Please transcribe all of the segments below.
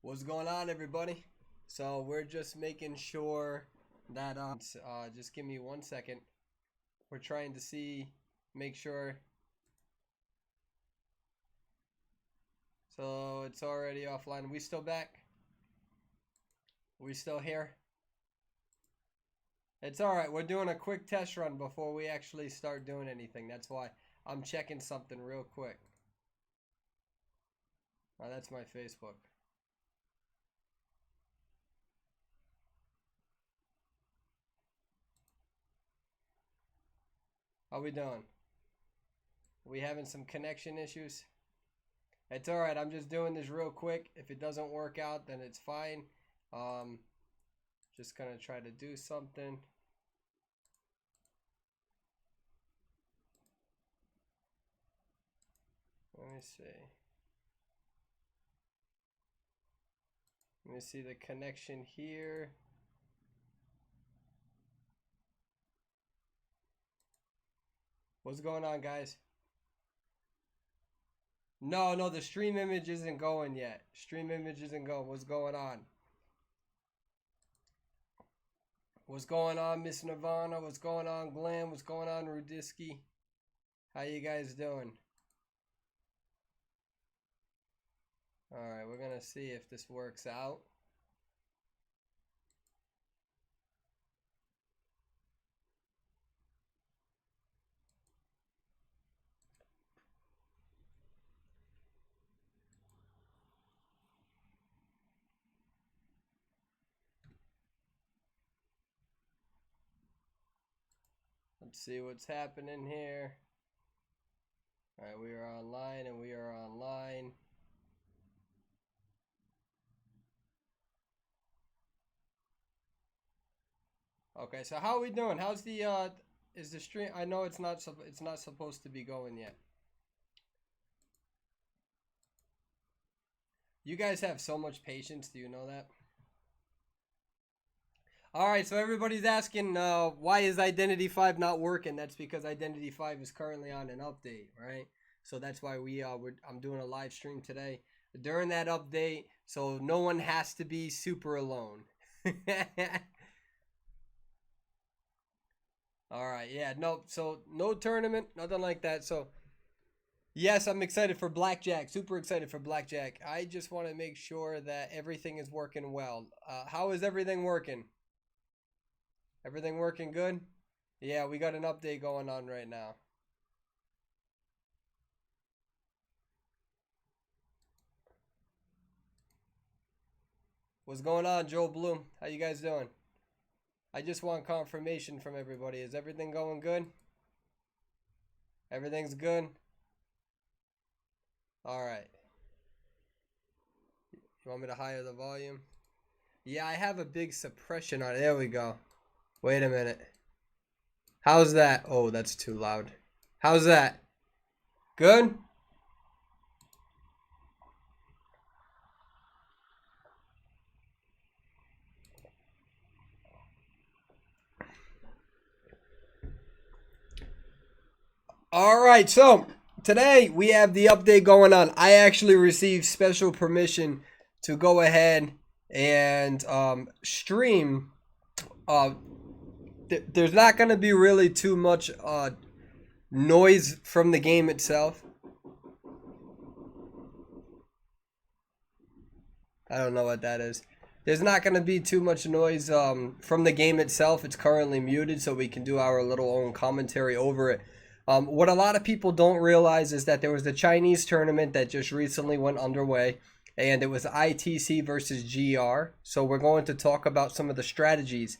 What's going on, everybody? So we're just making sure that just give me 1 second. We're trying to make sure. So it's already offline. We still back? We still here? It's all right. We're doing a quick test run before we actually start doing anything. That's why I'm checking something real quick. Oh, that's my Facebook. How we doing? We having some connection issues? It's all right. I'm just doing this real quick. If it doesn't work out, then it's fine. Just gonna try to do something. Let me see. Let me see the connection here. What's going on, guys? No, the stream image isn't going yet. Stream image isn't going. What's going on? What's going on, Miss Nirvana? What's going on, Glam? What's going on, Rudiski? How you guys doing? Alright, we're gonna see if this works out. Let's see what's happening here. Alright, we are online and we are online. Okay, so how are we doing? How's the is the stream? I know it's not supposed to be going yet. You guys have so much patience, do you know that? Alright, so everybody's asking why is Identity 5 not working? That's because Identity 5 is currently on an update, right? So that's why I'm doing a live stream today during that update, so no one has to be super alone. Alright, yeah, so no tournament, nothing like that. So yes, I'm excited for Blackjack, super excited for Blackjack. I just want to make sure that everything is working well. How is everything working? Everything working good? Yeah, we got an update going on right now. What's going on, Joe Bloom? How you guys doing? I just want confirmation from everybody. Is everything going good? Everything's good? Alright. You want me to higher the volume? Yeah, I have a big suppression on it. There we go. Wait a minute. How's that? Oh, that's too loud. How's that? Good? Alright, so today we have the update going on. I actually received special permission to go ahead and stream. There's not going to be really too much noise from the game itself. I don't know what that is. There's not going to be too much noise from the game itself. It's currently muted, so we can do our little own commentary over it. What a lot of people don't realize is that there was the Chinese tournament that just recently went underway, and it was ITC versus GR. So we're going to talk about some of the strategies.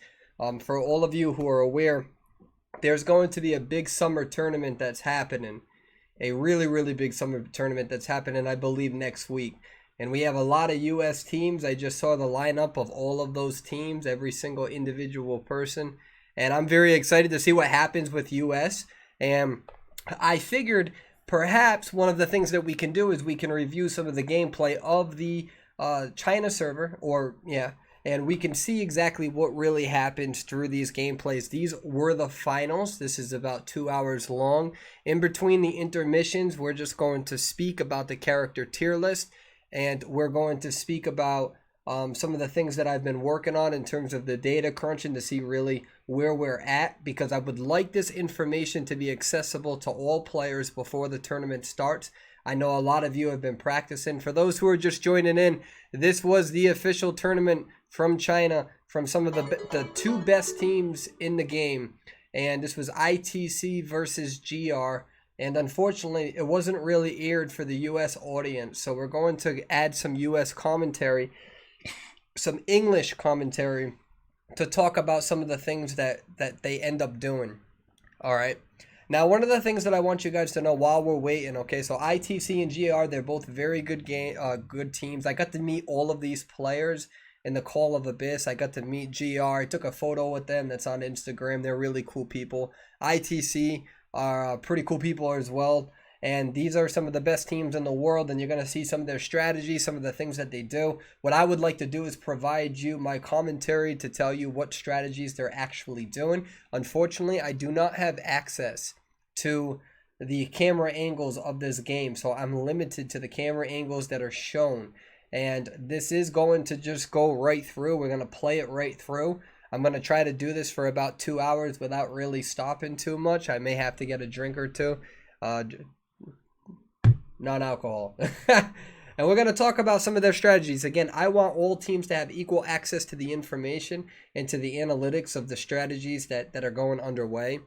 For all of you who are aware, there's going to be a big summer tournament that's happening. A really, really big summer tournament that's happening, I believe, next week. And we have a lot of U.S. teams. I just saw the lineup of all of those teams, every single individual person. And I'm very excited to see what happens with U.S. And I figured perhaps one of the things that we can do is we can review some of the gameplay of the China server, and we can see exactly what really happens through these gameplays. These were the finals. This is about 2 hours long. In between the intermissions, we're just going to speak about the character tier list, and we're going to speak about some of the things that I've been working on in terms of the data crunching to see really where we're at, because I would like this information to be accessible to all players before the tournament starts. I know a lot of you have been practicing. For those who are just joining in, this was the official tournament from China, from some of the two best teams in the game. And this was ITC versus GR. And unfortunately, it wasn't really aired for the US audience. So we're going to add some US commentary, some English commentary, to talk about some of the things that they end up doing. All right. Now, one of the things that I want you guys to know while we're waiting, okay, so ITC and GR, they're both very good good teams. I got to meet all of these players in the Call of Abyss. I got to meet GR. I took a photo with them that's on Instagram. They're really cool people. ITC are pretty cool people as well. And these are some of the best teams in the world, and you're going to see some of their strategies, some of the things that they do. What I would like to do is provide you my commentary to tell you what strategies they're actually doing. Unfortunately, I do not have access to the camera angles of this game, so I'm limited to the camera angles that are shown. And this is going to just go right through. We're going to play it right through. I'm going to try to do this for about 2 hours without really stopping too much. I may have to get a drink or two. Non-alcohol. And we're going to talk about some of their strategies. Again, I want all teams to have equal access to the information and to the analytics of the strategies that are going underway.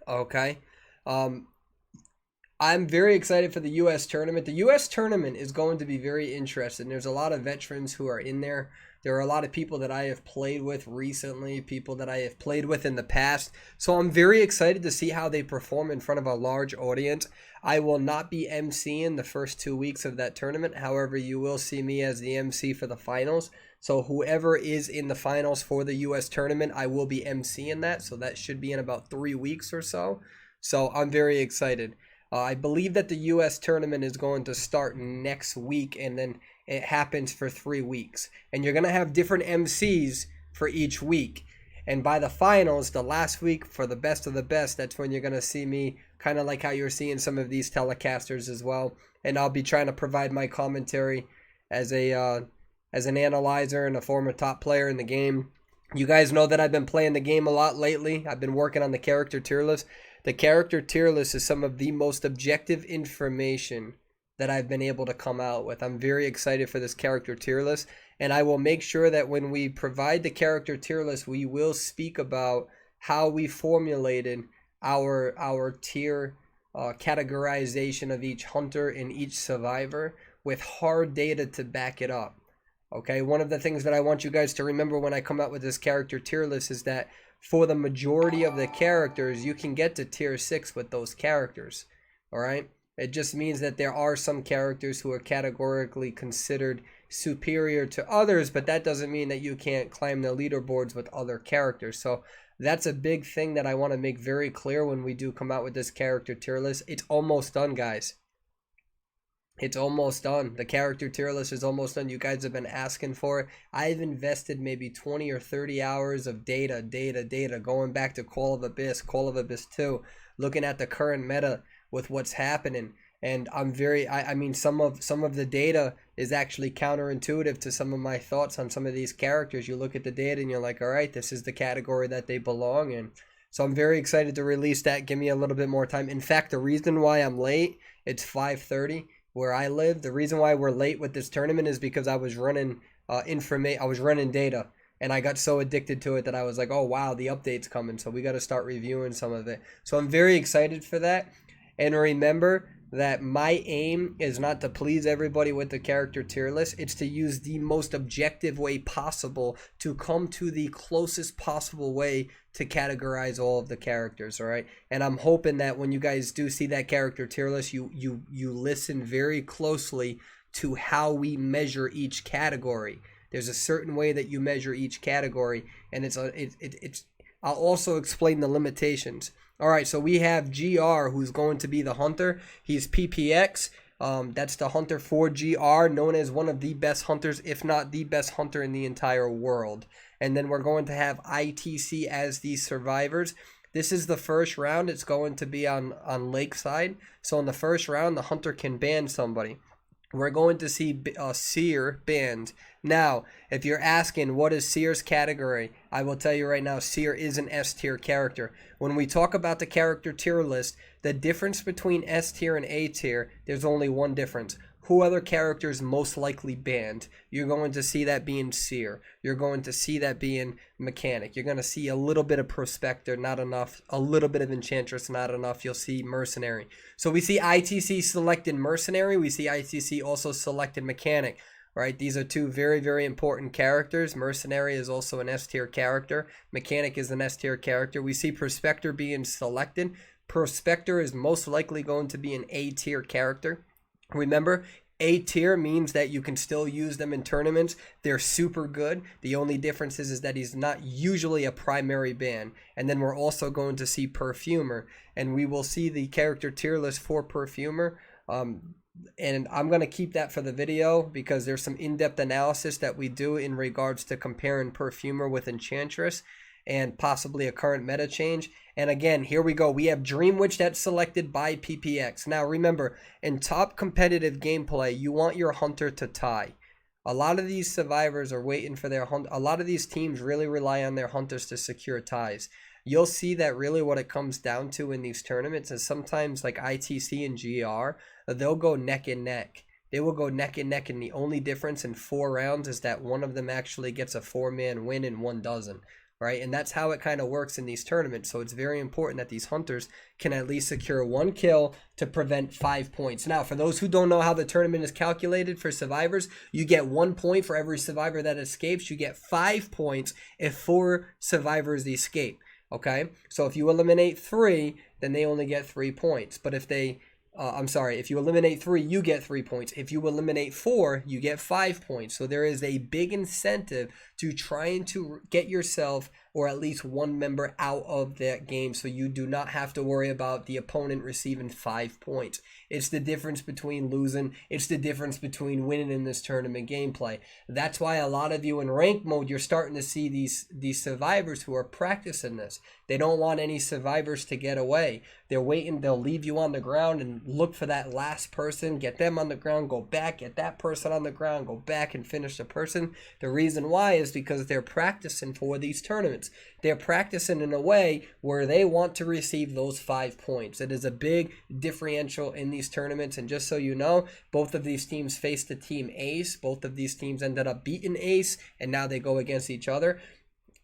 Okay. I'm very excited for the U.S. tournament. The U.S. tournament is going to be very interesting. There's a lot of veterans who are in there. There are a lot of people that I have played with recently, people that I have played with in the past. So I'm very excited to see how they perform in front of a large audience. I will not be emceeing the first 2 weeks of that tournament. However, you will see me as the MC for the finals. So whoever is in the finals for the U.S. tournament, I will be emceeing that. So that should be in about 3 weeks or so. So I'm very excited. I believe that the U.S. tournament is going to start next week, and then it happens for 3 weeks. And you're going to have different MCs for each week. And by the finals, the last week for the best of the best, that's when you're going to see me, kind of like how you're seeing some of these telecasters as well. And I'll be trying to provide my commentary as an analyzer and a former top player in the game. You guys know that I've been playing the game a lot lately. I've been working on the character tier list. The character tier list is some of the most objective information that I've been able to come out with. I'm very excited for this character tier list, and I will make sure that when we provide the character tier list, we will speak about how we formulated our tier categorization of each hunter and each survivor with hard data to back it up. Okay, one of the things that I want you guys to remember when I come out with this character tier list is that for the majority of the characters, you can get to tier 6 with those characters. All right? It just means that there are some characters who are categorically considered superior to others, but that doesn't mean that you can't climb the leaderboards with other characters. So that's a big thing that I want to make very clear when we do come out with this character tier list. It's almost done, guys. It's almost done. The character tier list is almost done. You guys have been asking for it. I've invested maybe 20 or 30 hours of data, going back to Call of Abyss, Call of Abyss 2, looking at the current meta with what's happening. And I'm very, I mean, some of the data is actually counterintuitive to some of my thoughts on some of these characters. You look at the data and you're like, all right, this is the category that they belong in. So I'm very excited to release that. Give me a little bit more time. In fact, the reason why I'm late, it's 5:30. Where I live, the reason why we're late with this tournament is because I was running I was running data, and I got so addicted to it that I was like, oh wow, the update's coming, so we got to start reviewing some of it. So I'm very excited for that. And remember that my aim is not to please everybody with the character tier list. It's to use the most objective way possible to come to the closest possible way to categorize all of the characters, all right? And I'm hoping that when you guys do see that character tier list, you listen very closely to how we measure each category. There's a certain way that you measure each category, and I'll also explain the limitations. All right, so we have GR, who's going to be the hunter. He's PPX. That's the Hunter 4GR, known as one of the best hunters, if not the best hunter in the entire world. And then we're going to have ITC as the survivors. This is the first round. It's going to be on Lakeside. So in the first round, the hunter can ban somebody. We're going to see Seer banned. Now, if you're asking what is Seer's category, I will tell you right now, Seer is an S tier character. When we talk about the character tier list, the difference between S tier and A tier, there's only one difference. Who other character is most likely banned? You're going to see that being Seer. You're going to see that being Mechanic. You're going to see a little bit of Prospector, not enough. A little bit of Enchantress, not enough. You'll see Mercenary. So we see ITC selected Mercenary. We see ITC also selected Mechanic. Right? These are two very, very important characters. Mercenary is also an S tier character. Mechanic is an S tier character. We see Prospector being selected. Prospector is most likely going to be an A tier character. Remember, A tier means that you can still use them in tournaments. They're super good. The only difference is that he's not usually a primary ban. And then we're also going to see Perfumer. And we will see the character tier list for Perfumer. And I'm going to keep that for the video because there's some in-depth analysis that we do in regards to comparing Perfumer with Enchantress and possibly a current meta change. And again, here we go. We have Dream Witch that's selected by PPX. Now remember, in top competitive gameplay, you want your hunter to tie. A lot of these survivors are waiting for their hunt. A lot of these teams really rely on their hunters to secure ties. You'll see that really what it comes down to in these tournaments is sometimes like ITC and GR, they'll go neck and neck. They will go neck and neck, and the only difference in 4 rounds is that one of them actually gets a 4-man win and one doesn't. Right? And that's how it kind of works in these tournaments. So it's very important that these hunters can at least secure 1 kill to prevent 5 points. Now, for those who don't know how the tournament is calculated for survivors, you get 1 point for every survivor that escapes. You get 5 points if 4 survivors escape. Okay? So if you eliminate 3, then they only get 3 points. But if they... if you eliminate 3, you get 3 points. If you eliminate 4, you get 5 points. So there is a big incentive to trying to get yourself or at least one member out of that game so you do not have to worry about the opponent receiving 5 points. It's the difference between losing. It's the difference between winning in this tournament gameplay. That's why a lot of you in rank mode, you're starting to see these survivors who are practicing this. They don't want any survivors to get away. They're waiting. They'll leave you on the ground and look for that last person, get them on the ground, go back, get that person on the ground, go back and finish the person. The reason why is because they're practicing for these tournaments. They're practicing in a way where they want to receive those 5 points. It is a big differential in these tournaments. And just so you know, both of these teams faced the team Ace. Both of these teams ended up beating Ace, and now they go against each other.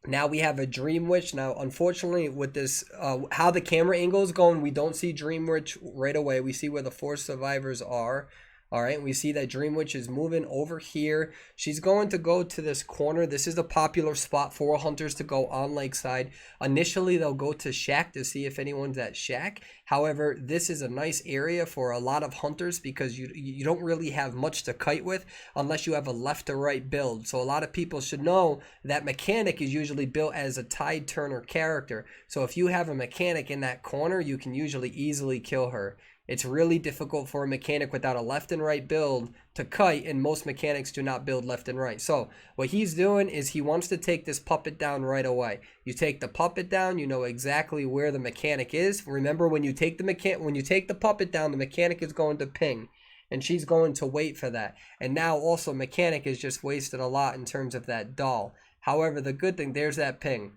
Now we have a Dream Witch. Now, unfortunately, with this, how the camera angle is going, we don't see Dream Witch right away. We see where the 4 survivors are. All right, we see that Dream Witch is moving over here. She's going to go to this corner. This is a popular spot for hunters to go on Lakeside. Initially, they'll go to Shack to see if anyone's at Shack. However, this is a nice area for a lot of hunters because you don't really have much to kite with unless you have a left to right build. So a lot of people should know that Mechanic is usually built as a Tide Turner character. So if you have a Mechanic in that corner, you can usually easily kill her. It's really difficult for a Mechanic without a left and right build to kite, and most Mechanics do not build left and right. So what he's doing is he wants to take this puppet down right away. You take the puppet down, you know exactly where the Mechanic is. Remember, when you take the puppet down, the Mechanic is going to ping, and she's going to wait for that. And now also Mechanic has just wasted a lot in terms of that doll. However, the good thing, there's that ping.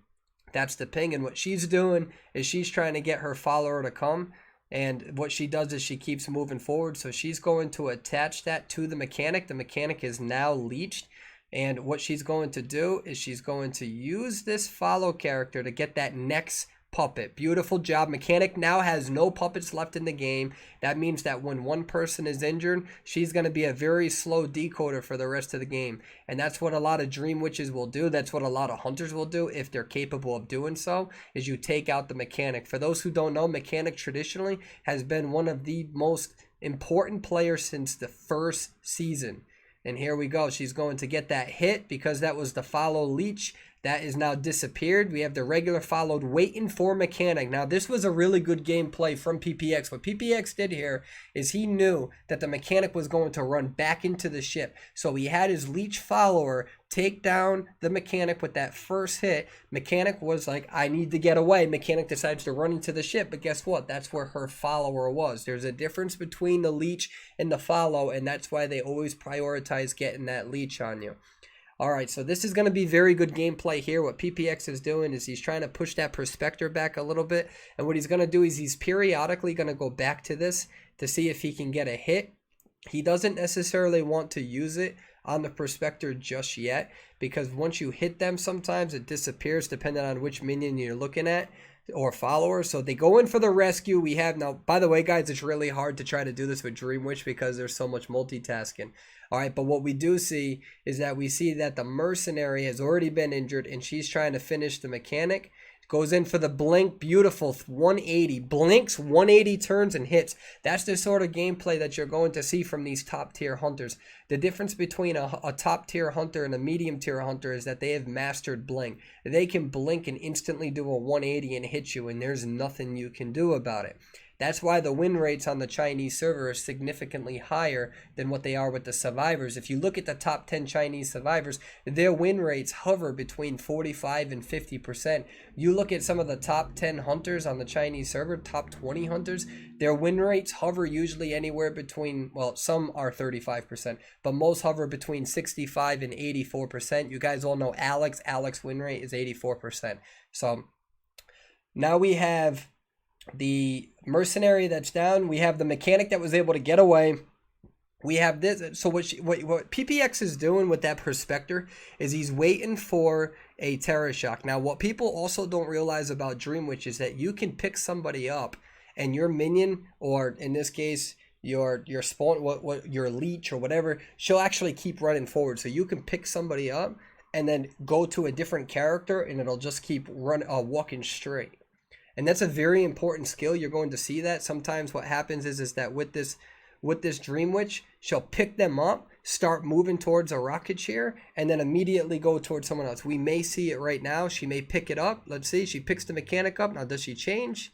That's the ping, and what she's doing is she's trying to get her follower to come. And what she does is she keeps moving forward. So she's going to attach that to the Mechanic. The Mechanic is now leeched. And what she's going to do is she's going to use this follow character to get that next puppet. Beautiful job. Mechanic now has no puppets left in the game. That means that when one person is injured, she's going to be a very slow decoder for the rest of the game. And that's what a lot of Dream Witches will do. That's what a lot of hunters will do if they're capable of doing so, is you take out the Mechanic. For those who don't know, Mechanic traditionally has been one of the most important players since the first season. And here we go. She's going to get that hit because that was the follow leech. That is now disappeared. We have the regular followed waiting for mechanic. Now, this was a really good gameplay from PPX. What PPX did here is he knew that the mechanic was going to run back into the ship. So he had his leech follower take down the mechanic with that first hit. Mechanic was like, I need to get away. Mechanic decides to run into the ship. But guess what? That's where her follower was. There's a difference between the leech and the follow, and that's why they always prioritize getting that leech on you. All right, so this is going to be very good gameplay here. What PPX is doing is he's trying to push that Prospector back a little bit. And what he's going to do is he's periodically going to go back to this to see if he can get a hit. He doesn't necessarily want to use it on the Prospector just yet, because once you hit them, sometimes it disappears depending on which minion you're looking at or follower. So they go in for the rescue. We have now, by the way, guys, it's really hard to try to do this with Dream Witch because there's so much multitasking. All right, but what we do see is that we see that the mercenary has already been injured and she's trying to finish the mechanic. Goes in for the blink, beautiful 180, blinks 180, turns and hits. That's the sort of gameplay that you're going to see from these top tier hunters. The difference between a top tier hunter and a medium tier hunter is that they have mastered blink. They can blink and instantly do a 180 and hit you, and there's nothing you can do about it. That's why the win rates on the Chinese server are significantly higher than what they are with the survivors. If you look at the top 10 Chinese survivors, their win rates hover between 45 and 50%. You look at some of the top 10 hunters on the Chinese server, top 20 hunters, their win rates hover usually anywhere between, well, some are 35%, but most hover between 65 and 84%. You guys all know Alex. Alex's win rate is 84%. So now we have the mercenary that's down. We have the mechanic that was able to get away. We have this. So what PPX is doing with that Prospector is he's waiting for a Terror Shock. Now, what people also don't realize about Dream Witch is that you can pick somebody up and your minion, or in this case, your spawn, your leech or whatever, she'll actually keep running forward. So you can pick somebody up and then go to a different character and it'll just keep walking straight. And that's a very important skill. You're going to see that. Sometimes what happens is that with this Dream Witch, she'll pick them up, start moving towards a rocket chair, and then immediately go towards someone else. We may see it right now. She may pick it up. Let's see. She picks the mechanic up. Now, does she change?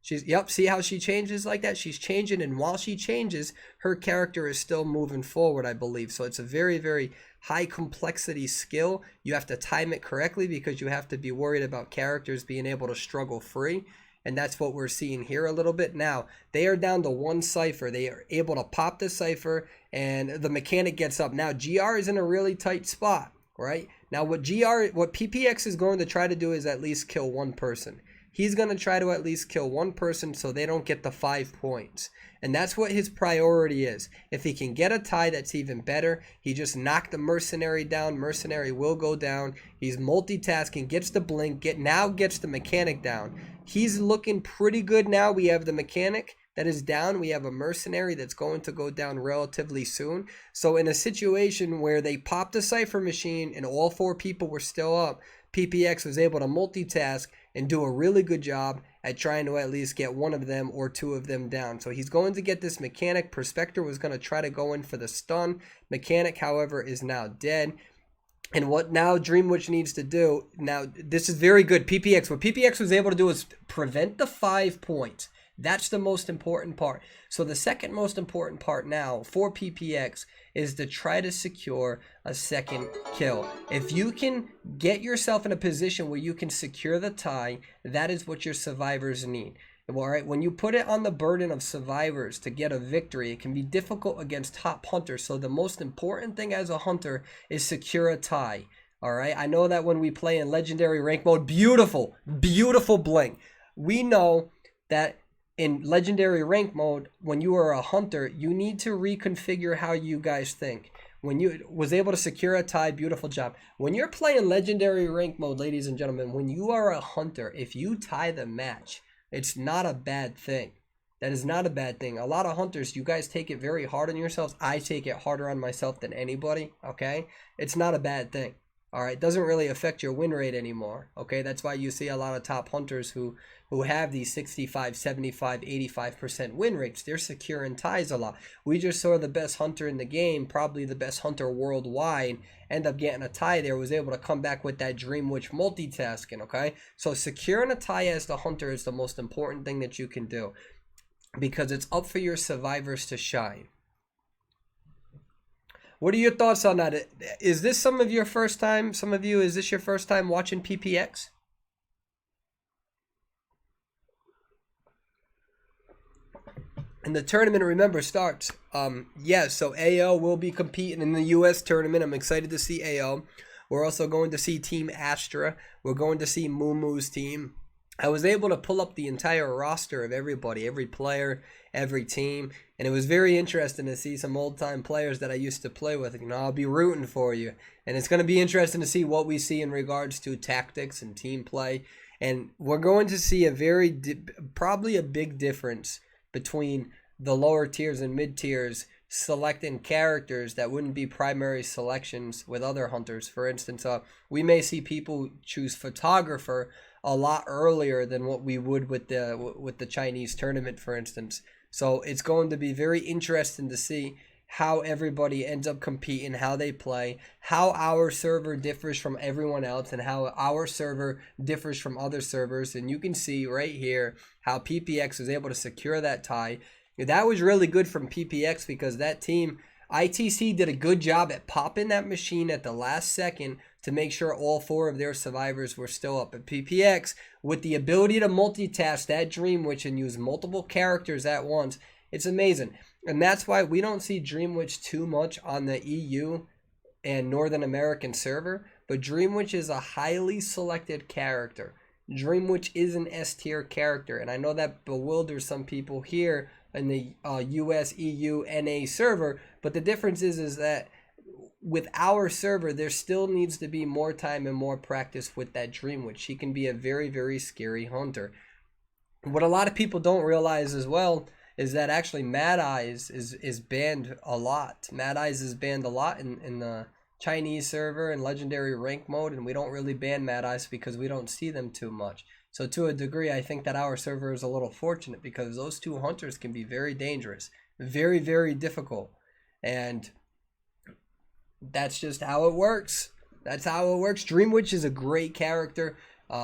Yep, see how she changes like that? She's changing, and while she changes, her character is still moving forward, I believe. So it's a very, very high complexity skill. You have to time it correctly because you have to be worried about characters being able to struggle free. And that's what we're seeing here a little bit. Now, they are down to one cipher. They are able to pop the cipher, and the mechanic gets up. Now, GR is in a really tight spot, right? Now, what PPX is going to try to do is at least kill one person. He's going to try to at least kill one person so they don't get the 5 points. And that's what his priority is. If he can get a tie, that's even better. He just knocked the mercenary down. Mercenary will go down. He's multitasking, gets the blink, now gets the mechanic down. He's looking pretty good now. We have the mechanic that is down. We have a mercenary that's going to go down relatively soon. So in a situation where they popped the cipher machine and all 4 people were still up, PPX was able to multitask and do a really good job at trying to at least get one of them or 2 of them down. So he's going to get this mechanic. Prospector was going to try to go in for the stun. Mechanic, however, is now dead. And what now Dream Witch needs to do, now this is very good, PPX. What PPX was able to do is prevent the 5 points. That's the most important part. So the second most important part now for PPX is to try to secure a second kill. If you can get yourself in a position where you can secure the tie, that is what your survivors need. All right, when you put it on the burden of survivors to get a victory, it can be difficult against top hunters. So the most important thing as a hunter is secure a tie. All right, I know that when we play in legendary rank mode, beautiful, beautiful blink. We know that in legendary rank mode, when you are a hunter, you need to reconfigure how you guys think. When you was able to secure a tie, beautiful job. When you're playing legendary rank mode, ladies and gentlemen, when you are a hunter, if you tie the match, it's not a bad thing. That is not a bad thing. A lot of hunters, you guys take it very hard on yourselves. I take it harder on myself than anybody, okay? It's not a bad thing. All right, doesn't really affect your win rate anymore. Okay, that's why you see a lot of top hunters who have these 65, 75, 85% win rates. They're securing ties a lot. We just saw the best hunter in the game, probably the best hunter worldwide, end up getting a tie there, was able to come back with that Dream Witch multitasking. Okay, so securing a tie as the hunter is the most important thing that you can do, because it's up for your survivors to shine. What are your thoughts on that? Is this some of your first time? Some of you, is this your first time watching PPX? And the tournament, remember, starts. So AO will be competing in the US tournament. I'm excited to see AO. We're also going to see Team Astra. We're going to see Mumu's team. I was able to pull up the entire roster of everybody, every player, every team, and it was very interesting to see some old-time players that I used to play with. You know, I'll be rooting for you, and it's going to be interesting to see what we see in regards to tactics and team play, and we're going to see probably a big difference between the lower tiers and mid tiers selecting characters that wouldn't be primary selections with other hunters. For instance, we may see people choose photographer a lot earlier than what we would with the Chinese tournament, for instance. So it's going to be very interesting to see how everybody ends up competing, how they play, how our server differs from everyone else, and how our server differs from other servers. And you can see right here how PPX was able to secure that tie. That was really good from PPX, because that team, ITC, did a good job at popping that machine at the last second to make sure all 4 of their survivors were still up. At PPX, with the ability to multitask that Dream Witch and use multiple characters at once, it's amazing. And that's why we don't see Dream Witch too much on the EU and Northern American server, but Dream Witch is a highly selected character. Dream Witch is an S tier character, and I know that bewilders some people here in the US, EU, NA server, but the difference is that with our server, there still needs to be more time and more practice with that Dream Witch. She can be a very, very scary hunter. What a lot of people don't realize as well is that actually Mad Eyes is banned a lot. Mad Eyes is banned a lot in the Chinese server and legendary rank mode, and we don't really ban Mad Eyes because we don't see them too much. So to a degree, I think that our server is a little fortunate, because those 2 hunters can be very dangerous, very, very difficult, and that's just how it works. That's how it works. Dream Witch is a great character.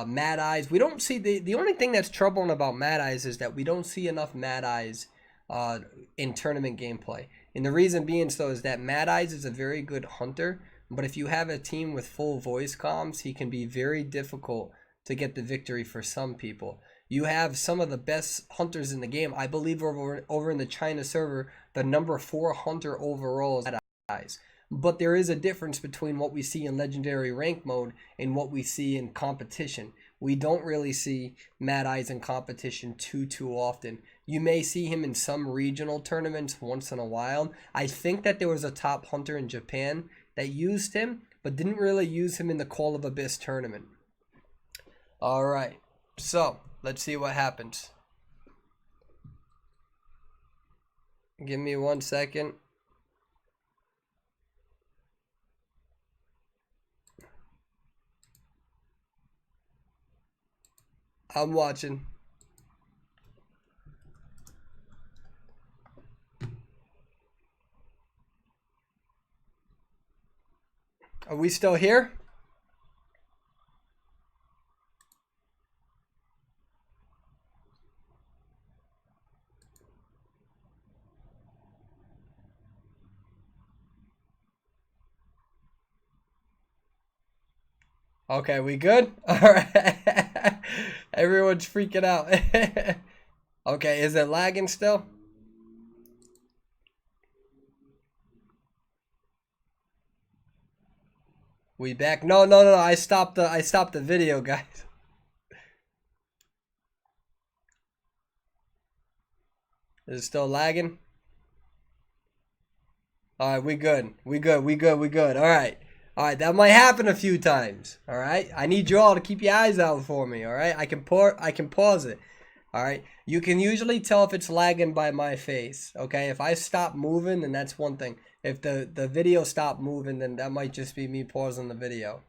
Mad Eyes, we don't see the only thing that's troubling about Mad Eyes is that we don't see enough Mad Eyes in tournament gameplay. And the reason being so is that Mad Eyes is a very good hunter, but if you have a team with full voice comms, he can be very difficult to get the victory for some people. You have some of the best hunters in the game. I believe over in the China server, the number 4 hunter overall is Mad Eyes. But there is a difference between what we see in legendary rank mode and what we see in competition. We don't really see Mad Eyes in competition too often. You may see him in some regional tournaments once in a while. I think that there was a top hunter in Japan that used him, but didn't really use him in the Call of Abyss tournament. All right, so let's see what happens. Give me 1 second. I'm watching. Are we still here? Okay, we good? All right. Everyone's freaking out. Okay, is it lagging still? We back? No. I stopped the video, guys. Is it still lagging? All right, we good. All right. All right, that might happen a few times. All right, I need you all to keep your eyes out for me. All right, I can pause it. All right, you can usually tell if it's lagging by my face. Okay, if I stop moving, then that's one thing. If the video stopped moving, then that might just be me pausing the video.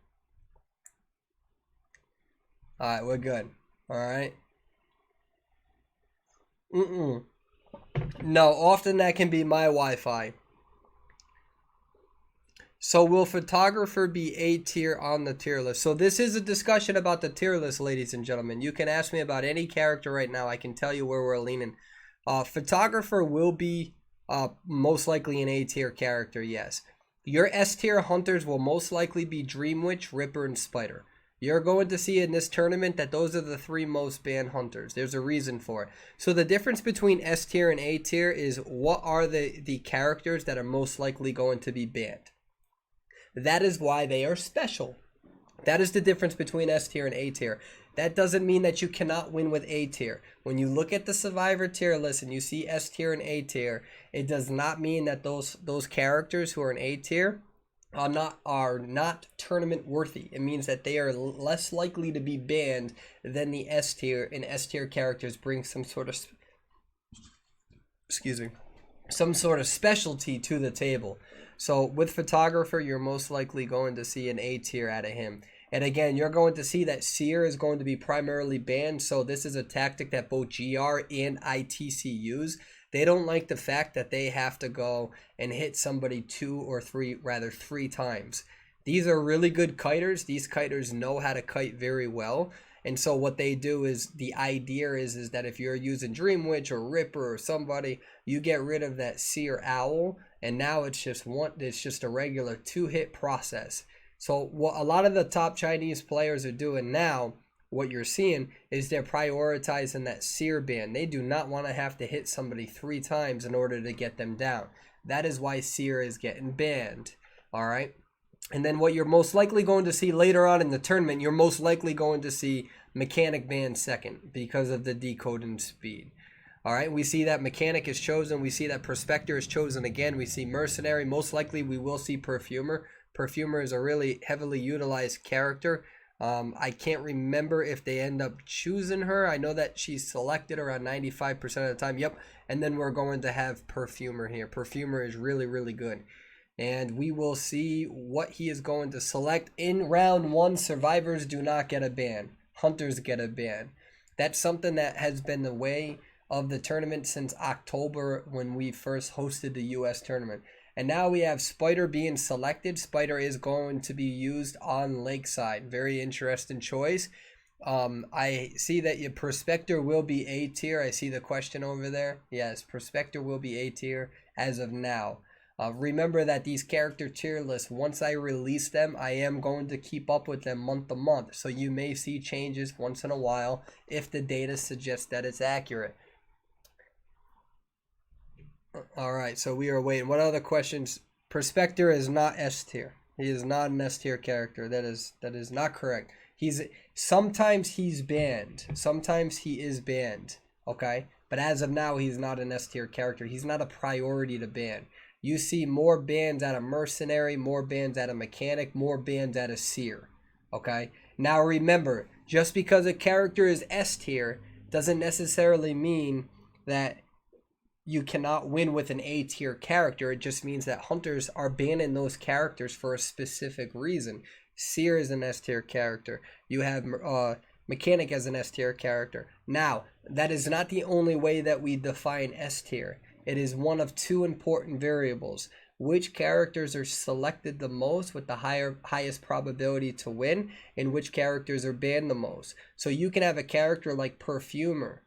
All right, we're good. All right. Mm-mm. No, often that can be my Wi-Fi. So will photographer be A tier on the tier list? So this is a discussion about the tier list, ladies and gentlemen. You can ask me about any character right now. I can tell you where we're leaning. Photographer will be most likely an A tier character, yes. Your S tier hunters will most likely be Dream Witch, Ripper, and Spider. You're going to see in this tournament that those are the three most banned hunters. There's a reason for it. So the difference between S tier and A tier is what are the characters that are most likely going to be banned. That is why they are special. That is the difference between S tier and A tier. That doesn't mean that you cannot win with A tier. When you look at the Survivor tier list and you see S tier and A tier, it does not mean that those characters who are in A tier are not tournament worthy. It means that they are less likely to be banned than the S tier, and S tier characters bring some sort of some sort of specialty to the table. So with photographer, you're most likely going to see an A tier out of him. And again, you're going to see that Seer is going to be primarily banned. So this is a tactic that both GR and ITC use. They don't like the fact that they have to go and hit somebody three times. These are really good kiters. These kiters know how to kite very well. And so what they do is, the idea is that if you're using Dream Witch or Ripper or somebody, you get rid of that Seer Owl, and now it's just a regular 2-hit process. So what a lot of the top Chinese players are doing now, what you're seeing is they're prioritizing that Seer ban. They do not want to have to hit somebody 3 times in order to get them down. That is why Seer is getting banned. All right. And then what you're most likely going to see later on in the tournament, you're most likely going to see Mechanic banned second because of the decoding speed. All right, we see that Mechanic is chosen. We see that Prospector is chosen again. We see Mercenary. Most likely we will see Perfumer. Perfumer is a really heavily utilized character. I can't remember if they end up choosing her. I know that she's selected around 95% of the time. Yep. And then we're going to have Perfumer here. Perfumer is really, really good. And we will see what he is going to select. In round 1, survivors do not get a ban. Hunters get a ban. That's something that has been the way of the tournament since October when we first hosted the US tournament. And now we have Spider being selected. Spider is going to be used on Lakeside. Very interesting choice. I see that your Prospector will be A tier. I see the question over there. Yes, Prospector will be A tier as of now. Remember that these character tier lists, once I release them, I am going to keep up with them month to month. So you may see changes once in a while if the data suggests that it's accurate. All right, so we are waiting. What other questions? Prospector is not S tier. He is not an S tier character. That is not correct. Sometimes he's banned. Sometimes he is banned. Okay, but as of now, he's not an S tier character. He's not a priority to ban. You see more bans out of Mercenary, more bans out of Mechanic, more bans out of Seer. Okay? Now remember, just because a character is S tier doesn't necessarily mean that you cannot win with an A tier character. It just means that hunters are banning those characters for a specific reason. Seer is an S tier character. You have Mechanic as an S tier character. Now, that is not the only way that we define S tier. It is one of 2 important variables. Which characters are selected the most with the highest probability to win, and which characters are banned the most. So you can have a character like Perfumer,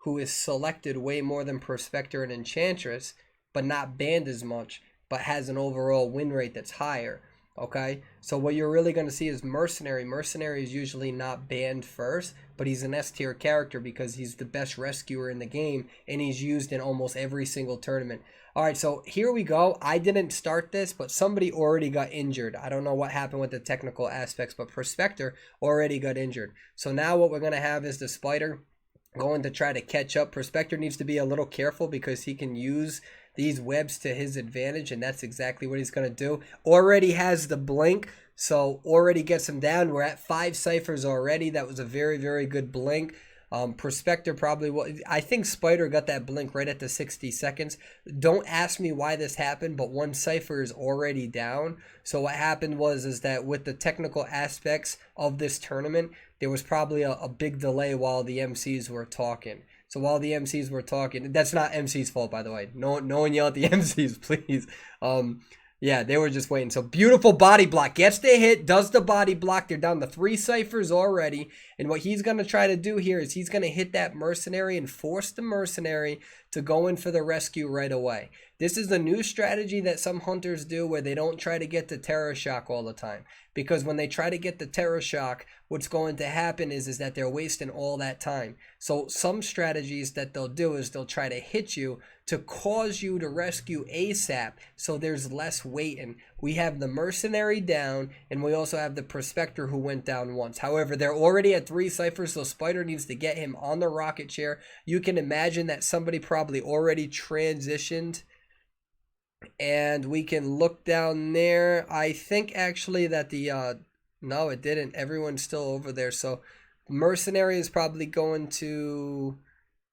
who is selected way more than Prospector and Enchantress, but not banned as much, but has an overall win rate that's higher. Okay, so what you're really going to see is Mercenary. Mercenary is usually not banned first, but he's an S tier character because he's the best rescuer in the game, and he's used in almost every single tournament. All right, so here we go. I didn't start this, but somebody already got injured. I don't know what happened with the technical aspects, but Prospector already got injured. So now what we're going to have is the Spider going to try to catch up. Prospector needs to be a little careful because he can use these webs to his advantage, and that's exactly what he's going to do. Already has the blink, so already gets him down. We're at 5 ciphers already. That was a very, very good blink. Prospector probably will. I think Spider got that blink right at the 60 seconds. Don't ask me why this happened, but 1 cipher is already down. So what happened is that with the technical aspects of this tournament, there was probably a big delay while the MCs were talking. So while the MCs were talking, that's not MC's fault, by the way. No one yell at the MCs, please. Yeah, they were just waiting. So beautiful body block. Gets the hit, does the body block. They're down to 3 ciphers already. And what he's going to try to do here is he's going to hit that mercenary and force the mercenary to go in for the rescue right away. This is a new strategy that some hunters do where they don't try to get the terror shock all the time. Because when they try to get the terror shock, what's going to happen is that they're wasting all that time. So some strategies that they'll do is they'll try to hit you to cause you to rescue ASAP, so there's less waiting. We have the mercenary down, and we also have the prospector who went down once. However, they're already at 3 ciphers, so Spider needs to get him on the rocket chair. You can imagine that somebody probably already transitioned, and we can look down there. I think actually that the no, it didn't. Everyone's still over there, so mercenary is probably going to...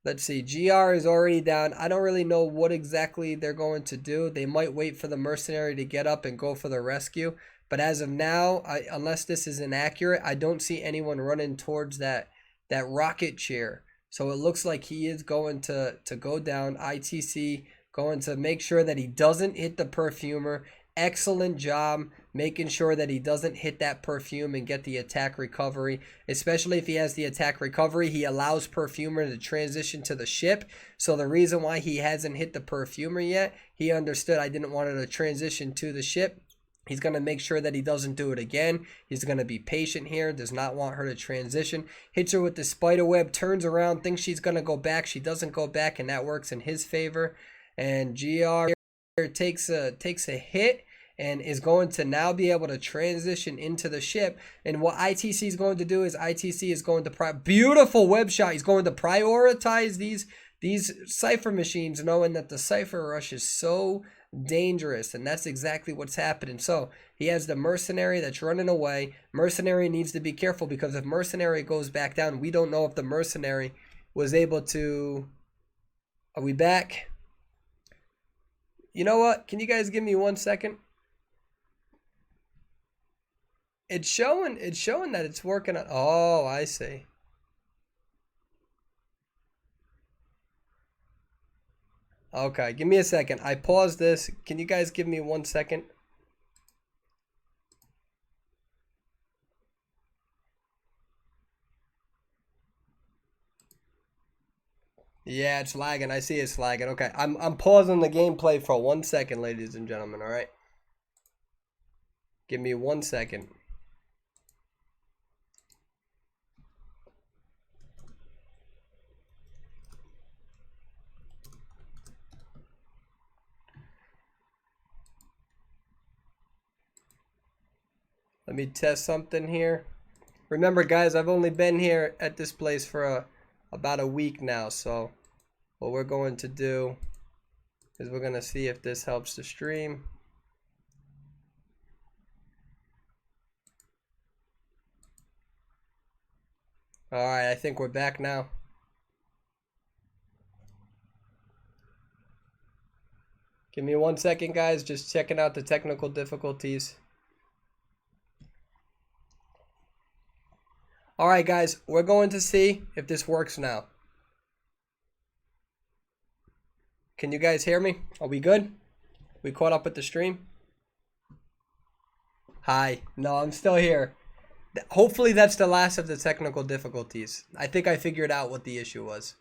Let's see, GR is already down. I don't really know what exactly they're going to do. They might wait for the mercenary to get up and go for the rescue. But as of now, unless this is inaccurate, I don't see anyone running towards that rocket chair. So it looks like he is going to go down. ITC going to make sure that he doesn't hit the perfumer. Excellent job making sure that he doesn't hit that perfume and get the attack recovery. Especially if he has the attack recovery, he allows perfumer to transition to the ship. So the reason why he hasn't hit the perfumer yet, he understood I didn't want it to transition to the ship. He's going to make sure that he doesn't do it again. He's going to be patient here, does not want her to transition. Hits her with the spider web, turns around, thinks she's going to go back. She doesn't go back, and that works in his favor. And GR takes a hit and is going to now be able to transition into the ship. And what ITC is going to do is ITC is going to beautiful web shot. He's going to prioritize these cipher machines, knowing that the cipher rush is so dangerous, and that's exactly what's happening. So he has the mercenary that's running away. Mercenary needs to be careful, because if mercenary goes back down, we don't know if the mercenary was able to... Are we back? You know what? Can you guys give me 1 second? It's showing that it's working on... Oh, I see. Okay, give me a second. I paused this. Can you guys give me 1 second? Yeah, it's lagging. I see it's lagging. Okay, I'm pausing the gameplay for 1 second, ladies and gentlemen, all right? Give me 1 second. Let me test something here. Remember, guys, I've only been here at this place for about a week now. So what we're going to do is we're going to see if this helps the stream. All right, I think we're back now. Give me 1 second, guys. Just checking out the technical difficulties. All right, guys, we're going to see if this works now. Can you guys hear me? Are we good? We caught up with the stream? Hi. No, I'm still here. Hopefully that's the last of the technical difficulties. I think I figured out what the issue was.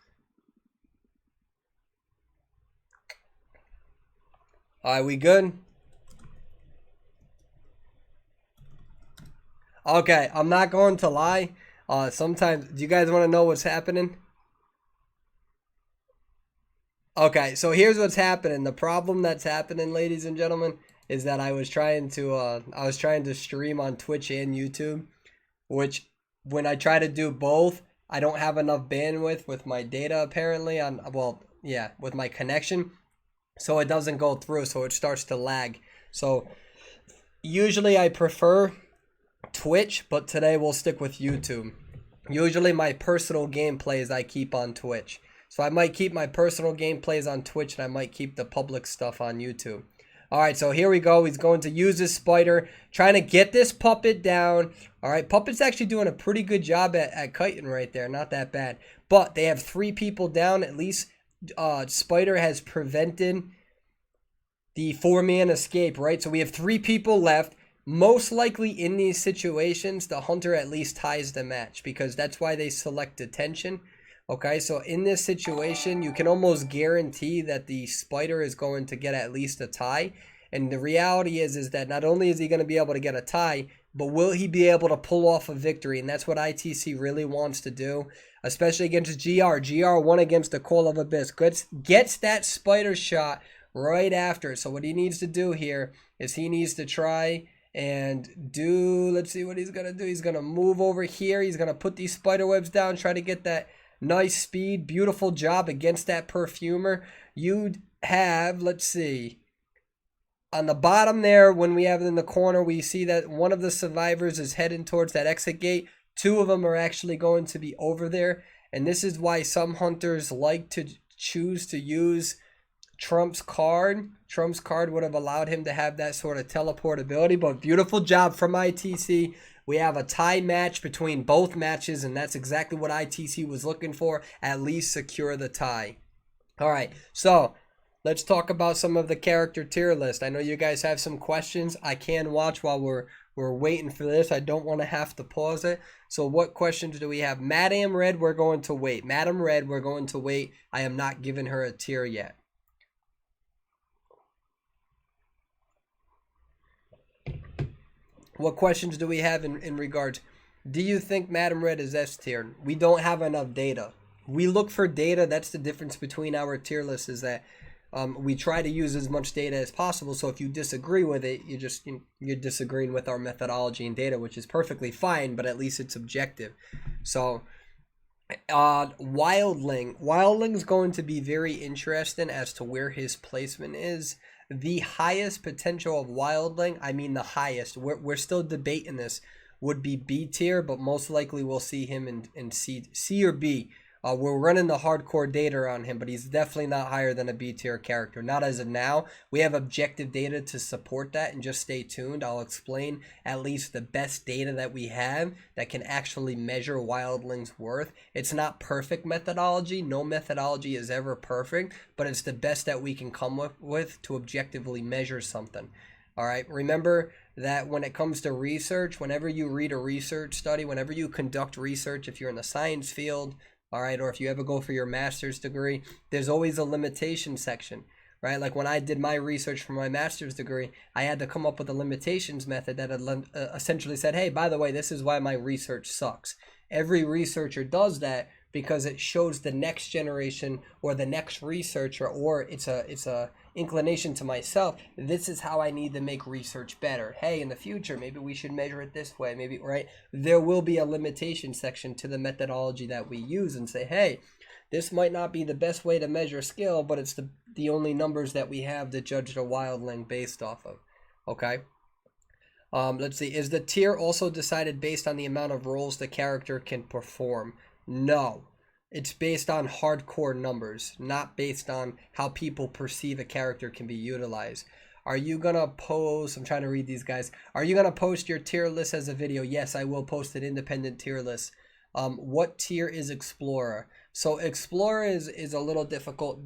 All right, we good? Okay, I'm not going to lie. Sometimes, do you guys want to know what's happening? Okay, so here's what's happening. The problem that's happening, ladies and gentlemen, is that I was trying to stream on Twitch and YouTube, which when I try to do both, I don't have enough bandwidth with my data apparently with my connection. So it doesn't go through, so it starts to lag. So usually I prefer Twitch, but today we'll stick with YouTube. Usually my personal gameplays I keep on Twitch. So I might keep my personal gameplays on Twitch, and I might keep the public stuff on YouTube. All right, so here we go. He's going to use his spider, trying to get this puppet down. All right, puppet's actually doing a pretty good job at kiting right there. Not that bad. But they have 3 people down. At least spider has prevented the 4-man escape, right? So we have 3 people left. Most likely in these situations, the hunter at least ties the match because that's why they select detention. Okay, so in this situation, you can almost guarantee that the spider is going to get at least a tie. And the reality is that not only is he going to be able to get a tie, but will he be able to pull off a victory? And that's what ITC really wants to do, especially against GR. GR won against the Call of Abyss. Gets that spider shot right after. So what he needs to do here is he needs to try and let's see what he's going to do. He's going to move over here. He's going to put these spider webs down, try to get that nice speed. Beautiful job against that perfumer. You'd have, let's see, on the bottom there, when we have it in the corner, we see that one of the survivors is heading towards that exit gate. 2 of them are actually going to be over there. And this is why some hunters like to choose to use Trump's card. Trump's card would have allowed him to have that sort of teleportability. But beautiful job from ITC. We have a tie match between both matches, and that's exactly what ITC was looking for. At least secure the tie. All right, so let's talk about some of the character tier list. I know you guys have some questions. I can watch while we're waiting for this. I don't want to have to pause it. So what questions do we have? Madame Red, we're going to wait. Madame Red, we're going to wait. I am not giving her a tier yet. What questions do we have in regards? Do you think Madame Red is S tier? We don't have enough data. We look for data. That's the difference between our tier list, is that we try to use as much data as possible. So if you disagree with it, you're disagreeing with our methodology and data, which is perfectly fine, but at least it's objective. So Wildling's going to be very interesting as to where his placement is. The highest potential of Wildling, I mean the highest, we're still debating this, would be B tier, but most likely we'll see him in C or B. We're running the hardcore data on him, but he's definitely not higher than a B tier character. Not as of now. We have objective data to support that, and just stay tuned. I'll explain at least the best data that we have that can actually measure Wildling's worth. It's not perfect methodology. No methodology is ever perfect, but it's the best that we can come with to objectively measure something. All right, remember that when it comes to research, whenever you read a research study, whenever you conduct research, if you're in the science field, all right, or if you ever go for your master's degree, there's always a limitation section, right? Like when I did my research for my master's degree, I had to come up with a limitations method that essentially said, hey, by the way, this is why my research sucks. Every researcher does that because it shows the next generation or the next researcher, or it's a inclination to myself, this is how I need to make research better. Hey, in the future, maybe we should measure it this way, maybe, right? There will be a limitation section to the methodology that we use and say, hey, this might not be the best way to measure skill, but it's the only numbers that we have to judge the Wildling based off of, okay? Let's see, is the tier also decided based on the amount of roles the character can perform? No. It's based on hardcore numbers, not based on how people perceive a character can be utilized. Are you going to post, I'm trying to read these guys, are you going to post your tier list as a video? Yes, I will post an independent tier list. What tier is Explorer? So Explorer is a little difficult.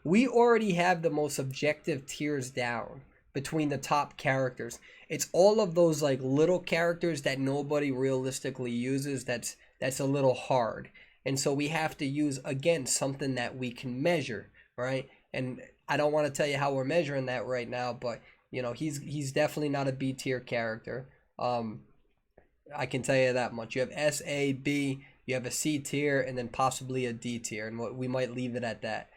We already have the most objective tiers down between the top characters. It's all of those like little characters that nobody realistically uses that's a little hard. And so we have to use, again, something that we can measure, right? And I don't want to tell you how we're measuring that right now, but, you know, he's definitely not a B tier character. I can tell you that much. You have S, A, B, you have a C tier, and then possibly a D tier, and we might leave it at that.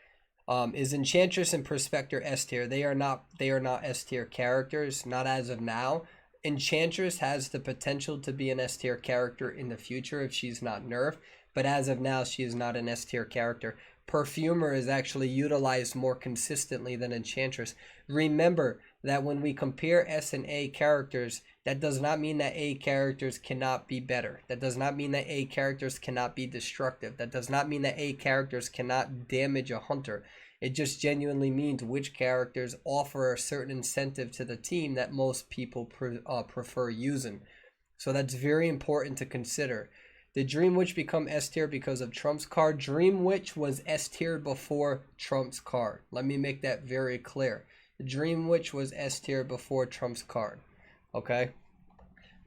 Is Enchantress and Prospector S tier? They are not S tier characters, not as of now. Enchantress has the potential to be an S tier character in the future if she's not nerfed, but as of now, she is not an S tier character. Perfumer is actually utilized more consistently than Enchantress. Remember that when we compare S and A characters, that does not mean that A characters cannot be better. That does not mean that A characters cannot be destructive. That does not mean that A characters cannot damage a hunter. It just genuinely means which characters offer a certain incentive to the team that most people prefer using. So that's very important to consider. Did Dream Witch become S tier because of Trump's card? Dream Witch was S tier before Trump's card. Let me make that very clear. Dream Witch was S tier before Trump's card. Okay?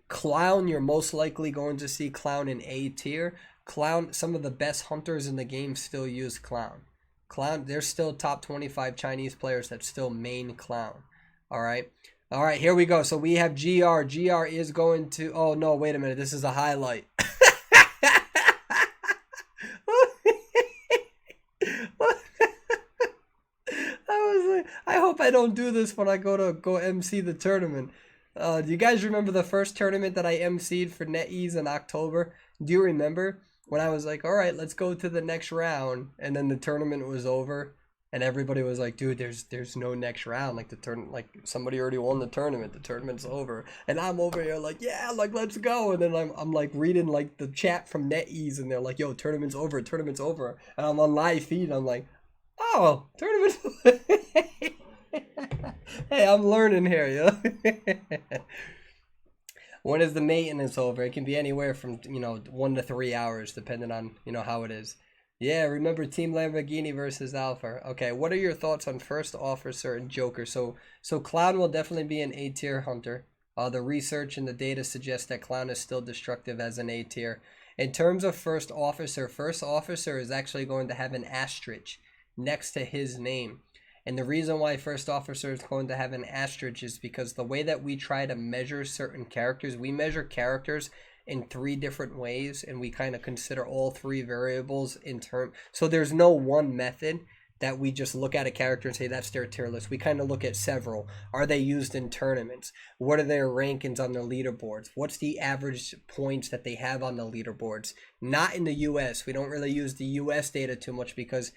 Clown, you're most likely going to see Clown in A tier. Clown, some of the best hunters in the game still use Clown. Clown, there's still top 25 Chinese players that still main Clown. All right? All right, here we go. So we have GR. GR is going to... Oh, no, wait a minute. This is a highlight. I hope I don't do this when I go MC the tournament. Do you guys remember the first tournament that I MC'd for NetEase in October? Do you remember when I was like, all right, let's go to the next round, and then the tournament was over, and everybody was like, dude, there's no next round. Like somebody already won the tournament. The tournament's over, and I'm over here like, yeah, like let's go. And then I'm like reading like the chat from NetEase, and they're like, yo, tournament's over, and I'm on live feed. And I'm like, oh, tournament's over. Hey, I'm learning here, yo. When is the maintenance over? It can be anywhere from 1 to 3 hours, depending on how it is. Yeah, remember Team Lamborghini versus Alpha. Okay, what are your thoughts on First Officer and Joker? So Clown will definitely be an A tier hunter. The research and the data suggest that Clown is still destructive as an A tier. In terms of First Officer is actually going to have an asterisk next to his name. And the reason why First Officer is going to have an asterisk is because the way that we try to measure certain characters, we measure characters in 3 different ways, and we kind of consider all 3 variables in term. So there's no one method that we just look at a character and say that's their tier list. We kind of look at several. Are they used in tournaments? What are their rankings on their leaderboards? What's the average points that they have on the leaderboards? Not in the US. We don't really use the US data too much because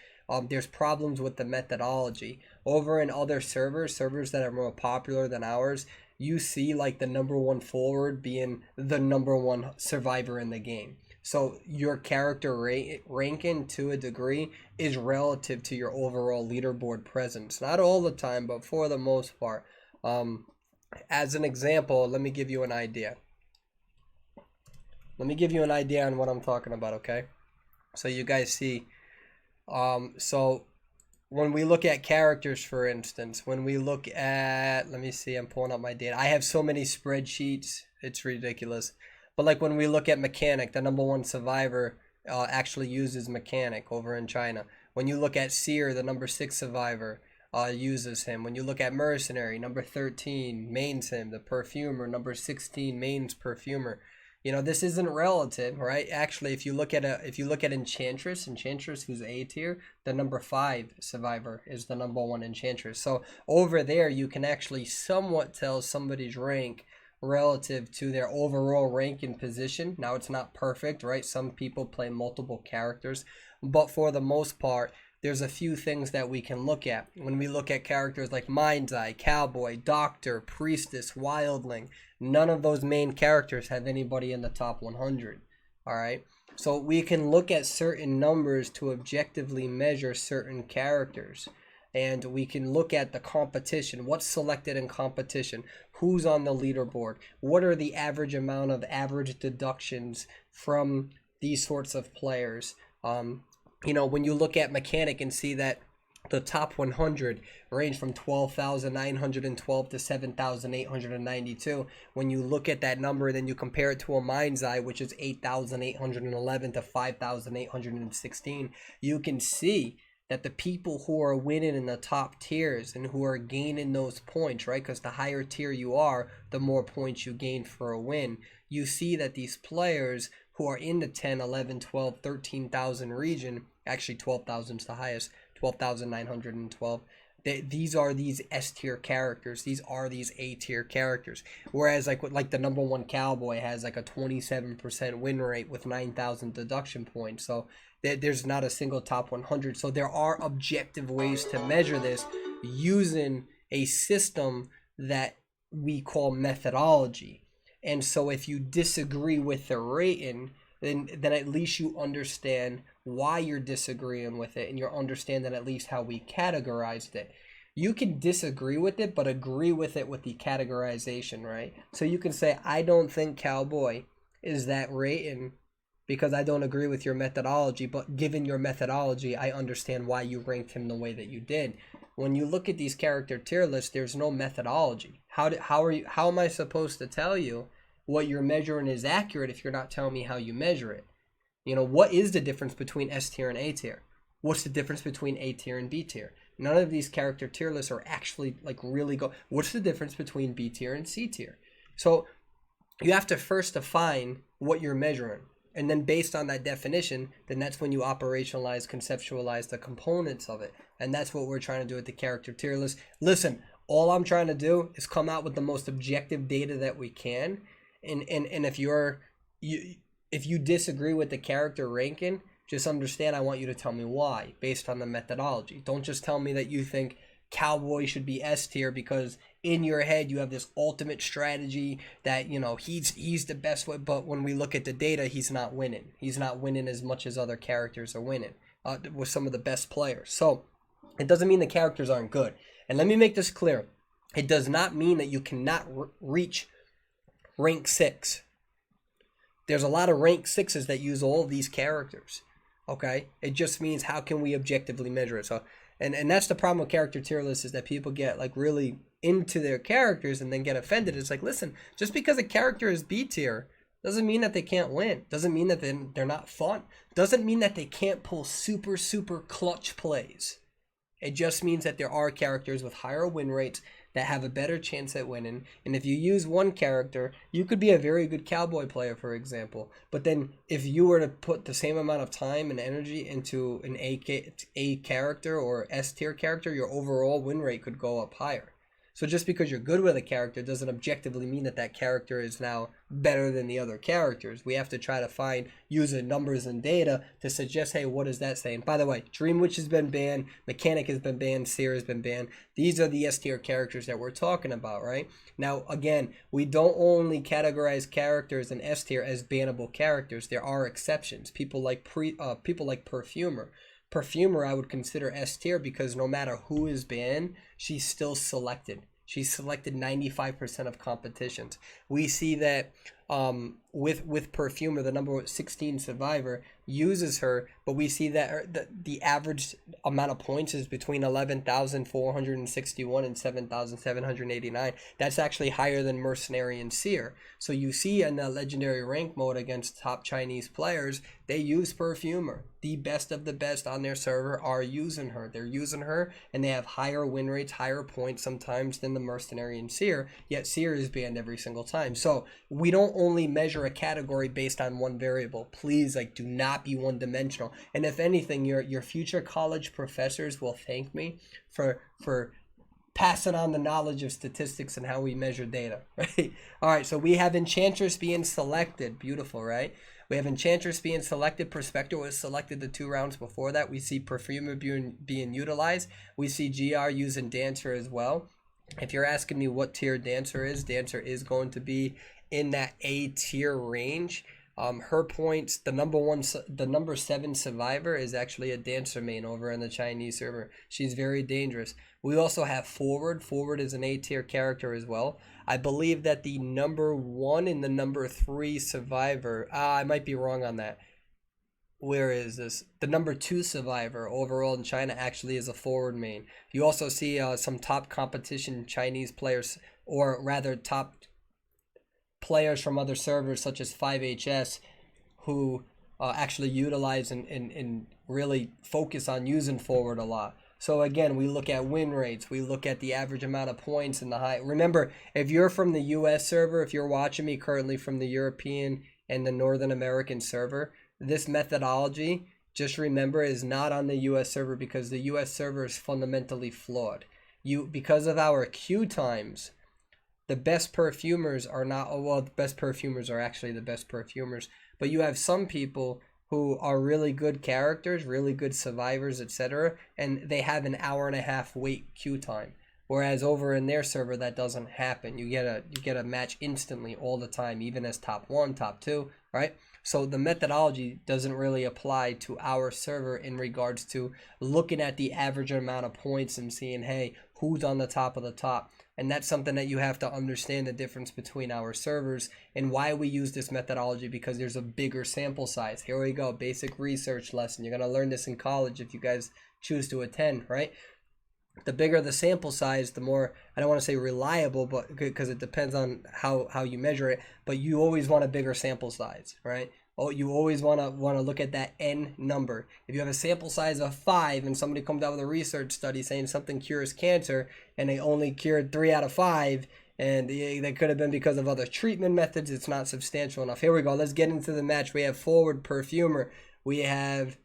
there's problems with the methodology. Over in other servers that are more popular than ours, you see like the #1 forward being the #1 survivor in the game. So your character ranking to a degree is relative to your overall leaderboard presence. Not all the time, but for the most part. As an example, let me give you an idea. Let me give you an idea on what I'm talking about, okay? So you guys see. So when we look at characters, for instance, when we look at, let me see, I'm pulling up my data. I have so many spreadsheets, it's ridiculous. But like when we look at Mechanic, the #1 survivor actually uses Mechanic over in China. When you look at Seer, the #6 survivor uses him. When you look at Mercenary, #13 mains him. The Perfumer, #16 mains Perfumer. This isn't relative, right? Actually, if you look at Enchantress, who's A tier, the #5 survivor is the #1 Enchantress. So over there, you can actually somewhat tell somebody's rank relative to their overall rank and position. Now, it's not perfect, right? Some people play multiple characters, but for the most part, there's a few things that we can look at. When we look at characters like Mind's Eye, Cowboy, Doctor, Priestess, Wildling, none of those main characters have anybody in the top 100, all right? So we can look at certain numbers to objectively measure certain characters. And we can look at the competition. What's selected in competition? Who's on the leaderboard? What are the average amount of average deductions from these sorts of players? When you look at Mechanic and see that the top 100 range from 12,912 to 7,892. When you look at that number, then you compare it to a Mind's Eye, which is 8,811 to 5,816. You can see that the people who are winning in the top tiers and who are gaining those points, right? Because the higher tier you are, the more points you gain for a win. You see that these players who are in the 10, 11, 12, 13,000 region, actually 12,000 is the highest, 12,912. These are these S tier characters. These are these A tier characters. Whereas like the #1 Cowboy has like a 27% win rate with 9,000 deduction points. So there's not a single top 100. So there are objective ways to measure this using a system that we call methodology. And so if you disagree with the rating, then at least you understand why you're disagreeing with it, and you're understanding at least how we categorized it. You can disagree with it, but agree with it with the categorization, right? So you can say, I don't think Cowboy is that rating because I don't agree with your methodology, but given your methodology, I understand why you ranked him the way that you did. When you look at these character tier lists, there's no methodology. How am I supposed to tell you what you're measuring is accurate if you're not telling me how you measure it? You know, what is the difference between S tier and A tier? What's the difference between A tier and B tier? None of these character tier lists are actually like really what's the difference between B tier and C tier? So you have to first define what you're measuring. And then based on that definition, then that's when you operationalize, conceptualize the components of it. And that's what we're trying to do with the character tier list. Listen, all I'm trying to do is come out with the most objective data that we can. And if if you disagree with the character ranking, just understand I want you to tell me why based on the methodology. Don't just tell me that you think Cowboy should be S tier because in your head you have this ultimate strategy that, you know, he's the best way, but when we look at the data, he's not winning. He's not winning as much as other characters are winning with some of the best players. So it doesn't mean the characters aren't good. And let me make this clear. It does not mean that you cannot reach rank 6. There's a lot of rank 6s that use all of these characters. Okay? It just means how can we objectively measure it? So and that's the problem with character tier lists, is that people get like really into their characters and then get offended. It's like, listen, just because a character is B tier doesn't mean that they can't win. Doesn't mean that they're not fun. Doesn't mean that they can't pull super, super clutch plays. It just means that there are characters with higher win rates that have a better chance at winning. And if you use one character, you could be a very good Cowboy player, for example. But then if you were to put the same amount of time and energy into an A character or S tier character, your overall win rate could go up higher. So just because you're good with a character doesn't objectively mean that that character is now better than the other characters. We have to try to find user numbers and data to suggest, hey, what is that saying? By the way, Dream Witch has been banned, Mechanic has been banned, Seer has been banned. These are the S tier characters that we're talking about, right? Now, again, we don't only categorize characters in S tier as bannable characters. There are exceptions. People like Perfumer. Perfumer I would consider S tier because no matter who is banned, she's still selected. She's selected 95% of competitions. We see that with Perfumer, the number 16 survivor uses her, but we see that the average amount of points is between 11,461 and 7,789. That's actually higher than Mercenary and Seer. So you see in the legendary rank mode against top Chinese players, they use Perfumer. The best of the best on their server are using her. They're using her, and they have higher win rates, higher points sometimes than the Mercenary and Seer, yet Seer is banned every single time. So we don't only measure a category based on one variable. Please, like, do not be one-dimensional. And if anything, your future college professors will thank me for passing on the knowledge of statistics and how we measure data, right? All right, so we have Enchantress being selected. Beautiful, right? We have Enchantress being selected. Prospector was selected the 2 rounds before that. We see Perfumer being utilized. We see GR using Dancer as well. If you're asking me what tier Dancer is going to be in that A tier range. Her points, the number 7 survivor is actually a Dancer main over in the Chinese server. She's very dangerous. We also have Forward. Forward is an A tier character as well. I believe that the number 1 and the number 3 survivor, I might be wrong on that. Where is this? The number 2 survivor overall in China actually is a Forward main. You also see some top competition Chinese players, or rather top players from other servers such as 5HS who actually utilize and really focus on using Forward a lot. So again, we look at win rates, we look at the average amount of points and the high. Remember, if you're from the US server, if you're watching me currently from the European and the Northern American server, this methodology, just remember, is not on the US server because the US server is fundamentally flawed. Because of our queue times, the best perfumers are not, well, the best perfumers are actually the best perfumers, but you have some people who are really good characters, really good survivors, etc., and they have an 1.5-hour wait queue time. Whereas over in their server, that doesn't happen. You get a match instantly all the time, even as top 1, top 2, right? So the methodology doesn't really apply to our server in regards to looking at the average amount of points and seeing, hey, who's on the top of the top. And that's something that you have to understand, the difference between our servers and why we use this methodology, because there's a bigger sample size. Here we go, basic research lesson. You're going to learn this in college if you guys choose to attend, right? The bigger the sample size, the more, I don't want to say reliable, but because it depends on how you measure it, but you always want a bigger sample size, right? Oh, you always want to look at that N number. If you have a sample size of 5 and somebody comes out with a research study saying something cures cancer and they only cured 3 out of 5, and that could have been because of other treatment methods, it's not substantial enough. Here we go. Let's get into the match. We have forward, perfumer. We have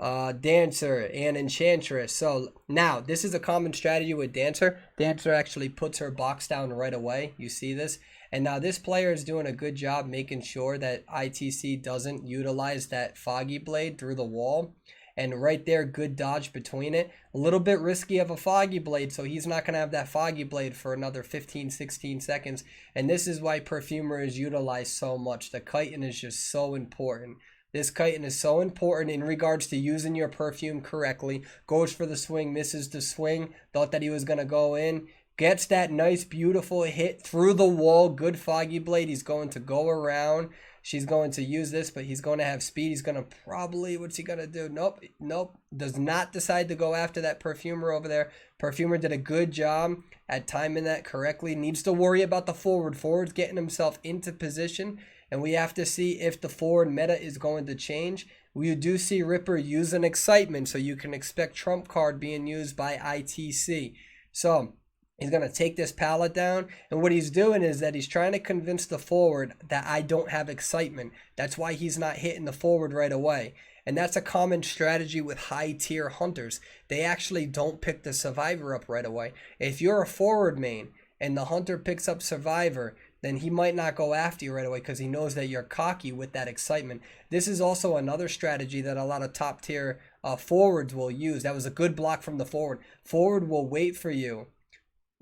dancer and enchantress. So now this is a common strategy with dancer. Dancer actually puts her box down right away. You see this? And now this player is doing a good job making sure that ITC doesn't utilize that foggy blade through the wall. And right there, good dodge between it. A little bit risky of a foggy blade, so he's not going to have that foggy blade for another 15, 16 seconds. And this is why perfumer is utilized so much. The chitin is just so important. This chitin is so important in regards to using your perfume correctly. Goes for the swing, misses the swing. Thought that he was going to go in. Gets that nice, beautiful hit through the wall. Good foggy blade. He's going to go around. She's going to use this, but he's going to have speed. He's going to probably, what's he going to do? Nope. Does not decide to go after that perfumer over there. Perfumer did a good job at timing that correctly. Needs to worry about the forward. Forward's getting himself into position. And we have to see if the forward meta is going to change. We do see Ripper use an excitement, so you can expect trump card being used by ITC. So he's going to take this pallet down, and what he's doing is that he's trying to convince the forward that I don't have excitement. That's why he's not hitting the forward right away. And that's a common strategy with high-tier hunters. They actually don't pick the survivor up right away. If you're a forward main and the hunter picks up survivor, then he might not go after you right away because he knows that you're cocky with that excitement. This is also another strategy that a lot of top tier forwards will use. That was a good block from the forward. Forward will wait for you.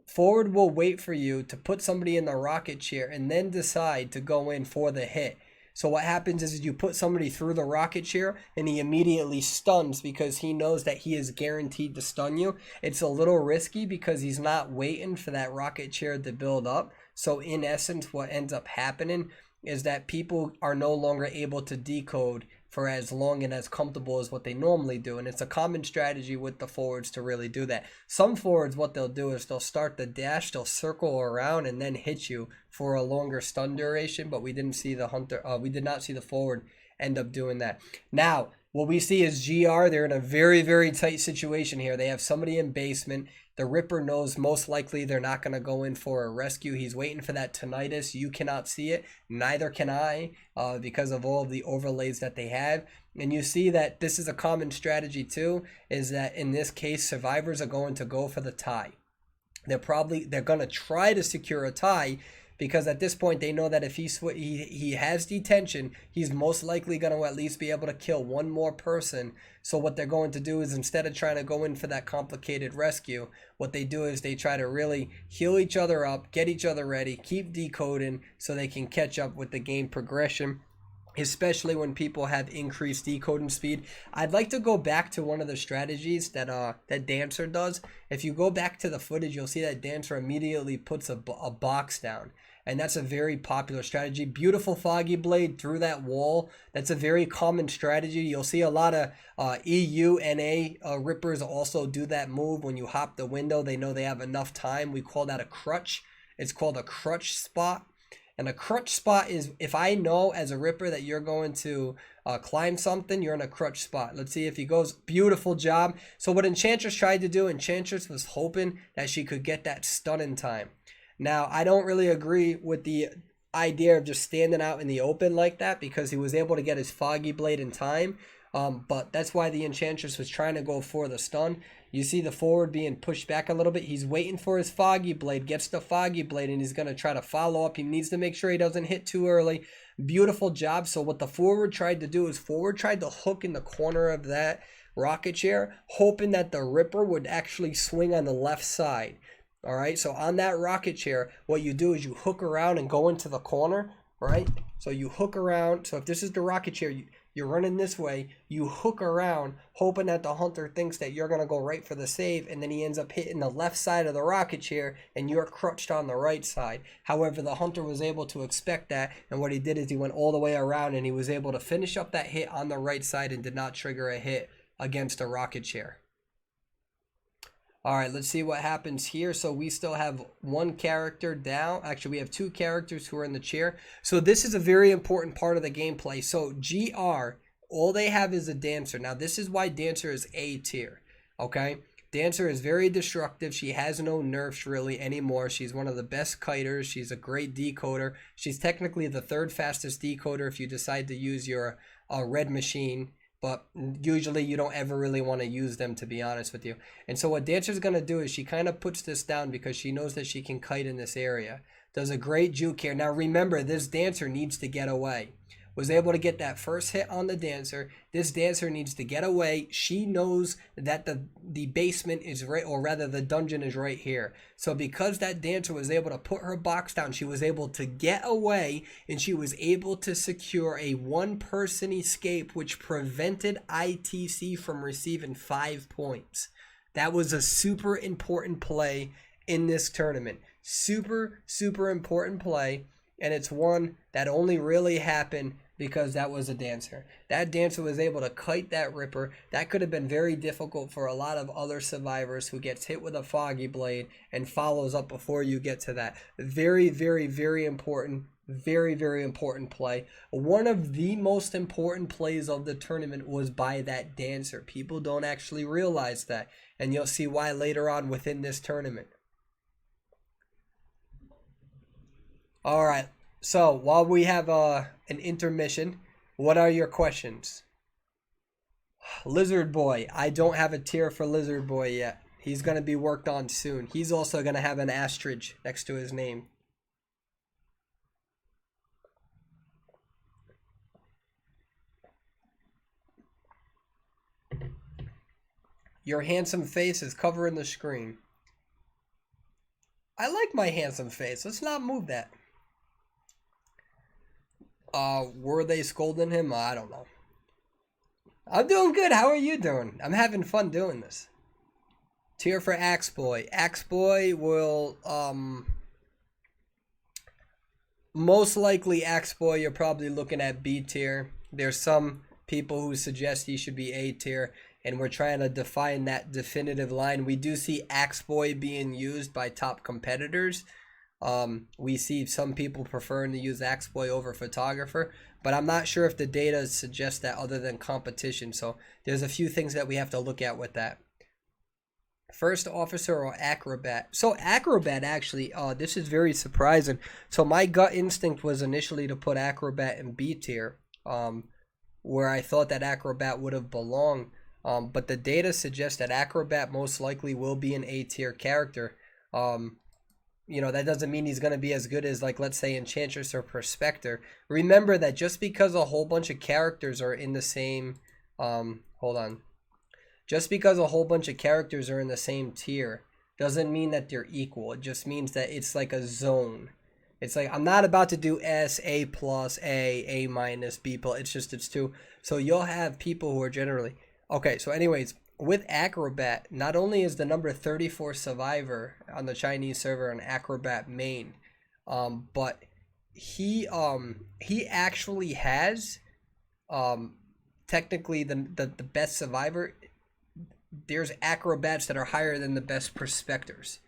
Forward will wait for you to put somebody in the rocket chair and then decide to go in for the hit. So what happens is you put somebody through the rocket chair and he immediately stuns because he knows that he is guaranteed to stun you. It's a little risky because he's not waiting for that rocket chair to build up. So in essence, what ends up happening is that people are no longer able to decode for as long and as comfortable as what they normally do. And it's a common strategy with the forwards to really do that. Some forwards, what they'll do is they'll start the dash, they'll circle around and then hit you for a longer stun duration. But we didn't see the hunter, we did not see the forward end up doing that. Now, what we see is GR, they're in a very, very tight situation here. They have somebody in basement. The Ripper knows most likely they're not going to go in for a rescue. He's waiting for that tinnitus. You cannot see it. Neither can I because of all of the overlays that they have. And you see that this is a common strategy too, is that in this case, survivors are going to go for the tie. They're going to try to secure a tie, because at this point they know that if he has detention, he's most likely going to at least be able to kill one more person. So what they're going to do is, instead of trying to go in for that complicated rescue, what they do is they try to really heal each other up, get each other ready, keep decoding so they can catch up with the game progression, especially when people have increased decoding speed. I'd like to go back to one of the strategies that Dancer does. If you go back to the footage, you'll see that Dancer immediately puts a box down. And that's a very popular strategy. Beautiful foggy blade through that wall. That's a very common strategy. You'll see a lot of EU, NA Rippers also do that move. When you hop the window, they know they have enough time. We call that a crutch. It's called a crutch spot. And a crutch spot is, if I know as a Ripper that you're going to climb something, you're in a crutch spot. Let's see if he goes. Beautiful job. So what Enchantress tried to do, Enchantress was hoping that she could get that stun in time. Now, I don't really agree with the idea of just standing out in the open like that, because he was able to get his foggy blade in time. But that's why the Enchantress was trying to go for the stun. You see the forward being pushed back a little bit. He's waiting for his foggy blade, gets the foggy blade, and he's going to try to follow up. He needs to make sure he doesn't hit too early. Beautiful job. So what the forward tried to do is forward tried to hook in the corner of that rocket chair, hoping that the Ripper would actually swing on the left side. All right, so on that rocket chair, what you do is you hook around and go into the corner. right? So you hook around. So if this is the rocket chair, you're running this way, you hook around, hoping that the hunter thinks that you're going to go right for the save, and then he ends up hitting the left side of the rocket chair, and you're crouched on the right side. However, the hunter was able to expect that, and what he did is he went all the way around, and he was able to finish up that hit on the right side and did not trigger a hit against a rocket chair. All right, let's see what happens here. So we still have one character down. Actually, we have two characters who are in the chair. So this is a very important part of the gameplay. So GR, all they have is a Dancer. Now, this is why Dancer is A tier, okay? Dancer is very destructive. She has no nerfs really anymore. She's one of the best kiters. She's a great decoder. She's technically the third fastest decoder if you decide to use your red machine. But usually you don't ever really want to use them, to be honest with you. And so what Dancer's going to do is she kind of puts this down because she knows that she can kite in this area. Does a great juke here. Now remember, this Dancer needs to get away. Was able to get that first hit on the Dancer. This Dancer needs to get away. She knows that the basement is right, or rather the dungeon is right here. So because that Dancer was able to put her box down, she was able to get away, and she was able to secure a one-person escape, which prevented ITC from receiving 5 points. That was a super important play in this tournament. Super, super important play, and it's one that only really happened because that was a Dancer. That Dancer was able to kite that Ripper. That could have been very difficult for a lot of other survivors who gets hit with a Foggy Blade and follows up before you get to that. Very, very, very important. Very, very important play. One of the most important plays of the tournament was by that Dancer. People don't actually realize that, and you'll see why later on within this tournament. All right. So while we have an intermission, what are your questions? Lizard Boy. I don't have a tier for Lizard Boy yet. He's going to be worked on soon. He's also going to have an asterisk next to his name. Your handsome face is covering the screen. I like my handsome face. Let's not move that. Were they scolding him? I don't know. I'm doing good. How are you doing? I'm having fun doing this. Tier for Axe Boy. Axe Boy will, most likely Axe Boy, you're probably looking at B tier. There's some people who suggest he should be A tier, and we're trying to define that definitive line. We do see Axe Boy being used by top competitors. We see some people preferring to use Axe Boy over Photographer, but I'm not sure if the data suggests that other than competition. So there's a few things that we have to look at with that. First Officer or Acrobat. So Acrobat, actually, this is very surprising. So my gut instinct was initially to put Acrobat in B tier, where I thought that Acrobat would have belonged. But the data suggests that Acrobat most likely will be an A tier character. You know, that doesn't mean he's going to be as good as, like, let's say, Enchantress or Prospector. Remember that just because a whole bunch of characters are in the same, just because a whole bunch of characters are in the same tier doesn't mean that they're equal. It just means that it's like a zone. It's like, I'm not about to do S, A plus, A minus, B plus. It's two. So you'll have people who are generally, okay, so anyways, with Acrobat, not only is the number 34 survivor on the Chinese server an Acrobat main, but he actually has technically the best survivor. There's Acrobats that are higher than the best Prospectors,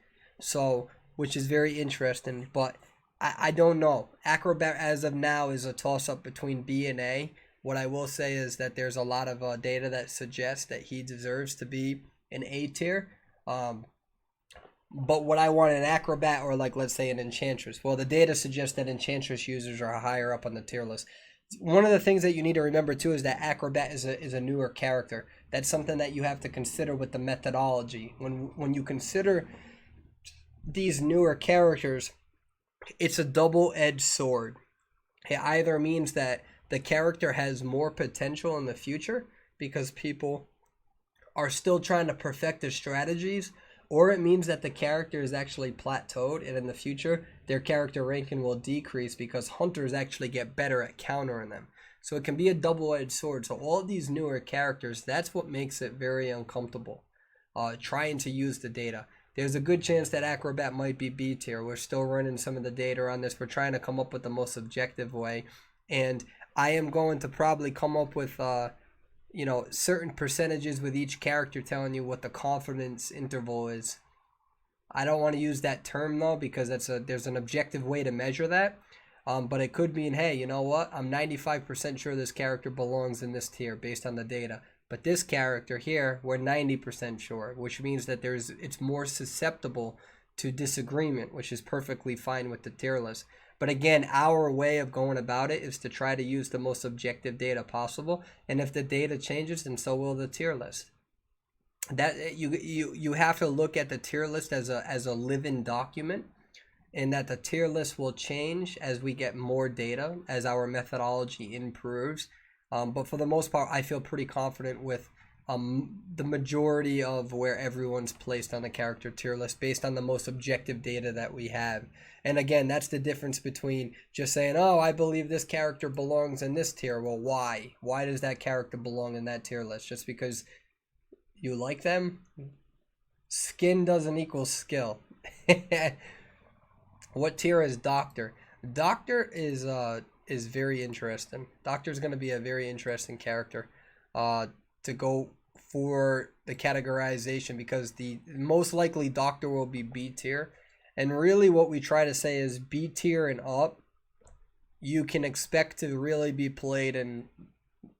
so which is very interesting. But I don't know. Acrobat as of now is a toss up between B and A. What I will say is that there's a lot of data that suggests that he deserves to be an A tier. But what I want an Acrobat or, like, let's say an Enchantress. Well, the data suggests that Enchantress users are higher up on the tier list. One of the things that you need to remember too is that Acrobat is a newer character. That's something that you have to consider with the methodology. When you consider these newer characters, it's a double-edged sword. It either means that the character has more potential in the future because people are still trying to perfect their strategies, or it means that the character is actually plateaued, and in the future their character ranking will decrease because hunters actually get better at countering them. So it can be a double-edged sword. So all of these newer characters, that's what makes it very uncomfortable, trying to use the data. There's a good chance that Acrobat might be B tier. We're still running some of the data on this. We're trying to come up with the most objective way, and I am going to probably come up with certain percentages with each character, telling you what the confidence interval is. I don't want to use that term though, because there's an objective way to measure that. But it could mean, hey, you know what? I'm 95% sure this character belongs in this tier based on the data. But this character here, we're 90% sure, which means that it's more susceptible to disagreement, which is perfectly fine with the tier list. But again, our way of going about it is to try to use the most objective data possible. And if the data changes, then so will the tier list. That you have to look at the tier list as a living document, and that the tier list will change as we get more data, as our methodology improves. But for the most part, I feel pretty confident with the majority of where everyone's placed on the character tier list based on the most objective data that we have. And again, that's the difference between just saying, oh, I believe this character belongs in this tier. Well, why? Why does that character belong in that tier list? Just because you like them? Skin doesn't equal skill. What tier is Doctor? Doctor is very interesting. Doctor is going to be a very interesting character to go for the categorization, because the most likely Doctor will be B tier. And really what we try to say is B tier and up, you can expect to really be played in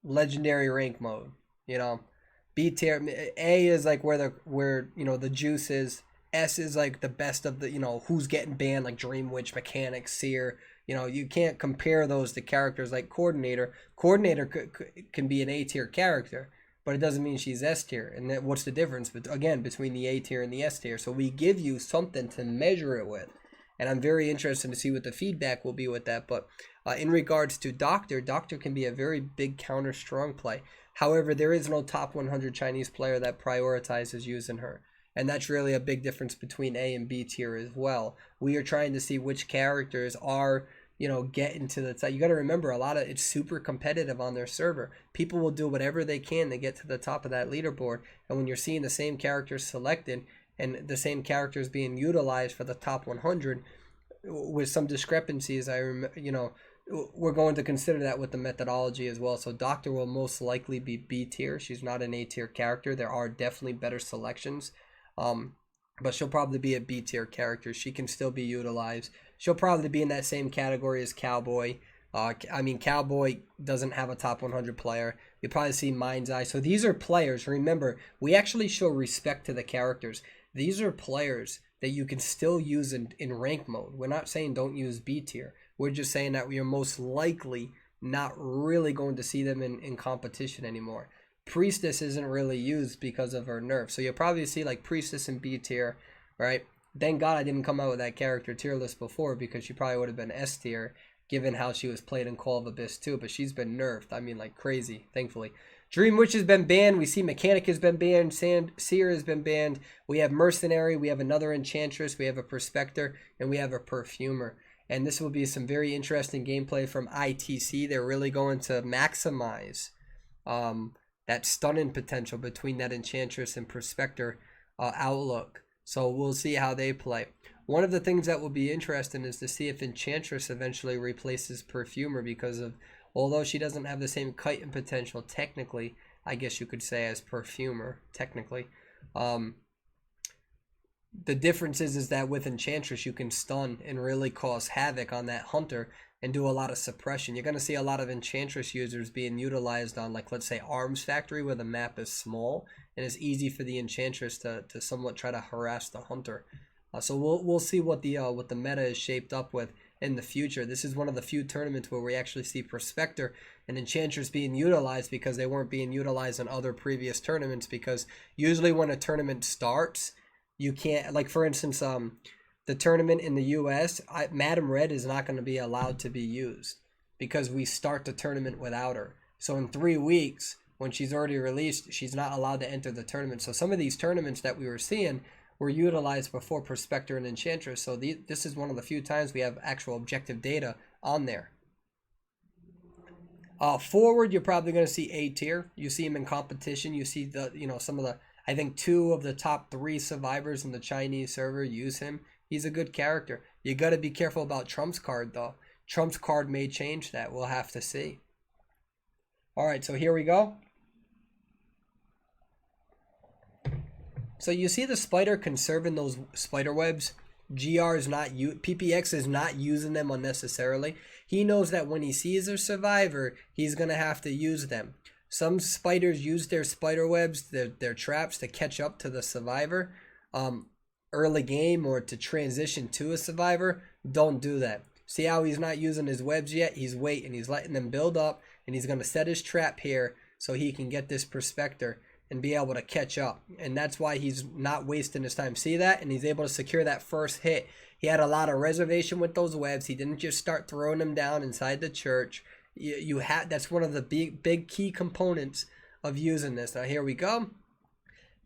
legendary rank mode. B tier, A is like where the juice is. S is like the best of the, who's getting banned, like Dream Witch, Mechanic, Seer. You can't compare those to characters like Coordinator. Coordinator can be an A tier character, but it doesn't mean she's S tier. And then what's the difference, again, between the A tier and the S tier? So we give you something to measure it with. And I'm very interested to see what the feedback will be with that. But in regards to Doctor can be a very big counter strong play. However, there is no top 100 Chinese player that prioritizes using her. And that's really a big difference between A and B tier as well. We are trying to see which characters are, getting to the top. You got to remember, it's super competitive on their server. People will do whatever they can to get to the top of that leaderboard. And when you're seeing the same characters selected and the same characters being utilized for the top 100 with some discrepancies, we're going to consider that with the methodology as well. So Doctor will most likely be B tier. She's not an A tier character. There are definitely better selections. But she'll probably be a B tier character. She can still be utilized. She'll probably be in that same category as Cowboy. Cowboy doesn't have a top 100 player. You'll probably see Mind's Eye. So these are players. Remember, we actually show respect to the characters. These are players that you can still use in rank mode. We're not saying don't use B tier. We're just saying that we are most likely not really going to see them in competition anymore. Priestess isn't really used because of her nerf. So you'll probably see like Priestess in B tier, right? Thank God I didn't come out with that character tier list before, because she probably would have been S tier given how she was played in Call of Abyss 2. But she's been nerfed. Like crazy, thankfully. Dream Witch has been banned. We see Mechanic has been banned. Seer has been banned. We have Mercenary. We have another Enchantress. We have a Prospector. And we have a Perfumer. And this will be some very interesting gameplay from ITC. They're really going to maximize that stunning potential between that Enchantress and Prospector outlook. So we'll see how they play. One of the things that will be interesting is to see if Enchantress eventually replaces Perfumer, because although she doesn't have the same kiting potential technically, I guess you could say, as Perfumer technically. The difference is that with Enchantress you can stun and really cause havoc on that hunter and do a lot of suppression. You're going to see a lot of Enchantress users being utilized on, like, let's say Arms Factory, where the map is small and it's easy for the Enchantress to somewhat try to harass the hunter. So we'll see what the meta is shaped up with in the future. This is one of the few tournaments where we actually see Prospector and Enchantress being utilized, because they weren't being utilized in other previous tournaments. Because usually when a tournament starts, you can't, like for instance, the tournament in the US, Madam Red is not going to be allowed to be used because we start the tournament without her. So in 3 weeks, when she's already released, she's not allowed to enter the tournament. So some of these tournaments that we were seeing were utilized before Prospector and Enchantress. So this is one of the few times we have actual objective data on there. Forward, you're probably going to see A tier. You see him in competition. You see some of the, I think 2 of the top 3 survivors in the Chinese server use him. He's a good character. You got to be careful about Trump's card though. Trump's card may change that. We'll have to see. All right, so here we go. So you see the spider conserving those spider webs. GR is not PPX is not using them unnecessarily. He knows that when he sees a survivor, he's gonna have to use them. Some spiders use their spider webs, their traps, to catch up to the survivor early game, or to transition to a survivor. Don't do that. See how he's not using his webs yet? He's waiting. He's letting them build up, and he's gonna set his trap here so he can get this Prospector and be able to catch up. And that's why he's not wasting his time. See that? And he's able to secure that first hit. He had a lot of reservation with those webs. He didn't just start throwing them down inside the church. That's one of the big key components of using this. Now here we go.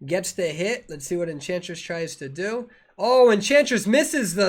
Gets the hit. Let's see what Enchantress tries to do. Oh, Enchantress misses the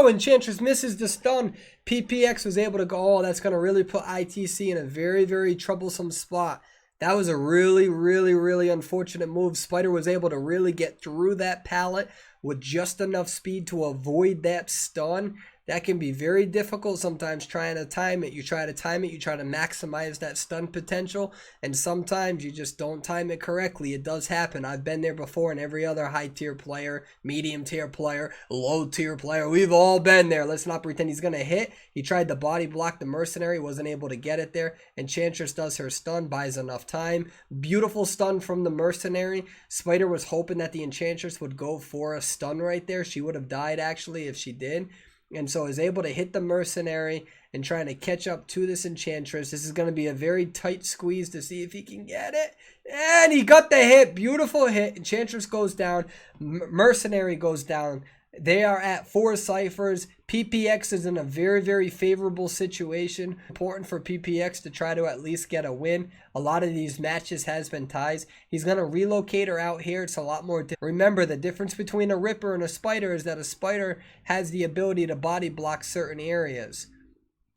Enchantress misses the stun. PPX was able to go, oh, that's going to really put ITC in a very, very troublesome spot. That was a really, really, really unfortunate move. Spider was able to really get through that pallet with just enough speed to avoid that stun. That can be very difficult sometimes trying to time it. You try to time it, you try to maximize that stun potential, and sometimes you just don't time it correctly. It does happen. I've been there before, and every other high tier player, medium tier player, low tier player, we've all been there. Let's not pretend he's going to hit. He tried to body block the mercenary, wasn't able to get it there. Enchantress does her stun, buys enough time. Beautiful stun from the mercenary. Spider was hoping that the Enchantress would go for a stun right there. She would have died actually if she did. And so is able to hit the mercenary and trying to catch up to this Enchantress. This is going to be a very tight squeeze to see if he can get it. And he got the hit. Beautiful hit. Enchantress goes down. Mercenary goes down. They are at 4 ciphers. PPX is in a very, very favorable situation. Important for PPX to try to at least get a win. A lot of these matches has been ties. He's going to relocate her out here. It's a lot more. Remember, the difference between a Ripper and a Spider is that a Spider has the ability to body block certain areas.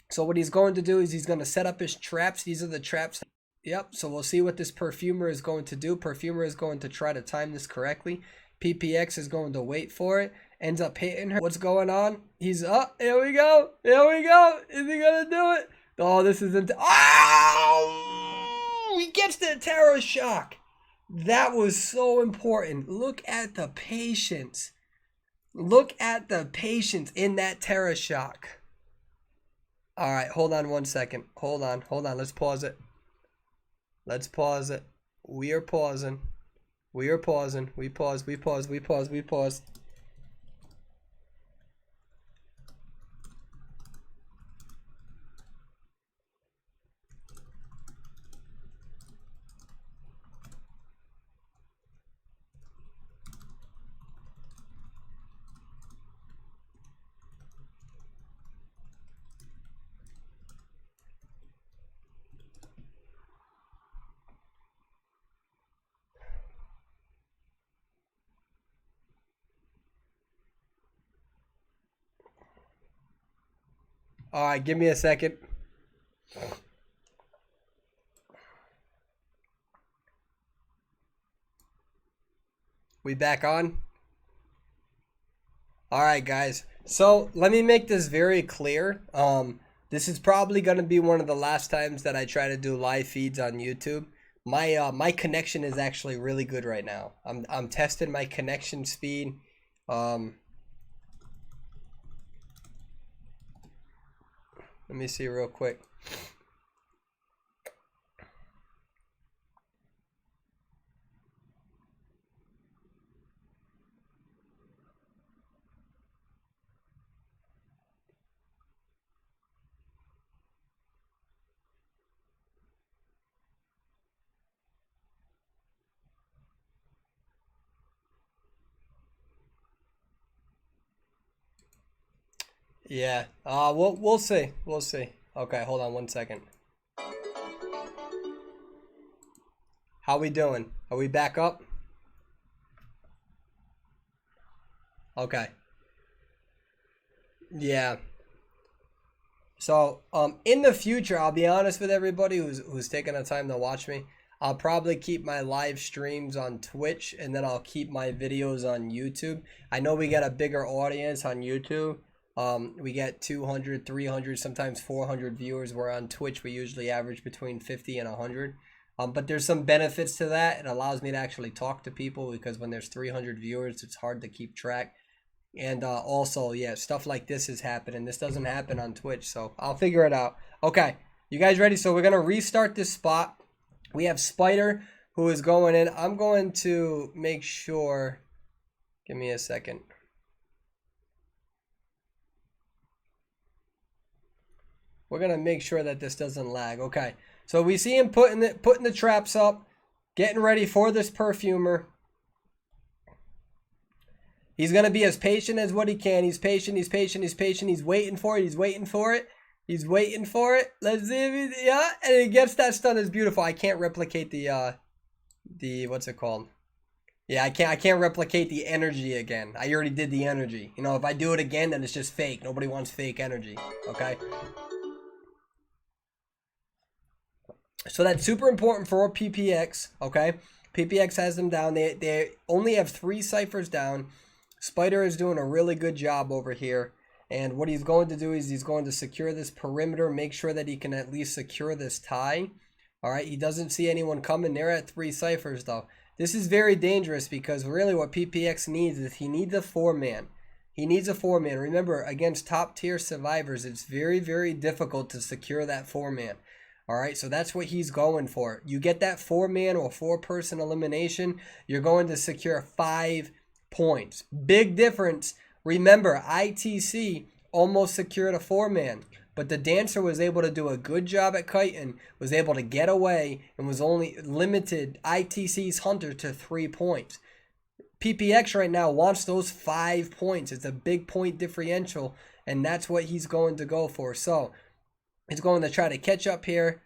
So what he's going to do is he's going to set up his traps. These are the traps. Yep, so we'll see what this Perfumer is going to do. Perfumer is going to try to time this correctly. PPX is going to wait for it. Ends up hitting her. What's going on? He's up. Here we go. Here we go. Is he going to do it? Oh, this isn't. Oh! He gets the terror shock. That was so important. Look at the patience. Look at the patience in that terror shock. All right, hold on 1 second. Hold on. Let's pause it. Let's pause it. We are pausing. We are pausing. We pause. All right, give me a second. We back on? All right, guys. So let me make this very clear. This is probably going to be one of the last times that I try to do live feeds on YouTube. My connection is actually really good right now. I'm testing my connection speed. Let me see real quick. Yeah. We'll see. We'll see. Okay, hold on 1 second. How we doing? Are we back up? Okay. Yeah. So, in the future, I'll be honest with everybody who's taking the time to watch me. I'll probably keep my live streams on Twitch, and then I'll keep my videos on YouTube. I know we get a bigger audience on YouTube. We get 200, 300, sometimes 400 viewers. Where on Twitch, we usually average between 50 and 100. But there's some benefits to that. It allows me to actually talk to people because when there's 300 viewers, it's hard to keep track. And also, yeah, stuff like this is happening. This doesn't happen on Twitch, so I'll figure it out. Okay, you guys ready? So we're going to restart this spot. We have Spider, who is going in. I'm going to make sure. Give me a second. We're going to make sure that this doesn't lag. Okay, so we see him putting the traps up, getting ready for this perfumer. He's going to be as patient as what he can. He's patient, he's patient, he's patient. He's waiting for it, he's waiting for it. He's waiting for it. Let's see if he, yeah, and he gets that stun. Is beautiful. I can't replicate the what's it called? Yeah, I can't replicate the energy again. I already did the energy. You know, if I do it again, then it's just fake. Nobody wants fake energy, okay? So that's super important for PPX, okay? PPX has them down. They only have 3 ciphers down. Spider is doing a really good job over here. And what he's going to do is he's going to secure this perimeter, make sure that he can at least secure this tie. All right, he doesn't see anyone coming. They're at 3 ciphers, though. This is very dangerous because really what PPX needs is he needs a 4-man. He needs a 4-man. Remember, against top-tier survivors, it's very, very difficult to secure that 4-man. All right, so that's what he's going for. You get that 4-man or 4-person elimination, you're going to secure 5 points. Big difference. Remember, ITC almost secured a 4-man, but the Dancer was able to do a good job at kiting, was able to get away, and was only limited ITC's Hunter to 3 points. PPX right now wants those 5 points. It's a big point differential, and that's what he's going to go for. So he's going to try to catch up here.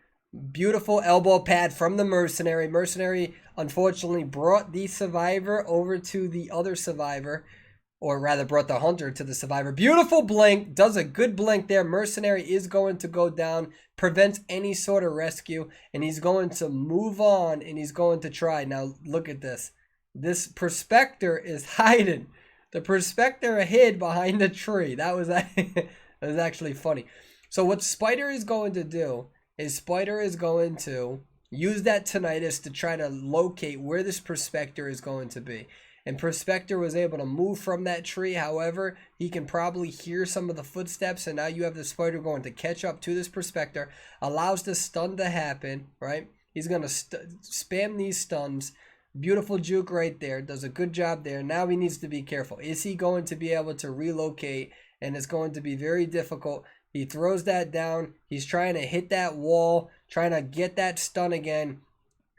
Beautiful elbow pad from the Mercenary. Mercenary, unfortunately, brought the Survivor over to the other Survivor. Or rather, brought the Hunter to the Survivor. Beautiful blink. Does a good blink there. Mercenary is going to go down. Prevents any sort of rescue. And he's going to move on. And he's going to try. Now, look at this. This Prospector is hiding. The Prospector hid behind the tree. That was actually funny. So what Spider is going to do is Spider is going to use that tinnitus to try to locate where this Prospector is going to be. And Prospector was able to move from that tree. However, he can probably hear some of the footsteps. And now you have the Spider going to catch up to this Prospector. Allows the stun to happen, right? He's going to spam these stuns. Beautiful juke right there. Does a good job there. Now he needs to be careful. Is he going to be able to relocate? And it's going to be very difficult. He throws that down. He's trying to hit that wall. Trying to get that stun again.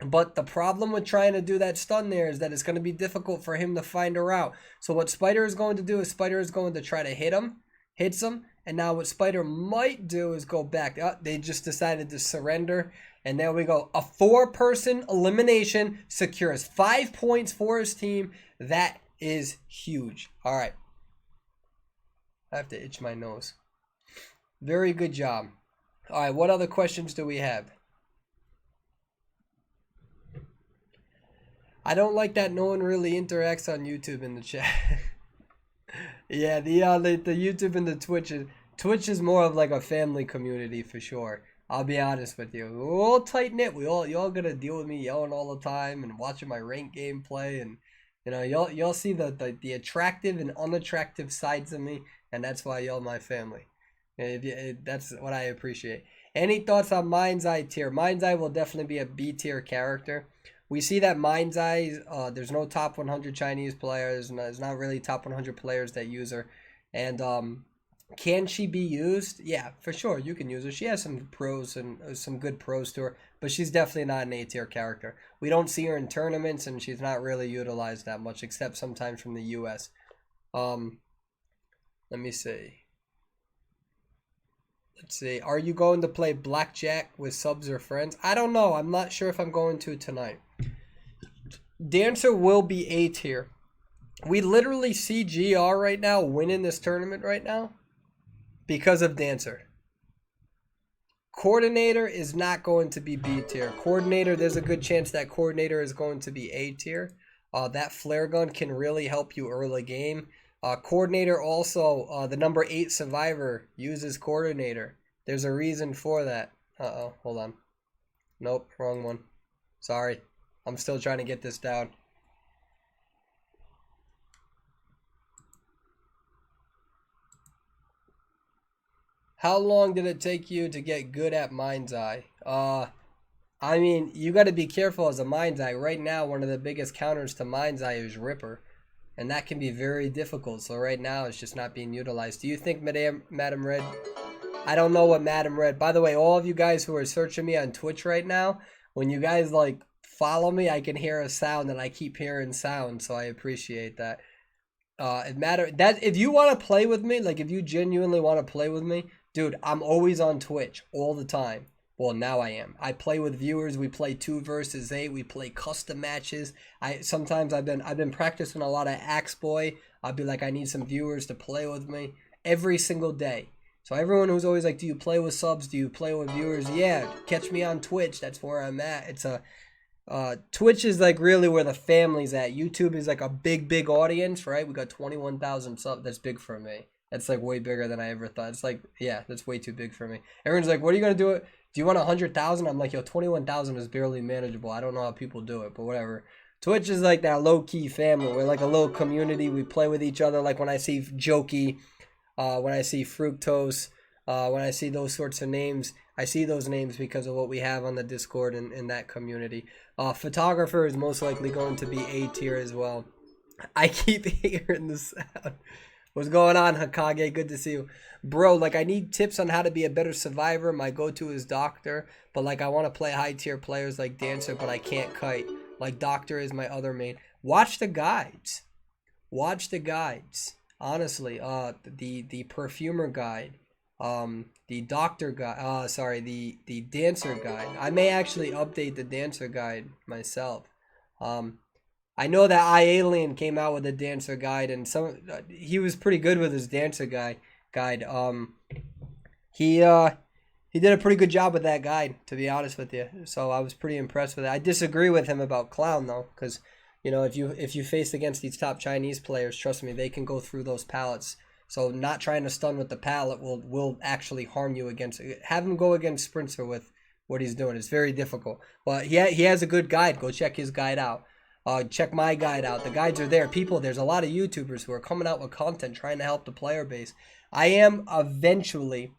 But the problem with trying to do that stun there is that it's going to be difficult for him to find a route. So what Spider is going to do is Spider is going to try to hit him. Hits him. And now what Spider might do is go back. Oh, they just decided to surrender. And there we go. A 4-person elimination secures 5 points for his team. That is huge. All right. I have to itch my nose. Very good job. All right. What other questions do we have? I don't like that no one really interacts on YouTube in the chat. Yeah, the YouTube and the Twitch is more of like a family community for sure. I'll be honest with you. We're all tight knit. Y'all gotta deal with me yelling all the time and watching my rank gameplay, and you know y'all see the attractive and unattractive sides of me, and that's why y'all my family. That's what I appreciate. Any thoughts on Mind's Eye tier? Mind's Eye will definitely be a B tier character. We see that Mind's Eye, there's no top 100 Chinese players. There's not really top 100 players that use her. And can she be used? Yeah, for sure. You can use her. She has some pros and some good pros to her. But she's definitely not an A-tier character. We don't see her in tournaments, and she's not really utilized that much, except sometimes from the U.S. Let me see. Let's see. Are you going to play blackjack with subs or friends? I don't know. I'm not sure if I'm going to tonight. Dancer will be A tier. We literally see GR right now winning this tournament right now because of Dancer. Coordinator is not going to be B tier. Coordinator, there's a good chance that Coordinator is going to be A tier. That flare gun can really help you early game. Coordinator also, the number 8 survivor uses Coordinator. There's a reason for that. Uh-oh, hold on. Nope, wrong one. Sorry. I'm still trying to get this down. How long did it take you to get good at Mind's Eye? I mean, you got to be careful as a Mind's Eye. Right now, one of the biggest counters to Mind's Eye is Ripper. And that can be very difficult. So right now, it's just not being utilized. Do you think Madam Red? I don't know what Madam Red. By the way, all of you guys who are searching me on Twitch right now, when you guys like follow me, I can hear a sound, and I keep hearing sound. So I appreciate that. If you want to play with me, like if you genuinely want to play with me, dude, I'm always on Twitch all the time. Well, now I am. I play with viewers. We play 2 versus 8. We play custom matches. Sometimes I've been practicing a lot of Axe Boy. I'll be like, I need some viewers to play with me every single day. So everyone who's always like, do you play with subs? Do you play with viewers? Yeah, catch me on Twitch. That's where I'm at. Twitch is like really where the family's at. YouTube is like a big audience, right? We got 21,000 subs. That's big for me. That's like way bigger than I ever thought. It's like, yeah, that's way too big for me. Everyone's like, what are you gonna do? Do you want 100,000? I'm like, yo, 21,000 is barely manageable. I don't know how people do it, but whatever. Twitch is like that low-key family. We're like a little community. We play with each other. Like when I see Jokey, when I see Fructose, when I see those sorts of names, I see those names because of what we have on the Discord and in that community. Photographer is most likely going to be A tier as well. I keep hearing the sound. What's going on, Hakage? Good to see you. Bro, like, I need tips on how to be a better survivor. My go-to is Doctor, but, like, I want to play high-tier players like Dancer, but I can't kite. Like, Doctor is my other main. Watch the guides. Watch the guides. Honestly, the Perfumer guide, the Doctor guide, the Dancer guide. I may actually update the Dancer guide myself. I know that iAlien came out with a Dancer guide, and he was pretty good with his Dancer guide. He did a pretty good job with that guide, to be honest with you. So I was pretty impressed with it. I disagree with him about Clown though, because you know if you face against these top Chinese players, trust me, they can go through those pallets. So not trying to stun with the pallet will actually harm you against. Have him go against Sprinter with what he's doing. It's very difficult. But he has a good guide. Go check his guide out. Check my guide out. The guides are there. There's a lot of YouTubers who are coming out with content trying to help the player base. I am eventually,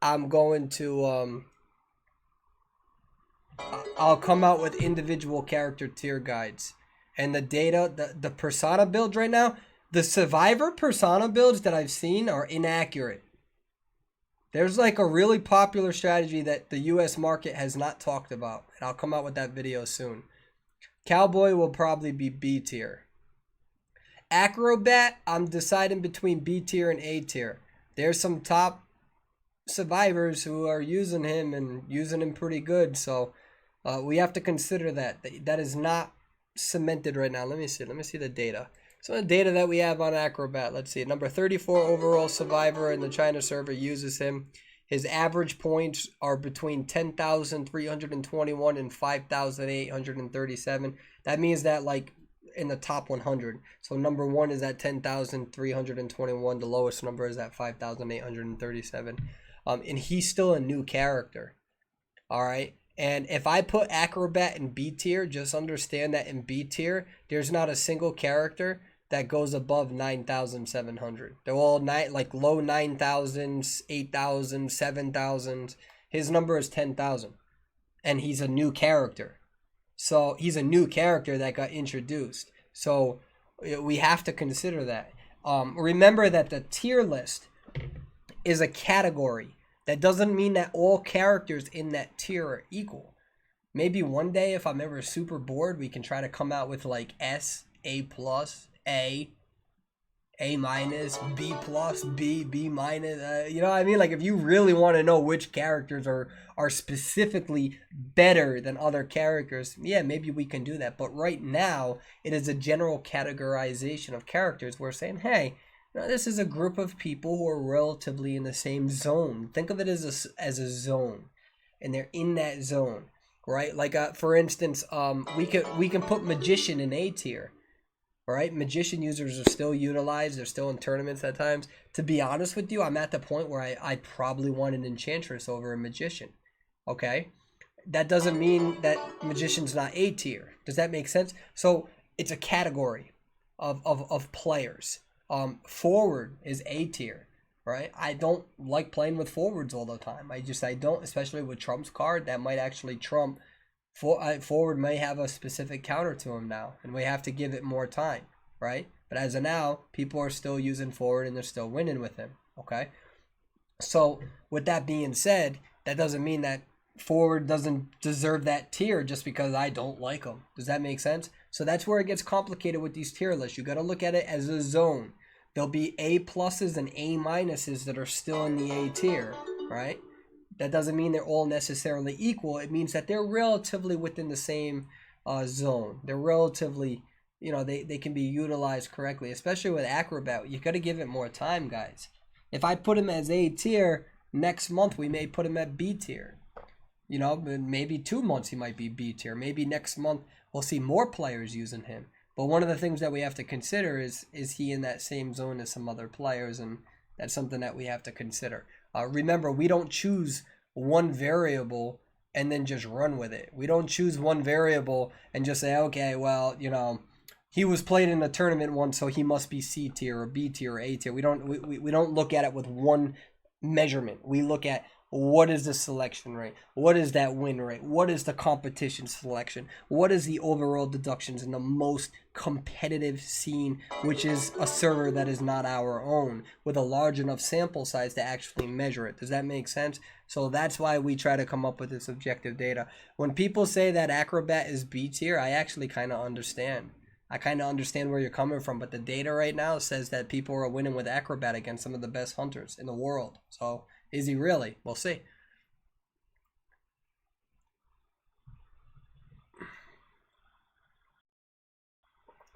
I'm going to, I'll come out with individual character tier guides. And the data, the persona builds right now, the survivor persona builds that I've seen are inaccurate. There's like a really popular strategy that the US market has not talked about, and I'll come out with that video soon. Cowboy will probably be B tier. Acrobat, I'm deciding between B tier and A tier. There's some top survivors who are using him and using him pretty good, so we have to consider that. That is not cemented right now. Let me see the data. Some of the data that we have on Acrobat. Let's see. Number 34 overall survivor in the China server uses him. His average points are between 10,321 and 5,837. That means that like in the top 100. So number 1 is at 10,321. The lowest number is at 5,837. And he's still a new character. All right. And if I put Acrobat in B tier, just understand that in B tier, there's not a single character that goes above 9,700. They're all like low 9,000s, 8,000, 7,000. His number is 10,000. And he's a new character. So he's a new character that got introduced. So we have to consider that. Remember that the tier list is a category. That doesn't mean that all characters in that tier are equal. Maybe one day, if I'm ever super bored, we can try to come out with like S, A+, A, A minus, B plus, B minus. You know what I mean? Like if you really want to know which characters are specifically better than other characters, yeah, maybe we can do that. But right now, it is a general categorization of characters. We're saying, hey, this is a group of people who are relatively in the same zone. Think of it as a zone, and they're in that zone, right? Like for instance, we can put magician in A tier. Right, magician users are still utilized. They're still in tournaments at times. To be honest with you, I'm at the point where I probably want an enchantress over a magician. Okay, that doesn't mean that magician's not A tier. Does that make sense? So it's a category of players. Forward is A tier, right? I don't like playing with forwards all the time. I don't, especially with Trump's card. That might actually trump forward may have a specific counter to him now, and we have to give it more time, right? But as of now, people are still using forward and they're still winning with him, okay? So with that being said, that doesn't mean that forward doesn't deserve that tier just because I don't like him. Does that make sense? So that's where it gets complicated with these tier lists. You got to look at it as a zone. There'll be A pluses and A minuses that are still in the A tier, right? That doesn't mean they're all necessarily equal. It means that they're relatively within the same zone. They're relatively, they can be utilized correctly, especially with Acrobat. You got to give it more time, guys. If I put him as A tier, next month we may put him at B tier. Maybe 2 months he might be B tier. Maybe next month we'll see more players using him. But one of the things that we have to consider is he in that same zone as some other players? And that's something that we have to consider. Remember, we don't choose one variable and then just run with it. We don't choose one variable and just say, okay, well, he was played in a tournament once, so he must be C tier or B tier or A tier. We don't look at it with one measurement. We look at what is the selection rate? What is that win rate? What is the competition selection? What is the overall deductions in the most competitive scene, which is a server that is not our own, with a large enough sample size to actually measure it? Does that make sense? So that's why we try to come up with this objective data. When people say that Acrobat is B tier, I actually kind of understand. I kind of understand where you're coming from, but the data right now says that people are winning with Acrobat against some of the best hunters in the world. So is he really? We'll see.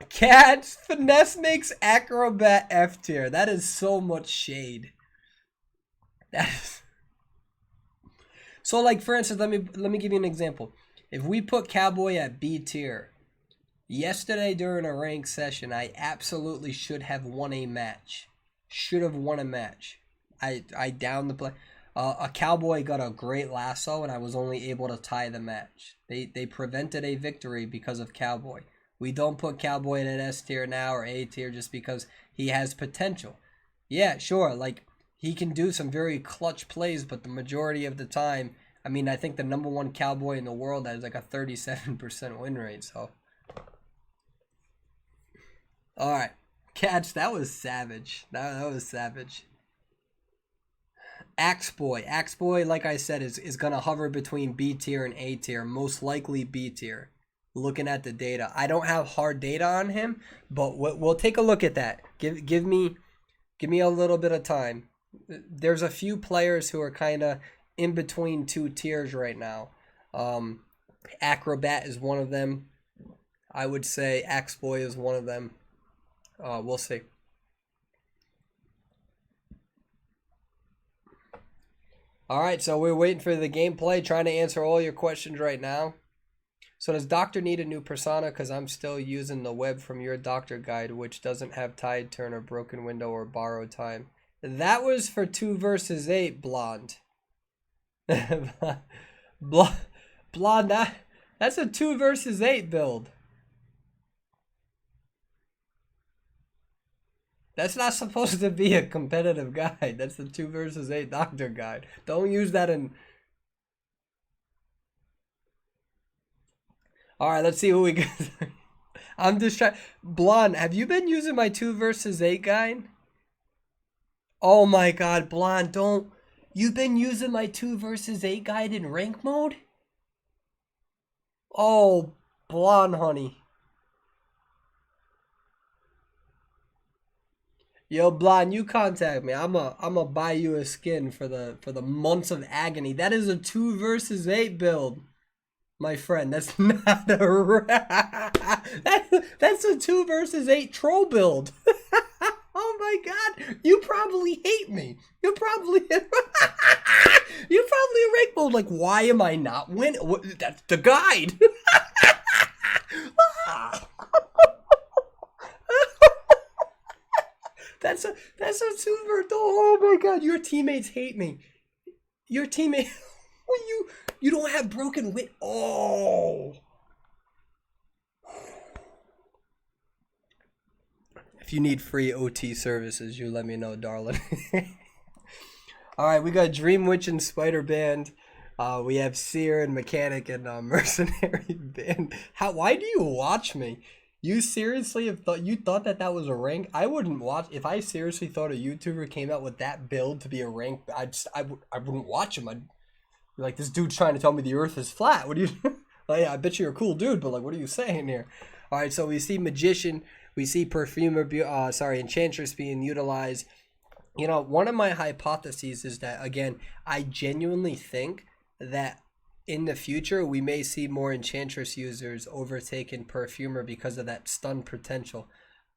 Cats, finesse makes Acrobat F tier. That is so much shade. That is... So like for instance, let me give you an example. If we put Cowboy at B tier, yesterday during a ranked session, I absolutely should have won a match. Should have won a match. I downed the play. A Cowboy got a great lasso, and I was only able to tie the match. They prevented a victory because of Cowboy. We don't put Cowboy in an S tier now or A tier just because he has potential. Yeah, sure, like he can do some very clutch plays, but the majority of the time, I mean, I think the #1 Cowboy in the world has like a 37% win rate, so. Alright, Cats, that was savage. That was savage. Axeboy, like I said, is going to hover between B tier and A tier. Most likely B tier. Looking at the data. I don't have hard data on him, but we'll take a look at that. Give me a little bit of time. There's a few players who are kind of in between two tiers right now. Acrobat is one of them. I would say Axeboy is one of them. We'll see. Alright, so we're waiting for the gameplay, trying to answer all your questions right now. So does Doctor need a new persona? Because I'm still using the web from your Doctor guide, which doesn't have Tide Turn or Broken Window or Borrow Time. That was for 2 versus 8, Blonde. Blonde, that's a 2 versus 8 build. That's not supposed to be a competitive guide. That's the 2 versus 8 Doctor guide. Don't use that in... Alright, let's see who we got. I'm just trying... Blonde, have you been using my 2 versus 8 guide? Oh my god, Blonde, don't... You've been using my 2 versus 8 guide in rank mode? Oh, Blonde, honey. Yo, Blonde, you contact me. I'm a buy you a skin for the months of agony. That is a 2 versus 8 build, my friend. That's not a that's a 2 versus 8 troll build. Oh my god, you probably hate me. You probably you probably a rank mode like, why am I not winning? That's the guide. That's a 2 versus. Oh my god, your teammates hate me. Your teammate. You don't have broken wit. Oh. If you need free OT services, you let me know, darling. All right, we got Dream Witch and Spider Band. We have Seer and Mechanic and Mercenary Band. Why do you watch me? You seriously thought that was a rank? I wouldn't watch. If I seriously thought a YouTuber came out with that build to be a rank, I wouldn't watch him. I'd be like, this dude's trying to tell me the Earth is flat. What do you? Like, yeah, I bet you're a cool dude, but like, what are you saying here? All right, so we see Magician, we see Perfumer, Enchantress being utilized. You know, one of my hypotheses is that, again, I genuinely think that in the future we may see more Enchantress users overtaking Perfumer because of that stun potential.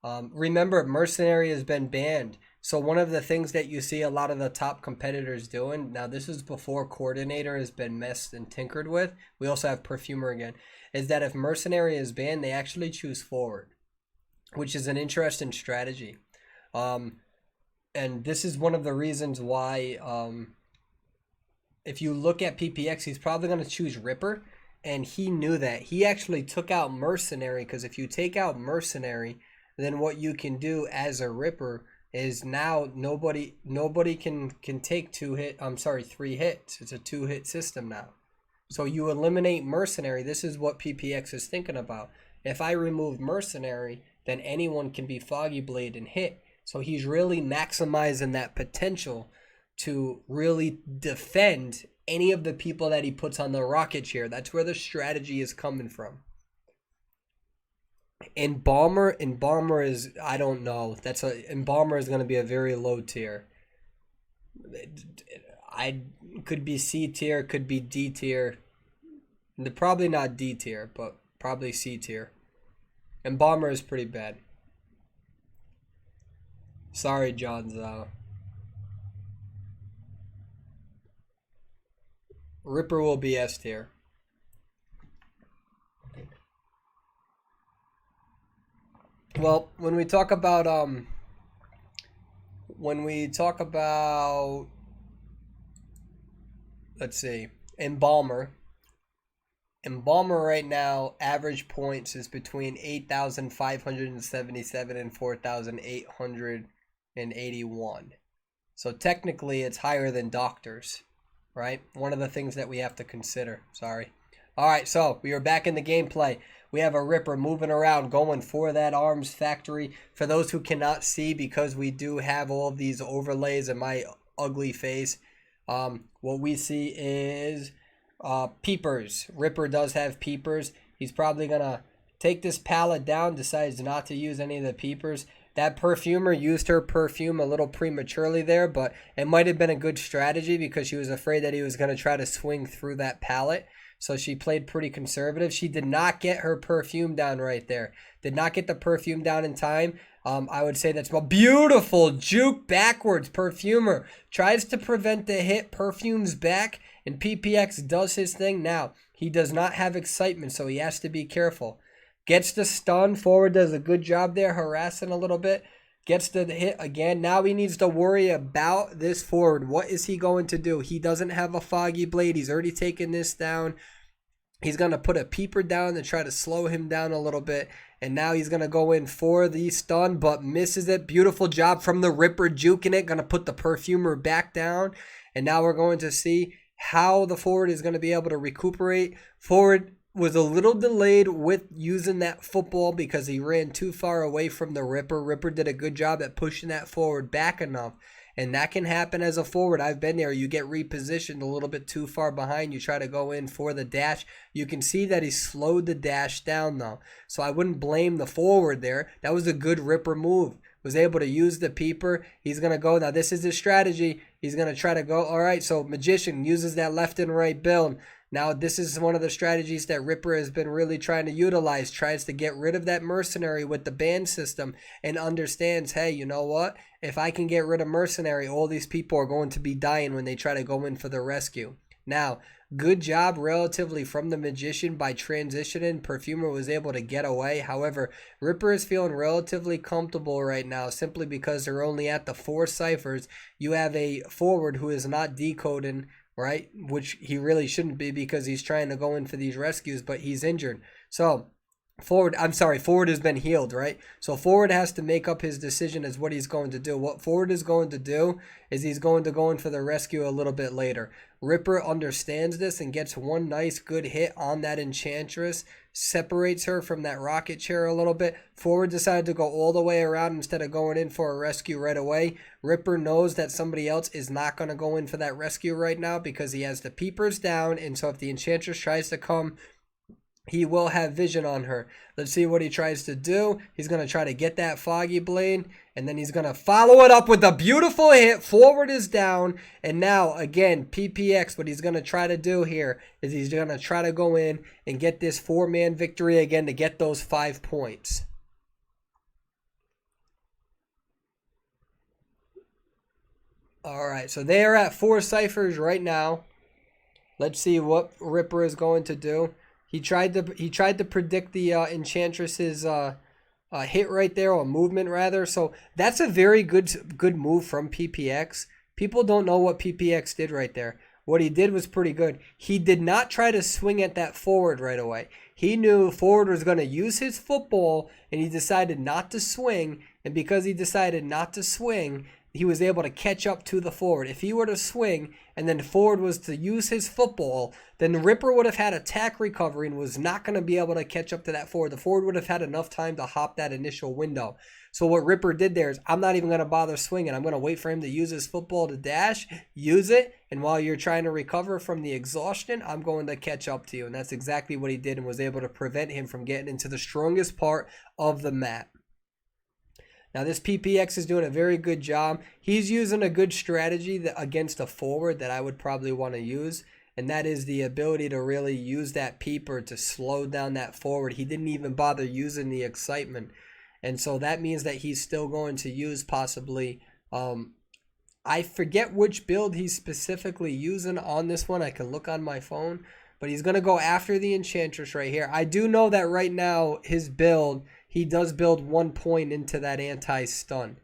Remember, Mercenary has been banned. So one of the things that you see a lot of the top competitors doing, now this is before Coordinator has been messed and tinkered with, we also have Perfumer again, is that if Mercenary is banned, they actually choose Forward, which is an interesting strategy. And this is one of the reasons why, if you look at PPX, he's probably going to choose Ripper, and he knew that. He actually took out Mercenary, because if you take out Mercenary, then what you can do as a Ripper is now nobody can take 3 hits. It's a 2-hit system now. So you eliminate Mercenary. This is what PPX is thinking about. If I remove Mercenary, then anyone can be Foggy Blade and hit. So he's really maximizing that potential to really defend any of the people that he puts on the rocket chair. That's where the strategy is coming from. Embalmer is, I don't know. Embalmer is going to be a very low tier. I could be C tier, could be D tier. Probably not D tier, but probably C tier. Embalmer is pretty bad. Sorry, John Zhao. Ripper will be S tier. Well, when we talk about let's see, Embalmer right now, average points is between 8,577 and 4,881. So technically it's higher than Doctors, right? One of the things that we have to consider. Sorry. All right, so we are back in the gameplay. We have a Ripper moving around, going for that arms factory. For those who cannot see, because we do have all of these overlays in my ugly face, what we see is peepers. Ripper does have peepers. He's probably going to take this pallet down, decides not to use any of the peepers. That Perfumer used her perfume a little prematurely there, but it might have been a good strategy because she was afraid that he was going to try to swing through that pallet. So she played pretty conservative. She did not get her perfume down right there. Did not get the perfume down in time. I would say that's a beautiful juke backwards. Perfumer tries to prevent the hit. Perfume's back, and PPX does his thing. Now, he does not have excitement, so he has to be careful. Gets the stun. Forward does a good job there, harassing a little bit. Gets the hit again. Now he needs to worry about this Forward. What is he going to do? He doesn't have a Foggy Blade. He's already taken this down. He's going to put a peeper down to try to slow him down a little bit. And now he's going to go in for the stun, but misses it. Beautiful job from the Ripper, juking it. Going to put the Perfumer back down. And now we're going to see how the Forward is going to be able to recuperate. Forward was a little delayed with using that football because he ran too far away from the Ripper. Ripper did a good job at pushing that Forward back enough. And that can happen as a Forward. I've been there. You get repositioned a little bit too far behind. You try to go in for the dash. You can see that he slowed the dash down though. So I wouldn't blame the Forward there. That was a good Ripper move. was able to use the peeper. He's going to go. Now, this is his strategy. He's going to try to go. All right, so Magician uses that left and right build. Now, this is one of the strategies that Ripper has been really trying to utilize, tries to get rid of that Mercenary with the ban system and understands, hey, you know what? If I can get rid of Mercenary, all these people are going to be dying when they try to go in for the rescue. Now, good job relatively from the Magician by transitioning. Perfumer was able to get away. However, Ripper is feeling relatively comfortable right now simply because they're only at the 4 ciphers. You have a forward who is not decoding, right? Which he really shouldn't be because he's trying to go in for these rescues, but he's injured. So forward has been healed, right? So forward has to make up his decision as what he's going to do. What forward is going to do is he's going to go in for the rescue a little bit later. Ripper understands this and gets one nice good hit on that Enchantress, separates her from that rocket chair a little bit. Forward decided to go all the way around instead of going in for a rescue right away. Ripper knows that somebody else is not going to go in for that rescue right now because he has the peepers down, and so if the Enchantress tries to come, he will have vision on her. Let's see what he tries to do. He's going to try to get that Foggy Blade, and then he's going to follow it up with a beautiful hit. Forward is down, and now, again, PPX, what he's going to try to do here is he's going to try to go in and get this 4-man victory again to get those 5 points. All right, so they are at 4 ciphers right now. Let's see what Ripper is going to do. He tried to predict the Enchantress's hit right there, or movement rather. So that's a very good move from PPX. People don't know what PPX did right there. What he did was pretty good. He did not try to swing at that forward right away. He knew forward was going to use his football, and he decided not to swing. And because he decided not to swing, he was able to catch up to the forward. If he were to swing and then forward was to use his football, then Ripper would have had attack recovery and was not going to be able to catch up to that forward. The forward would have had enough time to hop that initial window. So what Ripper did there is, I'm not even going to bother swinging. I'm going to wait for him to use his football to dash, use it, and while you're trying to recover from the exhaustion, I'm going to catch up to you. And that's exactly what he did and was able to prevent him from getting into the strongest part of the map. Now, this PPX is doing a very good job. He's using a good strategy against a forward that I would probably want to use, and that is the ability to really use that peeper to slow down that forward. He didn't even bother using the excitement, and so that means that he's still going to use possibly, I forget which build he's specifically using on this one. I can look on my phone, but he's going to go after the Enchantress right here. I do know that right now his build, he does build 1 point into that anti-stun.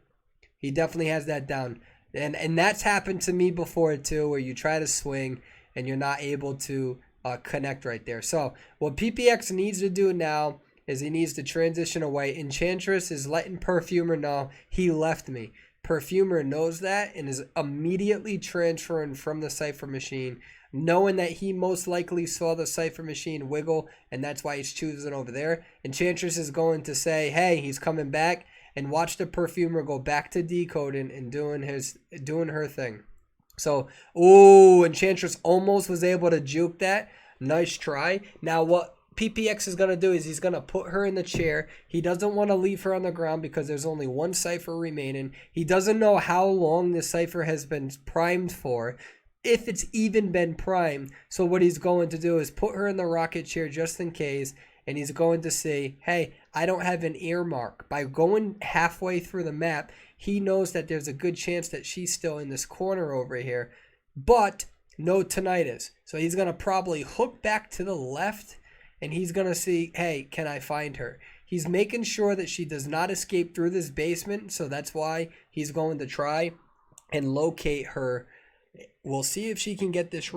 He definitely has that down. And that's happened to me before too, where you try to swing and you're not able to connect right there. So what PPX needs to do now is he needs to transition away. Enchantress is letting Perfumer know he left me. Perfumer knows that and is immediately transferring from the Cypher Machine, knowing that he most likely saw the Cypher Machine wiggle, and that's why he's choosing over there. Enchantress is going to say, hey, he's coming back, and watch the Perfumer go back to decoding and doing her thing. So, ooh, Enchantress almost was able to juke that. Nice try. Now, what PPX is going to do is he's going to put her in the chair. He doesn't want to leave her on the ground because there's only 1 cipher remaining. He doesn't know how long this cipher has been primed for, if it's even been primed. So what he's going to do is put her in the rocket chair just in case, and he's going to say, hey, I don't have an earmark. By going halfway through the map, he knows that there's a good chance that she's still in this corner over here, but no tinnitus. So he's going to probably hook back to the left, and he's going to see, hey, can I find her? He's making sure that she does not escape through this basement, so that's why he's going to try and locate her. We'll see if she can get this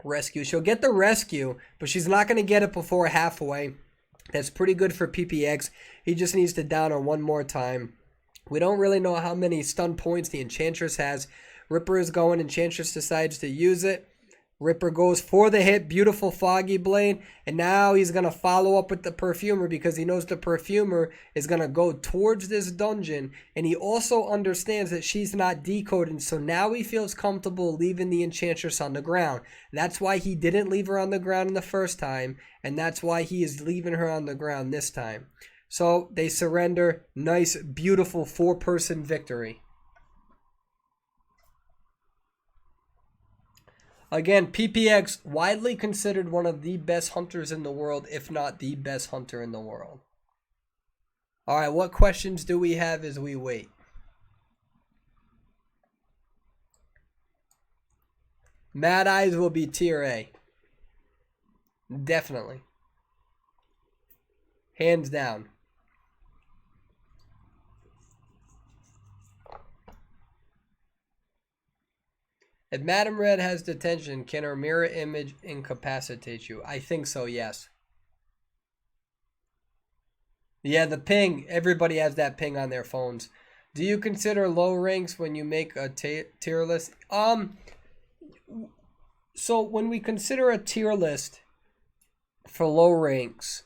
rescue. She'll get the rescue, but she's not going to get it before halfway. That's pretty good for PPX. He just needs to down her one more time. We don't really know how many stun points the Enchantress has. Ripper is going. Enchantress decides to use it. Ripper goes for the hit. Beautiful Foggy Blade. And now he's going to follow up with the Perfumer because he knows the Perfumer is going to go towards this dungeon. And he also understands that she's not decoding. So now he feels comfortable leaving the Enchantress on the ground. That's why he didn't leave her on the ground the first time. And that's why he is leaving her on the ground this time. So they surrender. Nice, beautiful 4-person victory. Again, PPX, widely considered one of the best hunters in the world, if not the best hunter in the world. All right, what questions do we have as we wait? Mad Eyes will be tier A. Definitely. Hands down. If Madam Red has detention, can her mirror image incapacitate you? I think so, yes. Yeah, the ping. Everybody has that ping on their phones. Do you consider low ranks when you make a tier list? So when we consider a tier list for low ranks,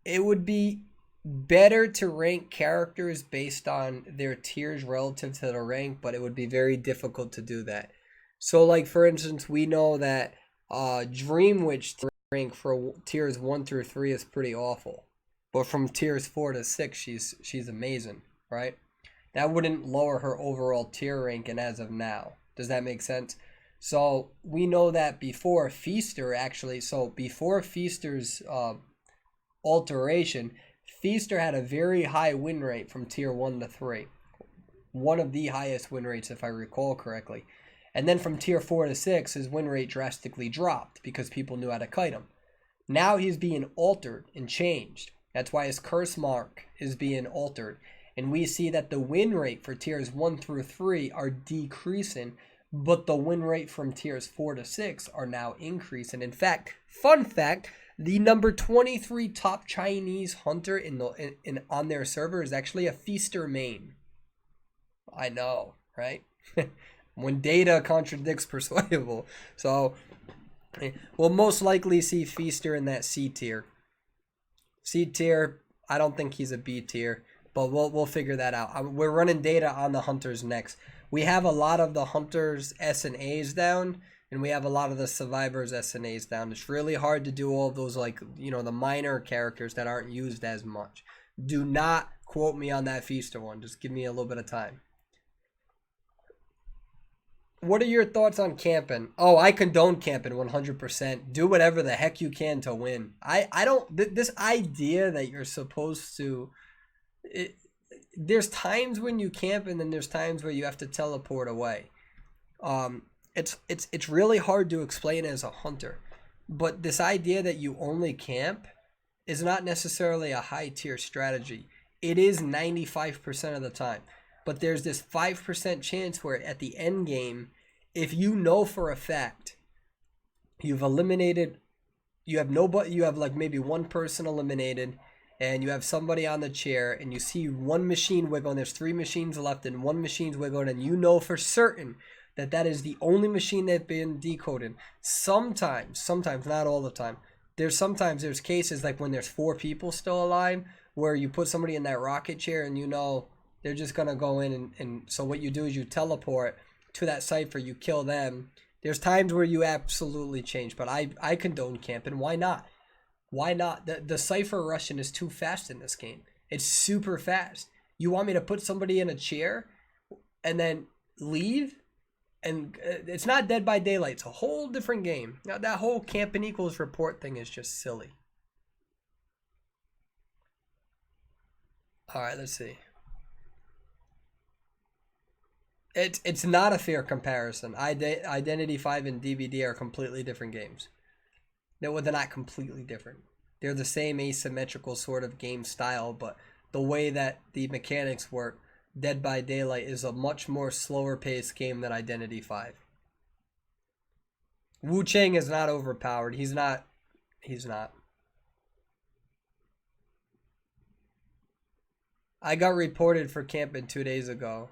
it would be better to rank characters based on their tiers relative to the rank, but it would be very difficult to do that. So like for instance, we know that Dream Witch rank for tiers 1 through 3 is pretty awful. But from tiers 4 to 6 she's amazing, right? That wouldn't lower her overall tier ranking as of now. Does that make sense? So we know that before Feaster actually, so before Feaster's alteration, Feaster had a very high win rate from tier 1 to 3. One of the highest win rates, if I recall correctly. And then from tier 4 to 6, his win rate drastically dropped because people knew how to kite him. Now he's being altered and changed. That's why his curse mark is being altered. And we see that the win rate for tiers 1 through 3 are decreasing, but the win rate from tiers 4 to 6 are now increasing. In fact, fun fact, the number 23 top Chinese hunter on their server is actually a Feaster main. I know, right? When data contradicts persuadable. So we'll most likely see Feaster in that C tier. C tier, I don't think he's a B tier, but we'll figure that out. We're running data on the hunters next. We have a lot of the hunters S and A's down, and we have a lot of the survivors S and A's down. It's really hard to do all of those, like, you know, the minor characters that aren't used as much. Do not quote me on that Feaster one. Just give me a little bit of time. What are your thoughts on camping? Oh, I condone camping 100%. Do whatever the heck you can to win. I don't, this idea that you're supposed to, there's times when you camp and then there's times where you have to teleport away. It's really hard to explain as a hunter, but this idea that you only camp is not necessarily a high tier strategy. It is 95% of the time. But there's this 5% chance where at the end game, if you know for a fact you've eliminated, you have like maybe one person eliminated, and you have somebody on the chair, and you see one machine wiggle, and there's 3 machines left, and one machine's wiggling, and you know for certain that that is the only machine that's been decoded. Sometimes, not all the time. There's cases like when there's 4 people still alive, where you put somebody in that rocket chair, and you know they're just going to go in, and so what you do is you teleport to that cipher, you kill them. There's times where you absolutely change, but I condone camping. Why not? Why not? The cipher rushing is too fast in this game. It's super fast. You want me to put somebody in a chair and then leave? And it's not Dead by Daylight. It's a whole different game. Now, that whole camping equals report thing is just silly. All right, let's see. It's not a fair comparison. Identity 5 and DVD are completely different games. No, they're not completely different. They're the same asymmetrical sort of game style, but the way that the mechanics work, Dead by Daylight is a much more slower paced game than Identity 5. Wu Chang is not overpowered. He's not. I got reported for camping 2 days ago.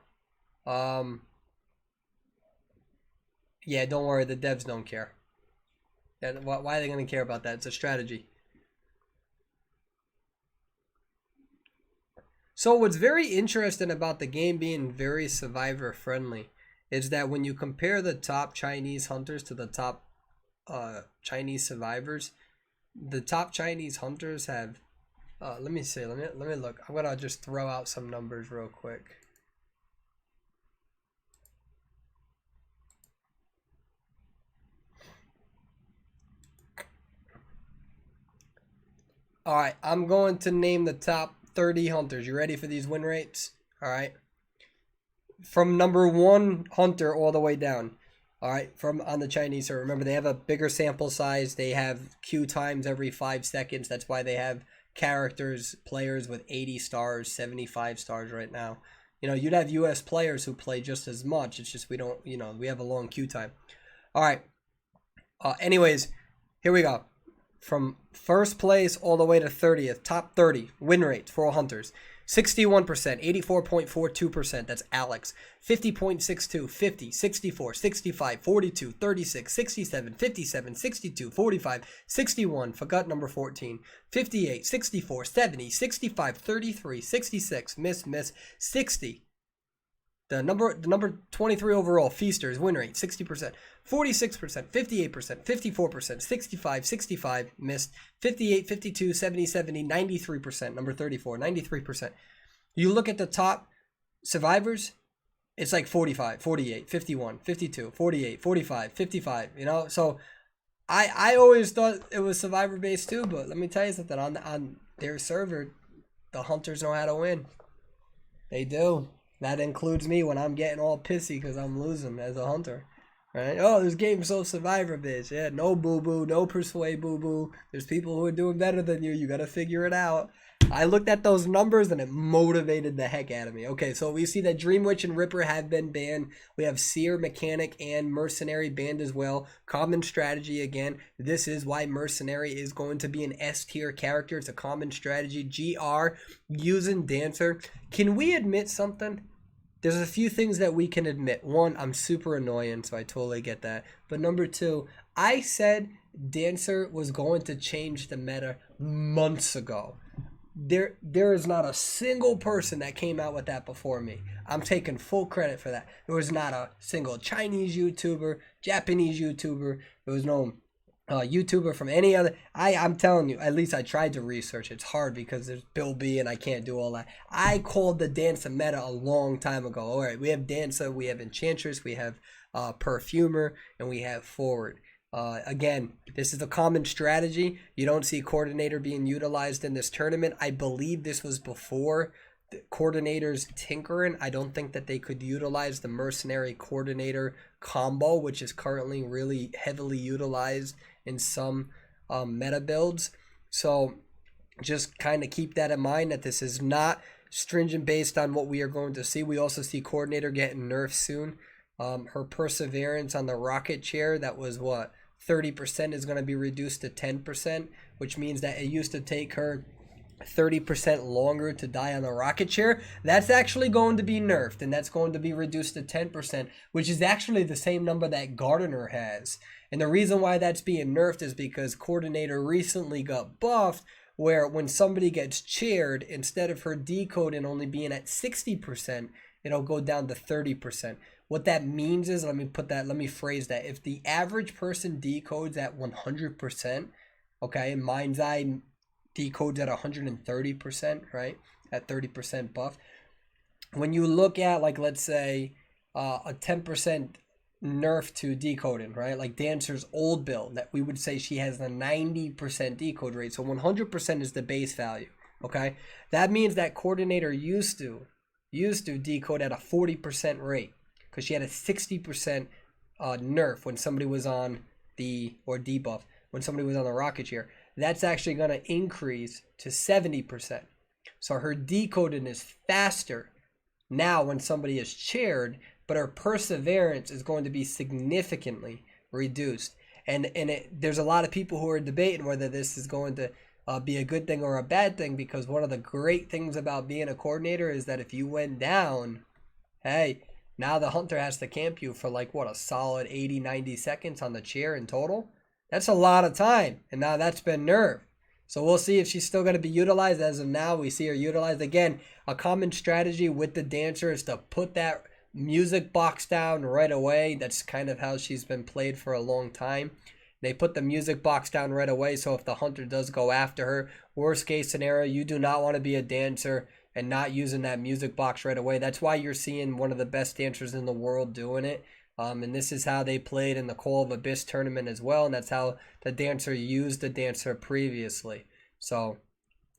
Yeah, don't worry, the devs don't care. Why are they going to care about that? It's a strategy. So what's very interesting about the game being very survivor friendly is that when you compare the top Chinese hunters to the top Chinese survivors, the top Chinese hunters have Let me see. Let me look. I'm gonna just throw out some numbers real quick. All right, I'm going to name the top 30 hunters. You ready for these win rates? All right. From number one hunter all the way down. All right, from on the Chinese server. Remember, they have a bigger sample size. They have queue times every 5 seconds. That's why they have characters, players with 80 stars, 75 stars right now. You know, you'd have US players who play just as much. It's just we don't, you know, we have a long queue time. All right. Anyways, here we go. From first place all the way to 30th, top 30 win rates for all hunters. 61%, 84.42%, that's Alex. 50.62, 50, 64, 65, 42, 36, 67, 57, 62, 45, 61, forgot number 14. 58, 64, 70, 65, 33, 66, miss, 60. The number 23 overall, Feasters, win rate, 60%, 46%, 58%, 54%, 65, 65, missed, 58, 52, 70, 70, 93%, number 34, 93%. You look at the top survivors, it's like 45, 48, 51, 52, 48, 45, 55, you know? So I always thought it was survivor based too, but let me tell you something, on their server, the hunters know how to win. They do. That includes me when I'm getting all pissy because I'm losing as a hunter. Right? Oh, this game's so survivor based. Yeah, no boo-boo, no persuade boo-boo. There's people who are doing better than you. You got to figure it out. I looked at those numbers and it motivated the heck out of me. Okay, so we see that Dream Witch and Ripper have been banned. We have Seer, Mechanic, and Mercenary banned as well. Common strategy again. This is why Mercenary is going to be an S tier character. It's a common strategy. GR, using Dancer. Can we admit something? There's a few things that we can admit. One, I'm super annoying, so I totally get that. But number two, I said Dancer was going to change the meta months ago. There is not a single person that came out with that before me. I'm taking full credit for that. There was not a single Chinese YouTuber, Japanese YouTuber. There was no YouTuber from any other. I'm telling you, at least I tried to research. It's hard because there's Bill B and I can't do all that. I called the Dancer meta a long time ago. All right, we have Dancer, we have Enchantress, we have Perfumer, and we have Forward. Again, this is a common strategy. You don't see Coordinator being utilized in this tournament. I believe this was before the Coordinator's tinkering. I don't think that they could utilize the Mercenary Coordinator combo, which is currently really heavily utilized in some meta builds. So just kind of keep that in mind, that this is not stringent based on what we are going to see. We also see Coordinator getting nerfed soon. Her perseverance on the rocket chair, that was what, 30%, is going to be reduced to 10%, which means that it used to take her 30% longer to die on the rocket chair. That's actually going to be nerfed, and that's going to be reduced to 10%, which is actually the same number that Gardener has. And the reason why that's being nerfed is because Coordinator recently got buffed, where when somebody gets chaired, instead of her decoding only being at 60%, it'll go down to 30%. What that means is, let me phrase that. If the average person decodes at 100%, okay, and Mind's Eye decodes at 130%, right, at 30% buff. When you look at, like, let's say a 10% nerf to decoding, right, like Dancer's old build, that we would say she has a 90% decode rate. So 100% is the base value, okay? That means that Coordinator used to decode at a 40% rate, because she had a 60% nerf when somebody was on or debuff when somebody was on the rocket chair. That's actually going to increase to 70%. So her decoding is faster now when somebody is chaired, but her perseverance is going to be significantly reduced. And there's a lot of people who are debating whether this is going to be a good thing or a bad thing, because one of the great things about being a Coordinator is that if you went down, hey, now the hunter has to camp you for like, what, a solid 80, 90 seconds on the chair in total? That's a lot of time, and now that's been nerfed. So we'll see if she's still going to be utilized. As of now, we see her utilized. Again, a common strategy with the Dancer is to put that music box down right away. That's kind of how she's been played for a long time. They put the music box down right away, so if the hunter does go after her, worst case scenario, you do not want to be a dancer and not using that music box right away. That's why you're seeing one of the best dancers in the world doing it. And this is how they played in the Call of Abyss tournament as well, and that's how the dancer used the dancer previously. So,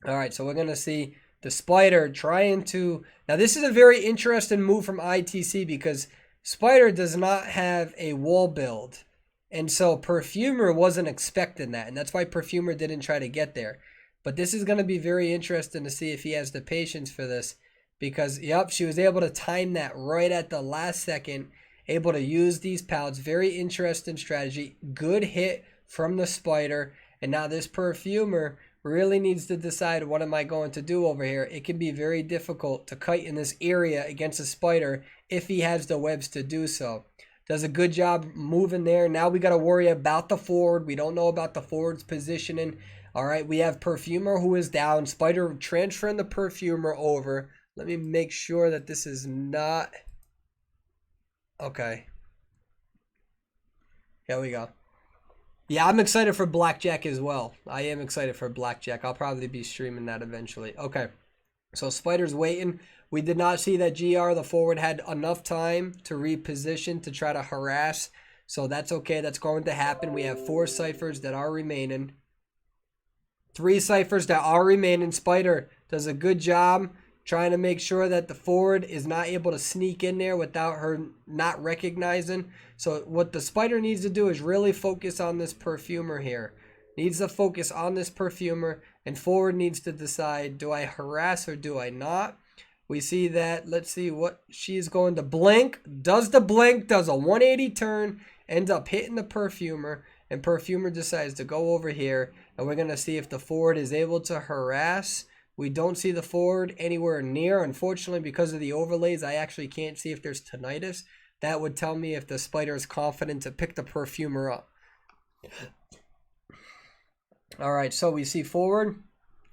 all right, so we're going to see the Spider trying to... Now, this is a very interesting move from ITC because Spider does not have a wall build. And so Perfumer wasn't expecting that, and that's why Perfumer didn't try to get there. But this is going to be very interesting to see if he has the patience for this because, yep, she was able to time that right at the last second, able to use these pallets. Very interesting strategy. Good hit from the Spider. And now this Perfumer really needs to decide, what am I going to do over here? It can be very difficult to kite in this area against a Spider if he has the webs to do so. Does a good job moving there. Now we got to worry about the forward. We don't know about the forward's positioning. All right, we have Perfumer who is down. Spider transferring the Perfumer over. Let me make sure that this is not... Okay. Here we go. Yeah, I'm excited for Blackjack as well. I am excited for Blackjack. I'll probably be streaming that eventually. Okay. So Spider's waiting. We did not see that GR, the forward, had enough time to reposition to try to harass. So that's okay. That's going to happen. We have 4 ciphers that are remaining. 3 ciphers that are remaining. Spider does a good job trying to make sure that the forward is not able to sneak in there without her not recognizing. So what the Spider needs to do is really focus on this Perfumer here. Needs to focus on this Perfumer, and forward needs to decide, do I harass or do I not? We see that, let's see what she's going to blink. Does the blink, does a 180 turn, ends up hitting the Perfumer, and Perfumer decides to go over here, and we're going to see if the forward is able to harass. We don't see the forward anywhere near. Unfortunately, because of the overlays, I actually can't see if there's tinnitus. That would tell me if the Spider is confident to pick the Perfumer up. All right, so we see forward.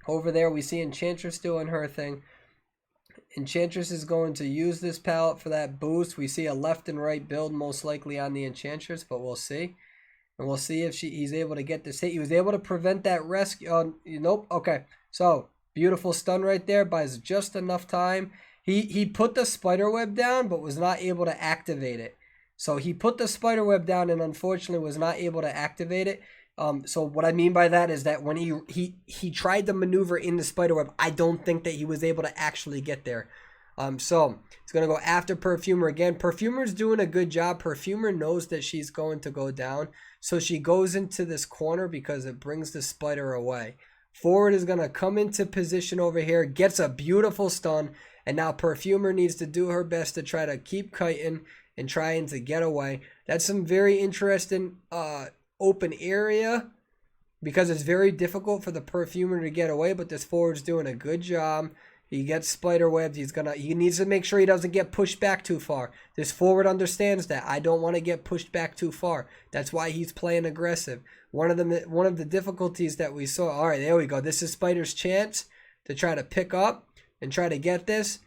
Over there, we see Enchantress doing her thing. Enchantress is going to use this pallet for that boost. We see a left and right build most likely on the Enchantress, but we'll see. And we'll see if he's able to get this hit. He was able to prevent that rescue. Nope. Okay. So, beautiful stun right there. Buys just enough time. He put the spider web down, but was not able to activate it. So, he put the spider web down and unfortunately was not able to activate it. So what I mean by that is that when he tried to maneuver in the spider web, I don't think that he was able to actually get there. So he's going to go after Perfumer again. Perfumer's doing a good job. Perfumer knows that she's going to go down. So she goes into this corner because it brings the spider away. Forward is going to come into position over here, gets a beautiful stun. And now Perfumer needs to do her best to try to keep kiting and trying to get away. That's some very interesting open area because it's very difficult for the Perfumer to get away, but this forward's doing a good job. He gets spider webbed. He needs to make sure he doesn't get pushed back too far. This forward understands that. I don't want to get pushed back too far. That's why he's playing aggressive. One of the difficulties that we saw. All right, there we go. This is Spider's chance to try to pick up and try to get this.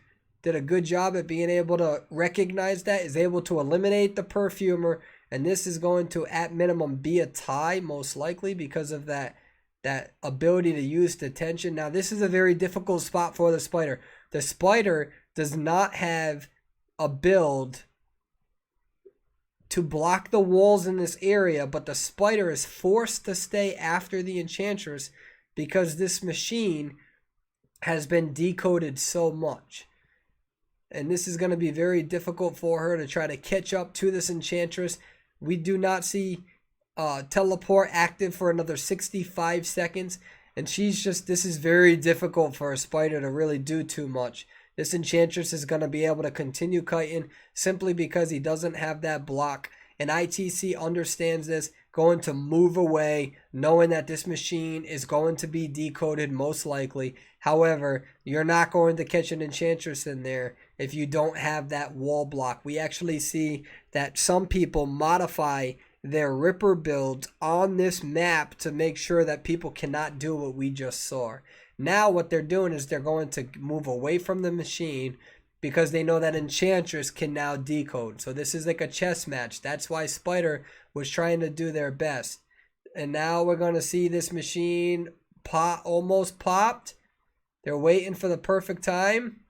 Did a good job at being able to recognize that. Is able to eliminate the Perfumer. And this is going to, at minimum, be a tie, most likely, because of that ability to use detention. Now, this is a very difficult spot for the Spider. The Spider does not have a build to block the walls in this area, but the Spider is forced to stay after the Enchantress because this machine has been decoded so much. And this is going to be very difficult for her to try to catch up to this Enchantress. We do not see teleport active for another 65 seconds. And this is very difficult for a Spider to really do too much. This Enchantress is going to be able to continue kiting simply because he doesn't have that block. And ITC understands this, going to move away, knowing that this machine is going to be decoded most likely. However, you're not going to catch an Enchantress in there if you don't have that wall block. We actually see that some people modify their Ripper builds on this map to make sure that people cannot do what we just saw. Now what they're doing is they're going to move away from the machine because they know that Enchantress can now decode. So this is like a chess match. That's why Spider was trying to do their best. And now we're going to see this machine pop, almost popped. They're waiting for the perfect time.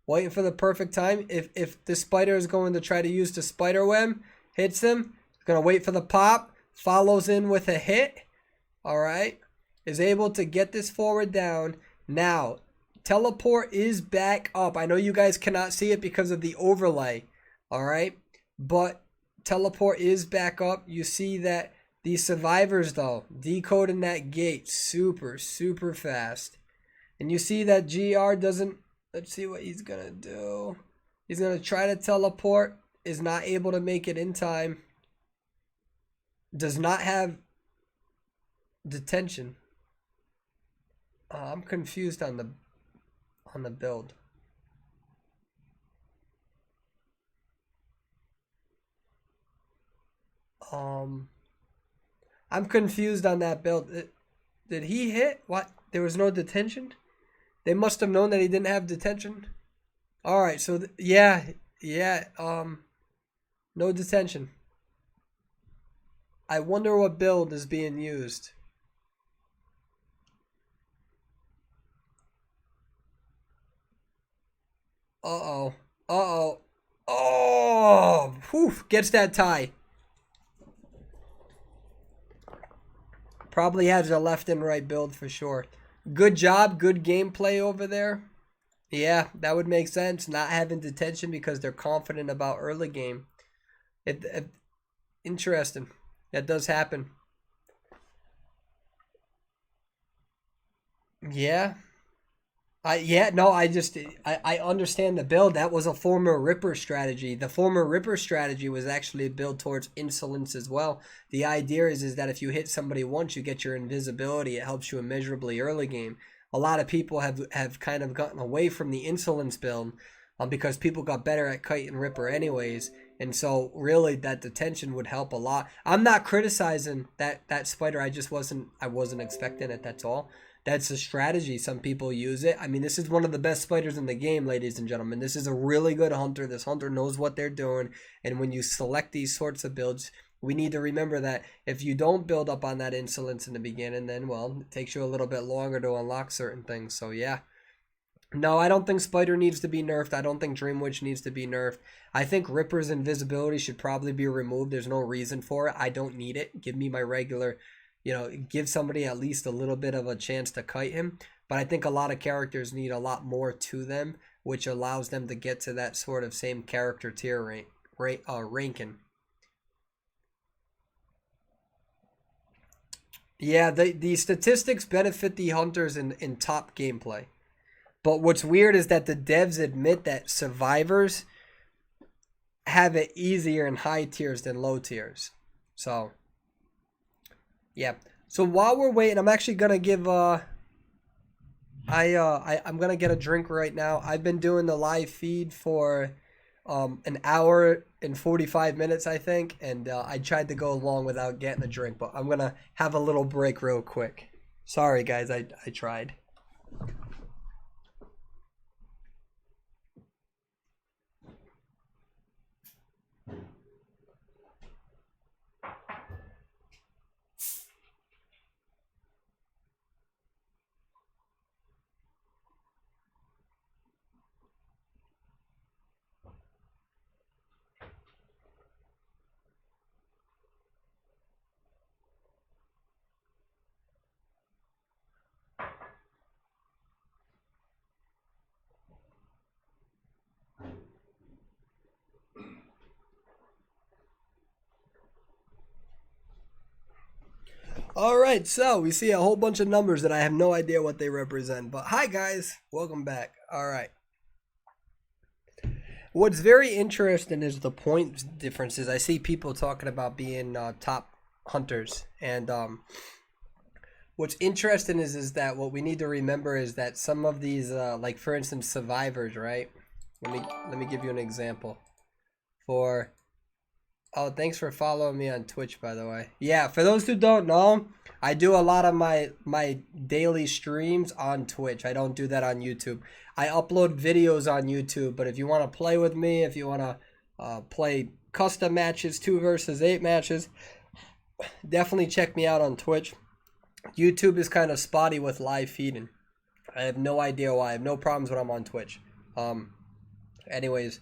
Waiting for the perfect time. If the spider is going to try to use the spider web, hits him, going to wait for the pop, follows in with a hit. All right. Is able to get this forward down. Now, teleport is back up. I know you guys cannot see it because of the overlay. All right. But teleport is back up. You see that the survivors, though, decoding that gate super, super fast. And you see that GR doesn't. Let's see what he's going to do. He's going to try to teleport. Is not able to make it in time. Does not have detention. I'm confused on the build. I'm confused on that build. Did he hit? What? There was no detention? They must have known that he didn't have detention. All right, so yeah, no detention. I wonder what build is being used. Uh-oh. Uh-oh. Oh! Whew, gets that tie. Probably has a left and right build for sure. Good job. Good gameplay over there. Yeah, that would make sense. Not having detention because they're confident about early game. Interesting. That does happen. Yeah. I understand the build. That was a former Ripper strategy. The former Ripper strategy was actually built towards insolence as well. The idea is that if you hit somebody once, you get your invisibility. It helps you immeasurably early game. A lot of people have kind of gotten away from the insolence build because people got better at Kite and Ripper anyways. And so really that detention would help a lot. I'm not criticizing that spider. I wasn't expecting it, that's all. That's a strategy. Some people use it. I mean, this is one of the best spiders in the game, ladies and gentlemen. This is a really good hunter. This hunter knows what they're doing. And when you select these sorts of builds, we need to remember that if you don't build up on that insolence in the beginning, then, well, it takes you a little bit longer to unlock certain things. So, yeah. No, I don't think Spider needs to be nerfed. I don't think Dream Witch needs to be nerfed. I think Ripper's invisibility should probably be removed. There's no reason for it. I don't need it. Give me my regular... give somebody at least a little bit of a chance to kite him. But I think a lot of characters need a lot more to them, which allows them to get to that sort of same character tier ranking. Yeah, the statistics benefit the hunters in top gameplay. But what's weird is that the devs admit that survivors have it easier in high tiers than low tiers. So... yeah. So while we're waiting, I'm actually gonna give I'm gonna get a drink right now. I've been doing the live feed for an hour and 45 minutes, I think, and I tried to go along without getting a drink, but I'm gonna have a little break real quick. Sorry guys, I tried. All right, so we see a whole bunch of numbers that I have no idea what they represent. But hi, guys. Welcome back. All right. What's very interesting is the point differences. I see people talking about being top hunters. And what's interesting is that what we need to remember is that some of these, like, for instance, survivors, right? Let me give you an example. Oh, thanks for following me on Twitch, by the way. Yeah, for those who don't know, I do a lot of my daily streams on Twitch. I don't do that on YouTube. I upload videos on YouTube, but if you want to play with me, if you want to play custom matches, 2 versus 8 matches, definitely check me out on Twitch. YouTube is kind of spotty with live feeding. I have no idea why. I have no problems when I'm on Twitch. Um, anyways,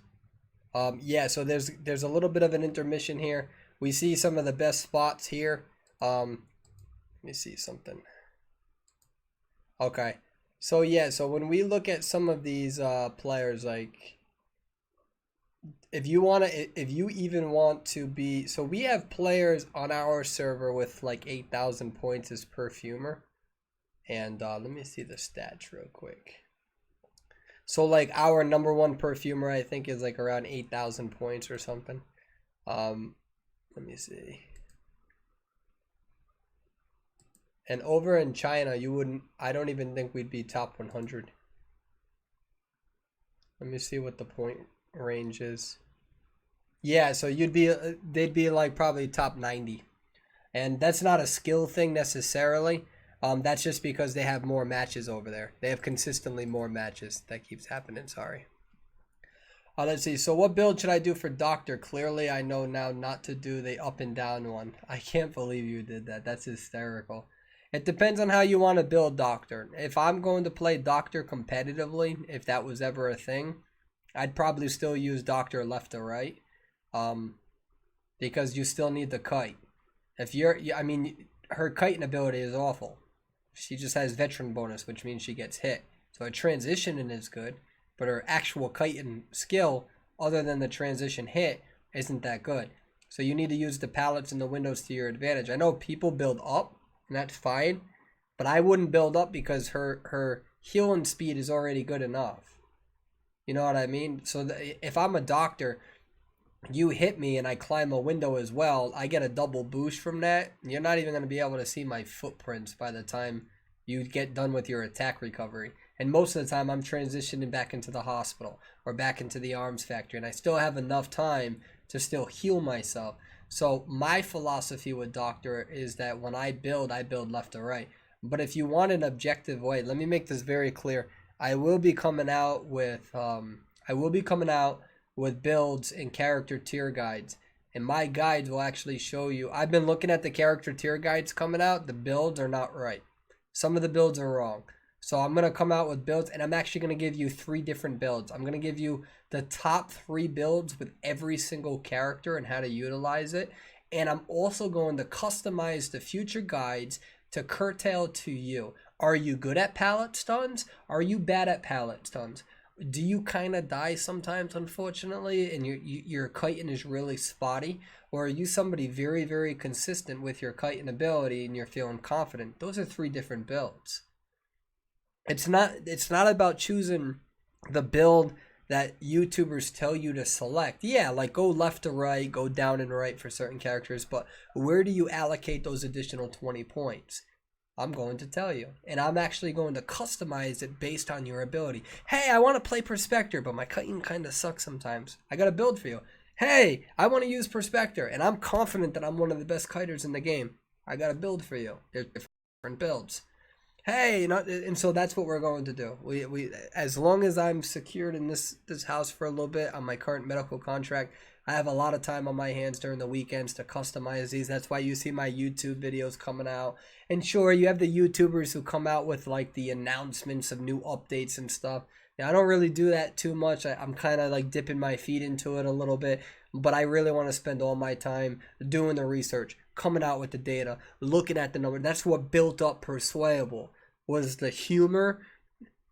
yeah. So there's a little bit of an intermission here. We see some of the best spots here. Let me see something. Okay. So yeah. So when we look at some of these players, like if you even want to be, so we have players on our server with like 8,000 points as perfumer. And let me see the stats real quick. So like our number one perfumer, I think, is like around 8,000 points or something. Let me see. And over in China, I don't even think we'd be top 100. Let me see what the point range is. Yeah, so they'd be like probably top 90. And that's not a skill thing necessarily. That's just because they have more matches over there. They have consistently more matches. That keeps happening, sorry. Let's see. So what build should I do for Doctor? Clearly, I know now not to do the up and down one. I can't believe you did that. That's hysterical. It depends on how you want to build Doctor. If I'm going to play Doctor competitively, if that was ever a thing, I'd probably still use Doctor left to right. Because you still need the kite. I mean, her kiting ability is awful. She just has veteran bonus, which means she gets hit. So her transitioning is good, but her actual kiting skill, other than the transition hit, isn't that good. So you need to use the pallets and the windows to your advantage. I know people build up, and that's fine, but I wouldn't build up because her healing speed is already good enough. You know what I mean? So if I'm a Doctor, you hit me and I climb a window as well, I get a double boost from that. You're not even going to be able to see my footprints by the time you get done with your attack recovery. And most of the time I'm transitioning back into the hospital or back into the arms factory, and I still have enough time to still heal myself. So my philosophy with Doctor is that when I build left to right. But if you want an objective way, let me make this very clear. I will be coming out with builds and character tier guides, and my guides will actually show you. I've been looking at the character tier guides coming out. The builds are not right. Some of the builds are wrong. So I'm going to come out with builds, and I'm actually going to give you 3 different builds. I'm going to give you the top 3 builds with every single character and how to utilize it. And I'm also going to customize the future guides to curtail to you. Are you good at pallet stuns? Are you bad at pallet stuns? Do you kind of die sometimes, unfortunately, and your kiting is really spotty? Or are you somebody very, very consistent with your kiting ability and you're feeling confident? Those are 3 different builds. It's not about choosing the build that YouTubers tell you to select. Yeah, like go left to right, go down and right for certain characters, but where do you allocate those additional 20 points? I'm going to tell you, and I'm actually going to customize it based on your ability. Hey, I want to play Perspector, but my kiting kind of sucks sometimes. I got a build for you. Hey, I want to use Perspector, and I'm confident that I'm one of the best kiters in the game. I got a build for you. There's different builds. Hey, and so that's what we're going to do. We as long as I'm secured in this house for a little bit on my current medical contract, I have a lot of time on my hands during the weekends to customize these. That's why you see my YouTube videos coming out. And sure, you have the YouTubers who come out with like the announcements of new updates and stuff. Now, I don't really do that too much. I'm kind of like dipping my feet into it a little bit. But I really want to spend all my time doing the research, coming out with the data, looking at the number. That's what built up Persuadable. Was the humor,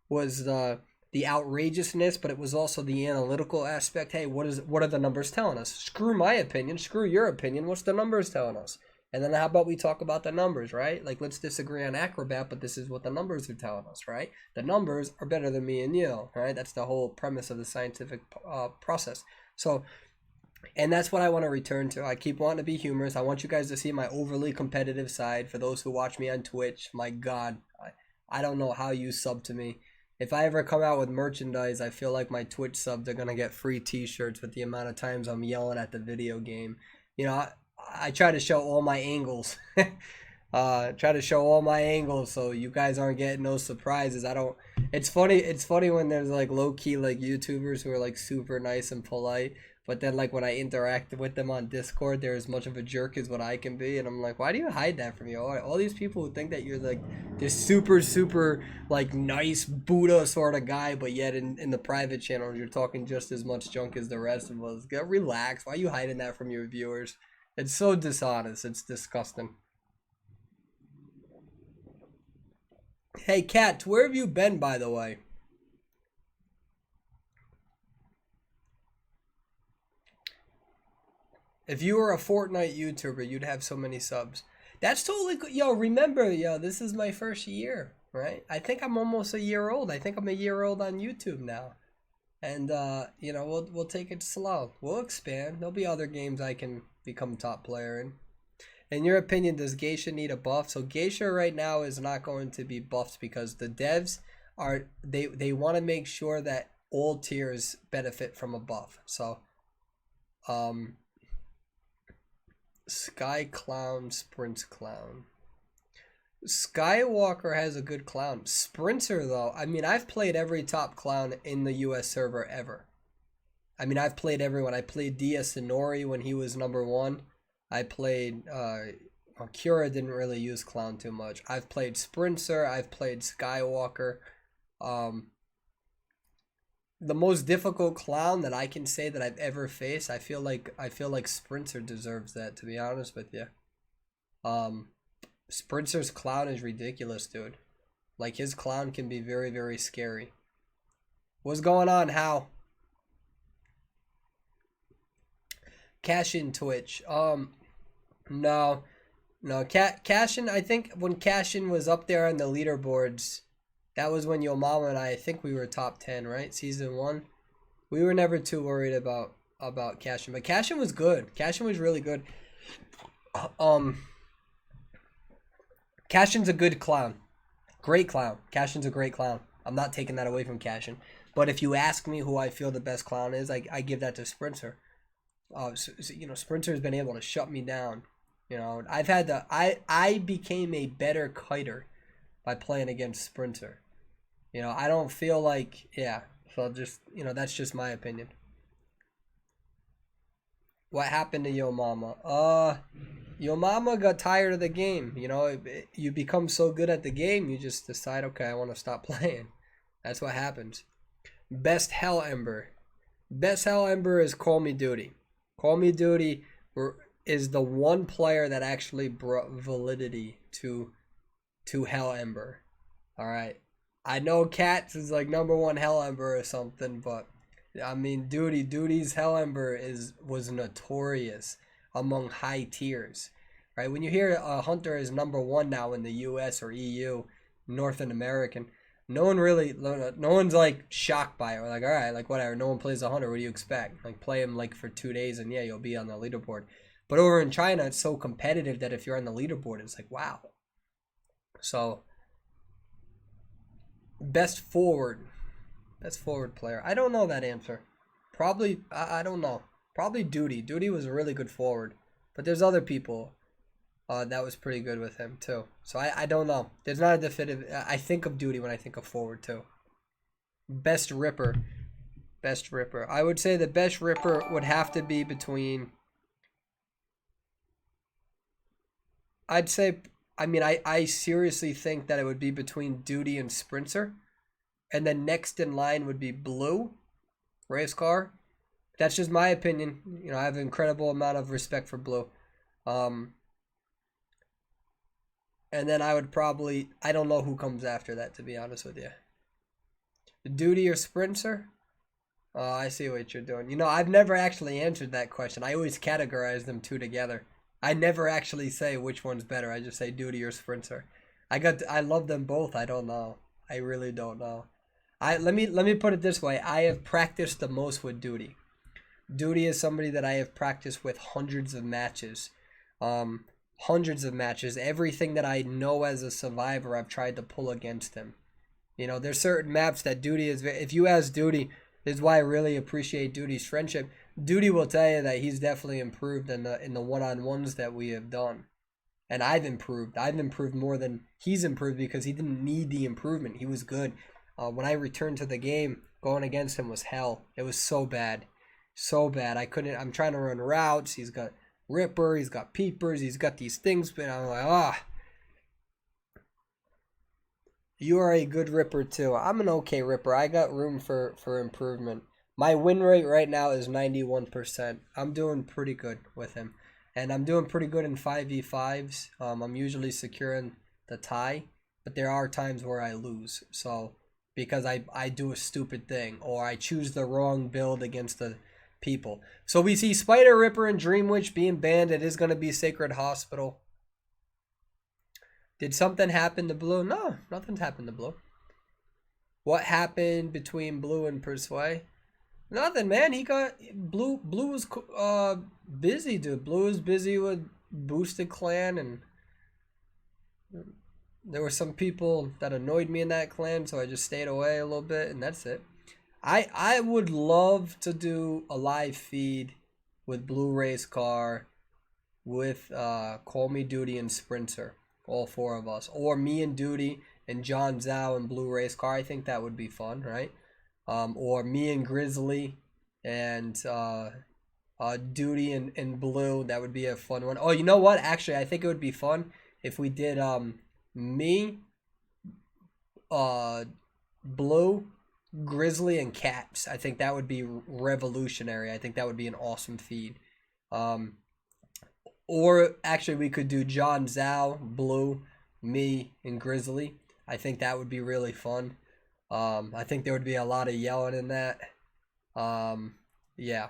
was the outrageousness, but it was also the analytical aspect. Hey, what are the numbers telling us? Screw my opinion, screw your opinion. What's the numbers telling us? And then how about we talk about the numbers, right? Like, let's disagree on Acrobat, but this is what the numbers are telling us, right? The numbers are better than me and you, right? That's the whole premise of the scientific process. So, and that's what I want to return to. I keep wanting to be humorous. I want you guys to see my overly competitive side. For those who watch me on Twitch, my God, I don't know how you sub to me. If I ever come out with merchandise, I feel like my Twitch subs are going to get free t-shirts with the amount of times I'm yelling at the video game. You know, I try to show all my angles. Try to show all my angles so you guys aren't getting no surprises. I don't. It's funny when there's like low key like YouTubers who are like super nice and polite, but then like when I interact with them on Discord, they're as much of a jerk as what I can be, and I'm like, why do you hide that from me? All these people who think that you're like this super like nice Buddha sort of guy, but yet in the private channels you're talking just as much junk as the rest of us. Get relaxed. Why are you hiding that from your viewers? It's so dishonest. It's disgusting. Hey, Kat, where have you been, by the way? If you were a Fortnite YouTuber, you'd have so many subs. That's totally cool. Yo, remember, this is my first year, right? I think I'm almost a year old. I think I'm a year old on YouTube now. And, we'll take it slow. We'll expand. There'll be other games I can become top player in. In your opinion, does Geisha need a buff? So Geisha right now is not going to be buffed because the devs they want to make sure that all tiers benefit from a buff. So Sky Clown, Sprints Clown. Skywalker has a good clown. Sprinter though, I mean I've played every top clown in the US server ever. I mean I've played everyone. I played DS Sonori when he was #1. I played, Cura didn't really use Clown too much. I've played Sprinter, I've played Skywalker. The most difficult clown that I can say that I've ever faced, I feel like Sprinter deserves that, to be honest with you. Sprinter's clown is ridiculous, dude. Like, his clown can be very, very scary. What's going on, How? Cash in Twitch. No. Cash in, I think when Cash in was up there on the leaderboards, that was when Yo Mama and I think we were top 10, right? Season 1. We were never too worried about Cash in, but Cash in was good. Cash in was really good. Cash in's a good clown. Great clown. Cash in's a great clown. I'm not taking that away from Cash in. But if you ask me who I feel the best clown is, I give that to Sprinter. Sprinter's been able to shut me down. I became a better kiter by playing against Sprinter. I don't feel like, so just, that's just my opinion. What happened to Yo Mama? Yo Mama got tired of the game. You become so good at the game, you just decide, okay, I want to stop playing. That's what happens. Best Hell Ember. Best Hell Ember is Call Me Duty. Call Me Duty is the one player that actually brought validity to Hell Ember. Alright. I know Cats is like #1 Hell Ember or something, but I mean Duty's Hell Ember was notorious among high tiers. Right? When you hear Hunter is #1 now in the US or EU, North American, no one's like shocked by it. We're like, all right, like whatever. No one plays a Hunter. What do you expect? Like play him like for 2 days and you'll be on the leaderboard. But over in China, it's so competitive that if you're on the leaderboard, it's like, wow. So, best forward player. I don't know that answer. Probably, I don't know. Probably Duty. Duty was a really good forward. But there's other people that was pretty good with him too. So I don't know. There's not a definitive. I think of Duty when I think of forward too. Best Ripper. I would say the best Ripper would have to be between. I'd say, I seriously think that it would be between Duty and Sprinter. And then next in line would be Blue, race car. That's just my opinion. I have an incredible amount of respect for Blue. And then I would probably, I don't know who comes after that, to be honest with you. Duty or Sprinter? Oh, I see what you're doing. I've never actually answered that question. I always categorize them two together. I never actually say which one's better. I just say Duty or Sprinter. I love them both. I don't know. I really don't know. Let me put it this way. I have practiced the most with Duty. Duty is somebody that I have practiced with hundreds of matches. Everything that I know as a survivor, I've tried to pull against him. There's certain maps that Duty is. If you ask Duty, this is why I really appreciate Duty's friendship. Duty will tell you that he's definitely improved in the one-on-ones that we have done. And I've improved. I've improved more than he's improved because he didn't need the improvement. He was good. When I returned to the game, going against him was hell. It was so bad. So bad. I couldn't. I'm trying to run routes. He's got Ripper. He's got Peepers. He's got these things. But I'm like, ah. You are a good Ripper too. I'm an okay Ripper. I got room for improvement. My win rate right now is 91%. I'm doing pretty good with him. And I'm doing pretty good in 5v5s. I'm usually securing the tie. But there are times where I lose. So, because I do a stupid thing. Or I choose the wrong build against the people. So we see Spider, Ripper, and Dream Witch being banned. It is going to be Sacred Hospital. Did something happen to Blue? No, nothing's happened to Blue. What happened between Blue and Persuade? Nothing, man. He got Blue was busy, dude. Blue was busy with Boosted Clan, and there were some people that annoyed me in that clan, so I just stayed away a little bit, and that's it. I would love to do a live feed with Blue Race Car, with Call Me Duty and Sprinter. All four of us, or me and Duty and John Zhao and Blue Race Car. I think that would be fun, right? Or me and Grizzly and Duty and Blue. That would be a fun one. Oh, you know what? Actually, I think it would be fun if we did me, Blue, Grizzly, and Caps. I think that would be revolutionary. I think that would be an awesome feed. Or actually, we could do John Zhao, Blue, me, and Grizzly. I think that would be really fun. I think there would be a lot of yelling in that. Yeah.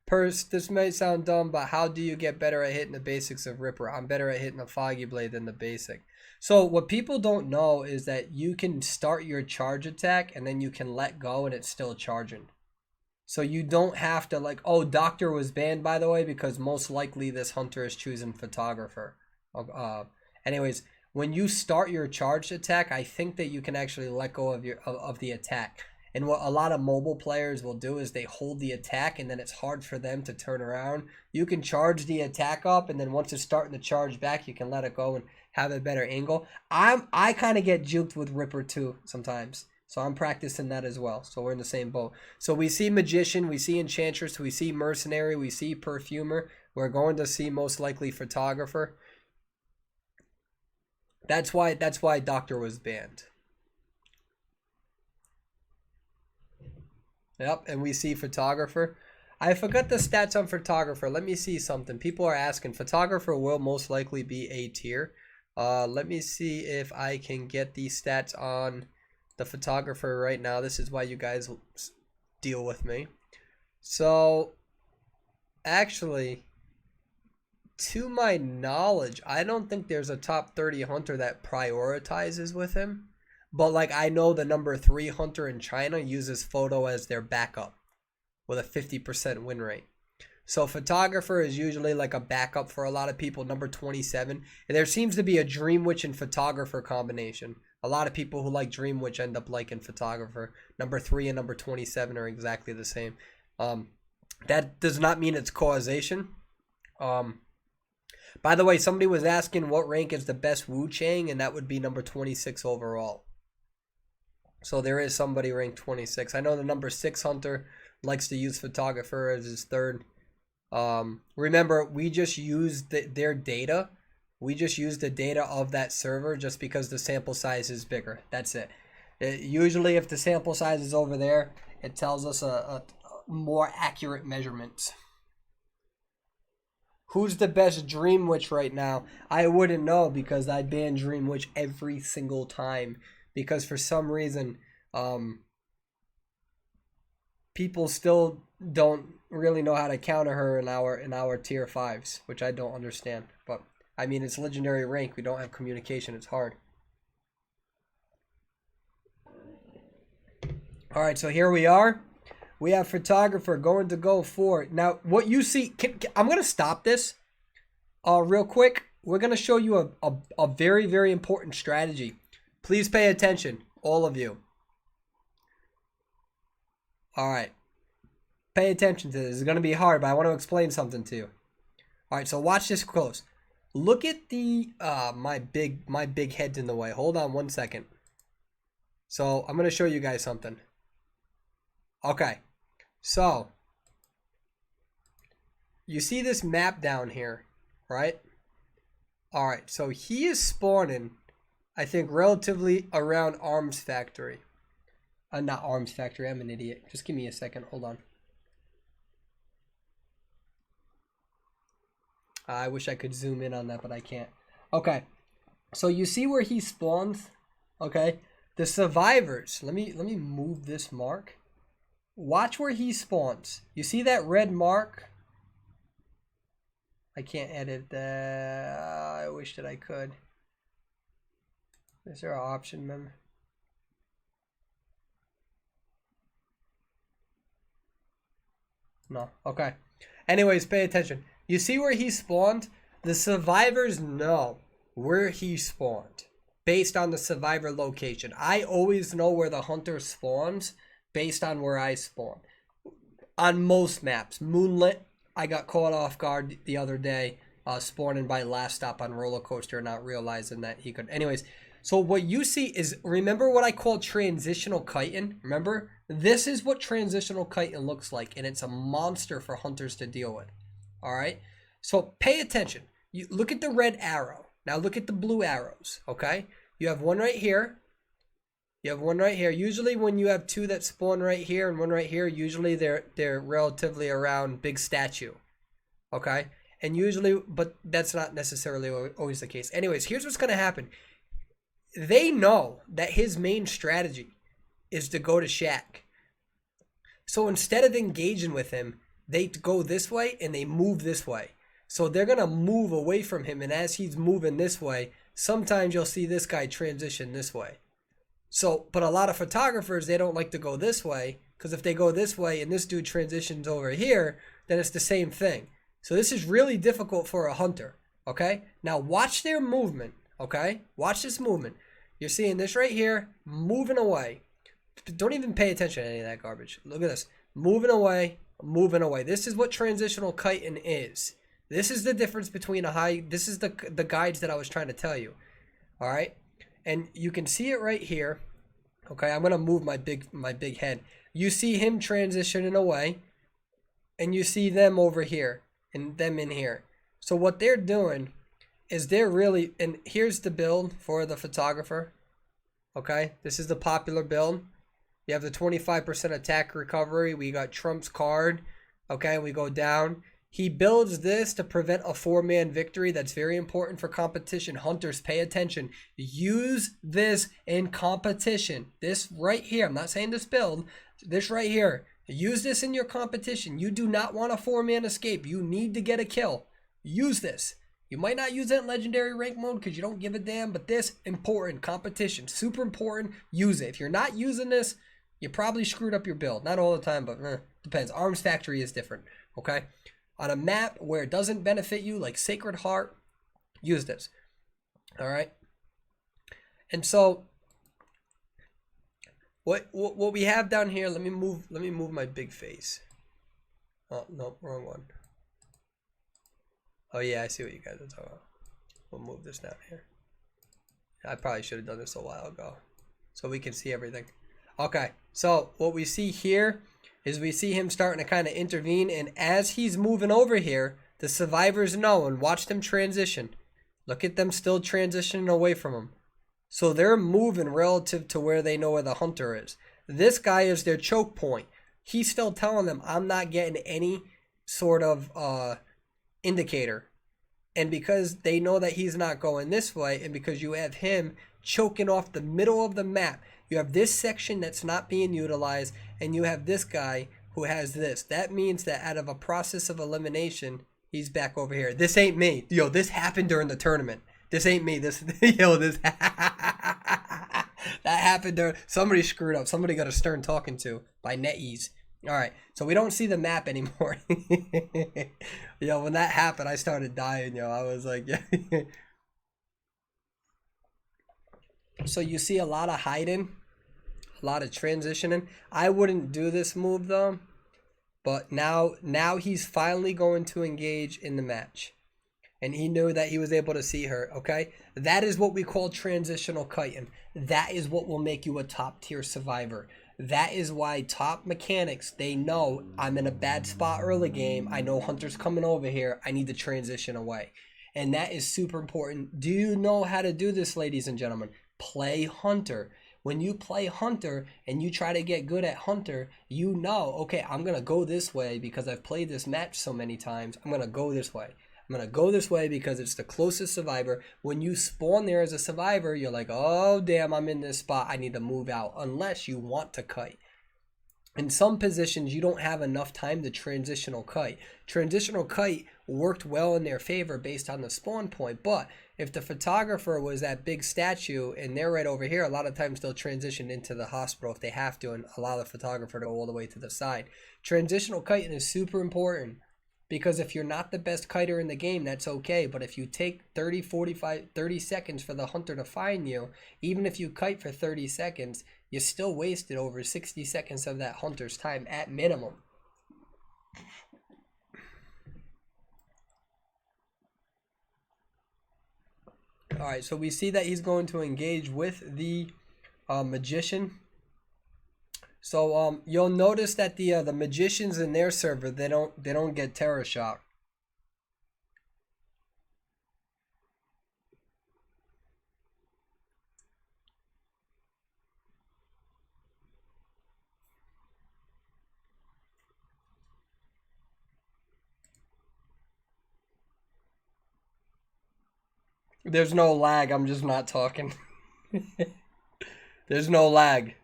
Purse, this may sound dumb, but how do you get better at hitting the basics of Ripper? I'm better at hitting the Foggy Blade than the basic. So what people don't know is that you can start your charge attack and then you can let go and it's still charging. So you don't have to like, oh, Doctor was banned, by the way, because most likely this hunter is choosing Photographer. Anyways, when you start your charged attack, I think that you can actually let go of the attack. And what a lot of mobile players will do is they hold the attack and then it's hard for them to turn around. You can charge the attack up and then once it's starting to charge back, you can let it go and have a better angle. I kind of get juked with Ripper too sometimes. So I'm practicing that as well. So we're in the same boat. So we see Magician, we see Enchantress, we see Mercenary, we see Perfumer. We're going to see most likely Photographer. That's why Doctor was banned. Yep, and we see Photographer. I forgot the stats on Photographer. Let me see something. People are asking. Photographer will most likely be A tier. Let me see if I can get the stats on the Photographer right now. This is why you guys deal with me. So, actually, to my knowledge, I don't think there's a top 30 hunter that prioritizes with him. But, like, I know the number 3 hunter in China uses Photo as their backup with a 50% win rate. So, Photographer is usually like a backup for a lot of people, number 27. And there seems to be a Dream Witch and Photographer combination. A lot of people who like Dream Witch end up liking Photographer. Number 3 and number 27 are exactly the same. That does not mean it's causation. By the way, somebody was asking what rank is the best Wu Chang, and that would be number 26 overall. So there is somebody ranked 26. I know the number 6 hunter likes to use Photographer as his third. Remember, we just used their data. We just use the data of that server just because the sample size is bigger. That's it. Usually if the sample size is over there, it tells us a more accurate measurement. Who's the best Dream Witch right now? I wouldn't know because I ban Dream Witch every single time. Because for some reason, people still don't really know how to counter her in our tier 5s, which I don't understand. But I mean, it's legendary rank. We don't have communication. It's hard. All right, so here we are. We have Photographer going to go for. Now, what you see, I'm going to stop this real quick. We're going to show you a very, very important strategy. Please pay attention, all of you. All right. Pay attention to this. It's going to be hard, but I want to explain something to you. All right, so watch this close. Look at the my big head's in the way. Hold on 1 second. So I'm gonna show you guys something. Okay, so you see this map down here, right? All right, so he is spawning, I think, relatively around Arms Factory. Not Arms Factory, I'm an idiot. Just give me a second, hold on. I wish I could zoom in on that, but I can't. Okay, so you see where he spawns, okay? The survivors, let me move this mark. Watch where he spawns. You see that red mark? I can't edit that. I wish that I could. Is there an option, man? No. Okay. Anyways, pay attention. You see where he spawned? The survivors know where he spawned based on the survivor location. I always know where the hunter spawns based on where I spawn. On most maps. Moonlit, I got caught off guard the other day, spawning by last stop on roller coaster, not realizing that he could. Anyways, so what you see is, remember what I call transitional chitin? Remember? This is what transitional chitin looks like, and it's a monster for hunters to deal with. All right? So pay attention. You look at the red arrow. Now look at the blue arrows, okay? You have one right here. You have one right here. Usually when you have two that spawn right here and one right here, usually they're relatively around big statue. Okay? And usually, but that's not necessarily always the case. Anyways, here's what's going to happen. They know that his main strategy is to go to Shack. So instead of engaging with him, they go this way and they move this way. So they're going to move away from him. And as he's moving this way, sometimes you'll see this guy transition this way. So, but a lot of photographers, they don't like to go this way, because if they go this way and this dude transitions over here, then it's the same thing. So this is really difficult for a hunter, okay? Now watch their movement, okay? Watch this movement. You're seeing this right here, moving away. Don't even pay attention to any of that garbage. Look at this. Moving away, moving away. This is what transitional chitin is. This is the difference between this is the guides that I was trying to tell you, all right? And you can see it right here. Okay, I'm gonna move my big head. You see him transitioning away, and you see them over here and them in here. So what they're doing is they're really, and here's the build for the photographer. Okay, this is the popular build. You have the 25% attack recovery. We got Trump's card. Okay, we go down. He builds this to prevent a 4-man victory. That's very important for competition. Hunters, pay attention. Use this in competition. This right here. I'm not saying this build. This right here. Use this in your competition. You do not want a 4-man escape. You need to get a kill. Use this. You might not use it in legendary rank mode because you don't give a damn, but this, important. Competition. Super important. Use it. If you're not using this, you probably screwed up your build. Not all the time, but depends. Arms Factory is different. Okay? On a map where it doesn't benefit you, like Sacred Heart, use this. All right. And so, what we have down here? Let me move my big face. Oh no, wrong one. Oh yeah, I see what you guys are talking about. We'll move this down here. I probably should have done this a while ago, so we can see everything. Okay. So what we see here is we see him starting to kind of intervene, and as he's moving over here, the survivors know, and watch them transition. Look at them still transitioning away from him. So they're moving relative to where they know where the hunter is. This guy is their choke point. He's still telling them, I'm not getting any sort of indicator. And because they know that he's not going this way, and because you have him choking off the middle of the map, you have this section that's not being utilized, and you have this guy who has this. That means that out of a process of elimination, he's back over here. This ain't me. Yo, this happened during the tournament. This ain't me. This that happened during, somebody screwed up. Somebody got a stern talking to by NetEase. All right, so we don't see the map anymore. Yo, when that happened, I started dying. Yo, I was like, yeah. So you see a lot of hiding, a lot of transitioning. I wouldn't do this move though, but now he's finally going to engage in the match. and he knew that he was able to see her, okay? That is what we call transitional kiting. That is what will make you a top tier survivor. That is why top mechanics, they know I'm in a bad spot early game. I know Hunter's coming over here. I need to transition away. And that is super important. Do you know how to do this, ladies and gentlemen? Play Hunter. When you play Hunter and you try to get good at Hunter, you know, okay, I'm going to go this way because I've played this match so many times. I'm going to go this way. I'm going to go this way because it's the closest survivor. When you spawn there as a survivor, you're like, oh, damn, I'm in this spot. I need to move out unless you want to kite. In some positions, you don't have enough time to transitional kite. Transitional kite worked well in their favor based on the spawn point, but if the photographer was that big statue and they're right over here, a lot of times they'll transition into the hospital if they have to and allow the photographer to go all the way to the side. Transitional kiting is super important because if you're not the best kiter in the game, that's okay, but if you take 30, 45, 30 seconds for the hunter to find you, even if you kite for 30 seconds, you still wasted over 60 seconds of that hunter's time at minimum. All right, so we see that he's going to engage with the magician. So you'll notice that the magicians in their server, they don't get terror shock. There's no lag. I'm just not talking. There's no lag.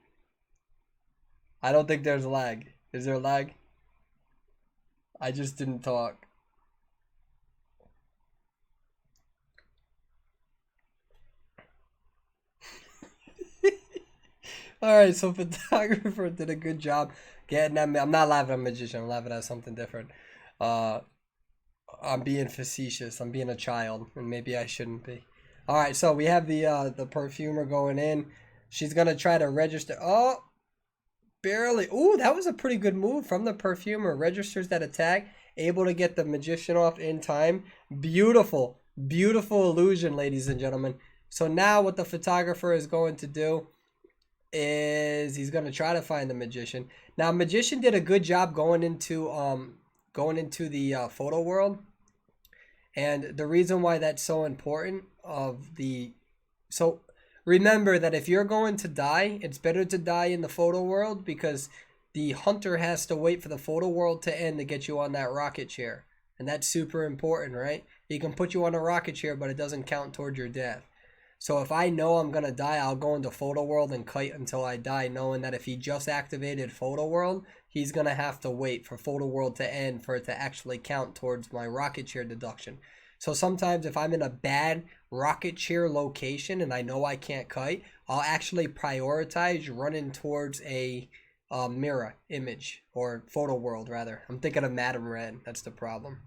I don't think there's lag. Is there lag? I just didn't talk. All right, so photographer did a good job getting that. I'm not laughing at magician. I'm laughing at something different. Uh, I'm being facetious. I'm being a child, and maybe I shouldn't be. All right, so we have the perfumer going in. She's gonna try to register. Oh, barely. Ooh, that was a pretty good move from the perfumer. Registers that attack, able to get the magician off in time. Beautiful, beautiful illusion, ladies and gentlemen. So now what the photographer is going to do is he's going to try to find the magician. Now, magician did a good job going into the photo world. And the reason why that's so important so remember that if you're going to die, it's better to die in the photo world because the hunter has to wait for the photo world to end to get you on that rocket chair. And that's super important, right? He can put you on a rocket chair, but it doesn't count towards your death. So if I know I'm going to die, I'll go into photo world and kite until I die, knowing that if he just activated photo world, he's going to have to wait for photo world to end for it to actually count towards my rocket chair deduction. So sometimes if I'm in a bad rocket chair location and I know I can't kite, I'll actually prioritize running towards a mirror image or photo world rather. I'm thinking of Madam Red. That's the problem.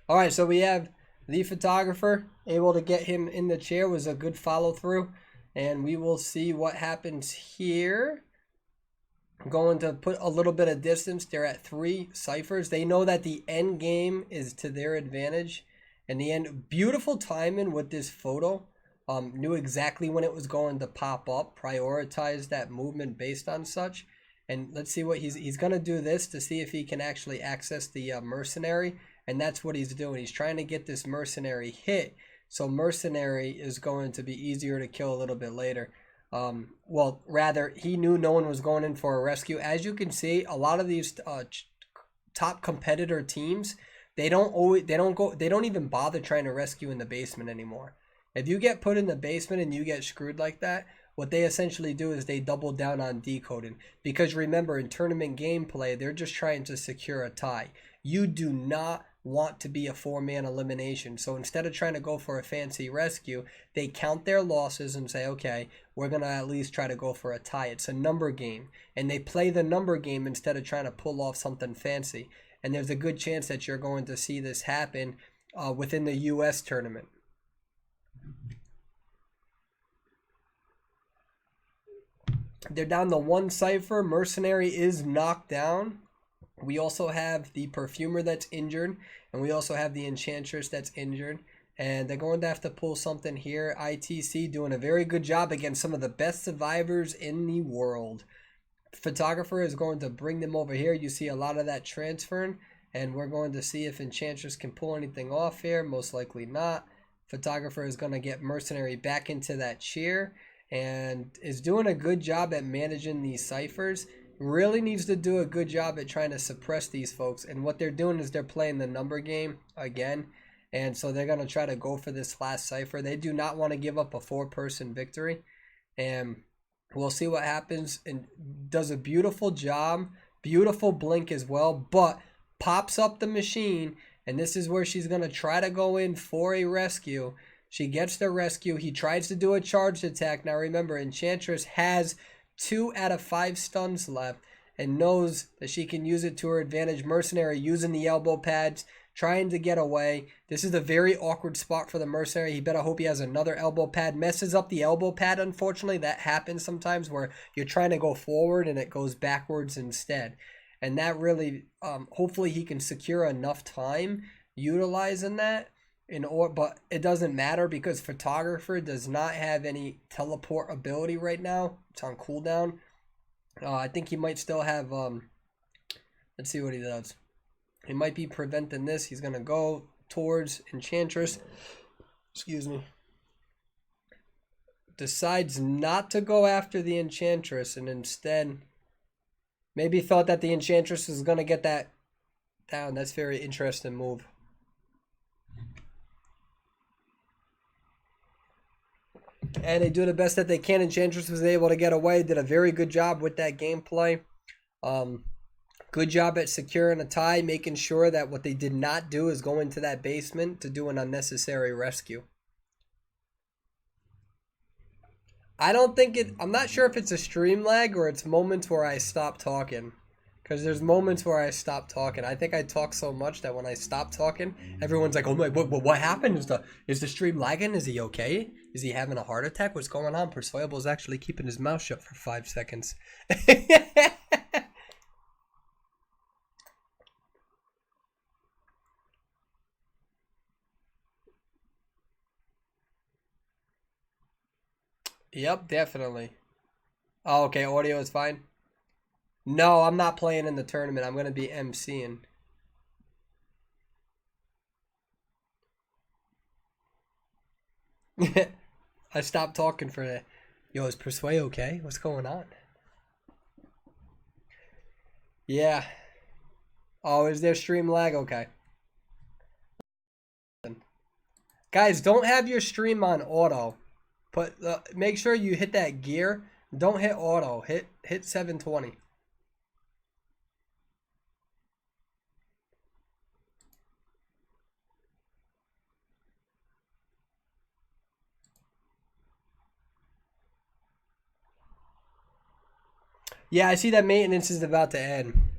All right, so we have the photographer able to get him in the chair. Was a good follow through, and we will see what happens here. I'm going to put a little bit of distance. They're at 3 ciphers. They know that the end game is to their advantage. And the end, beautiful timing with this photo. Knew exactly when it was going to pop up. Prioritized that movement based on such. And let's see what he's going to do this to see if he can actually access the mercenary. And that's what he's doing. He's trying to get this mercenary hit. So mercenary is going to be easier to kill a little bit later. Well, rather, he knew no one was going in for a rescue. As you can see, a lot of these top competitor teams, they don't even bother trying to rescue in the basement anymore. If you get put in the basement and you get screwed like that, what they essentially do is they double down on decoding. Because remember, in tournament gameplay, they're just trying to secure a tie. You do not want to be a 4-man elimination. So instead of trying to go for a fancy rescue, they count their losses and say, okay, we're going to at least try to go for a tie. It's a number game. And they play the number game instead of trying to pull off something fancy. And there's a good chance that you're going to see this happen within the U.S. tournament. They're down to one cipher. Mercenary is knocked down. We also have the Perfumer that's injured, and we also have the Enchantress that's injured. And they're going to have to pull something here. ITC doing a very good job against some of the best survivors in the world. Photographer is going to bring them over here. You see a lot of that transferring, and we're going to see if Enchantress can pull anything off here. Most likely not. Photographer is going to get Mercenary back into that chair and is doing a good job at managing these ciphers. Really needs to do a good job at trying to suppress these folks. And what they're doing is they're playing the number game again. And so they're going to try to go for this last cipher. They do not want to give up a 4-person victory. And we'll see what happens. And does a beautiful job. Beautiful blink as well. But pops up the machine. And this is where she's going to try to go in for a rescue. She gets the rescue. He tries to do a charged attack. Now remember, Enchantress has 2 out of 5 stuns left and knows that she can use it to her advantage. Mercenary using the elbow pads, trying to get away. This is a very awkward spot for the Mercenary. He better hope he has another elbow pad. Messes up the elbow pad, unfortunately. That happens sometimes where you're trying to go forward and it goes backwards instead. And that really, hopefully he can secure enough time utilizing that. But it doesn't matter because Photographer does not have any teleport ability right now. It's on cooldown. I think he might still have, let's see what he does. He might be preventing this. He's going to go towards Enchantress. Excuse me. Decides not to go after the Enchantress and instead maybe thought that the Enchantress was going to get that down. That's a very interesting move. And they do the best that they can. Enchantress was able to get away. Did a very good job with that gameplay. Good job at securing a tie, making sure that what they did not do is go into that basement to do an unnecessary rescue. I don't think I'm not sure if it's a stream lag or it's moments where I stop talking. Because there's moments where I stop talking. I think I talk so much that when I stop talking, everyone's like, "Oh my, what happened? Is the stream lagging? Is he okay? Is he having a heart attack? What's going on?" Persuadable is actually keeping his mouth shut for 5 seconds. Yep, definitely. Oh, okay, audio is fine. No, I'm not playing in the tournament. I'm going to be emceeing. I stopped talking for that. Yo, is Persuade okay? What's going on? Yeah. Oh, is there stream lag? Okay. Guys, don't have your stream on auto. Make sure you hit that gear. Don't hit auto. Hit 720. Yeah, I see that maintenance is about to end.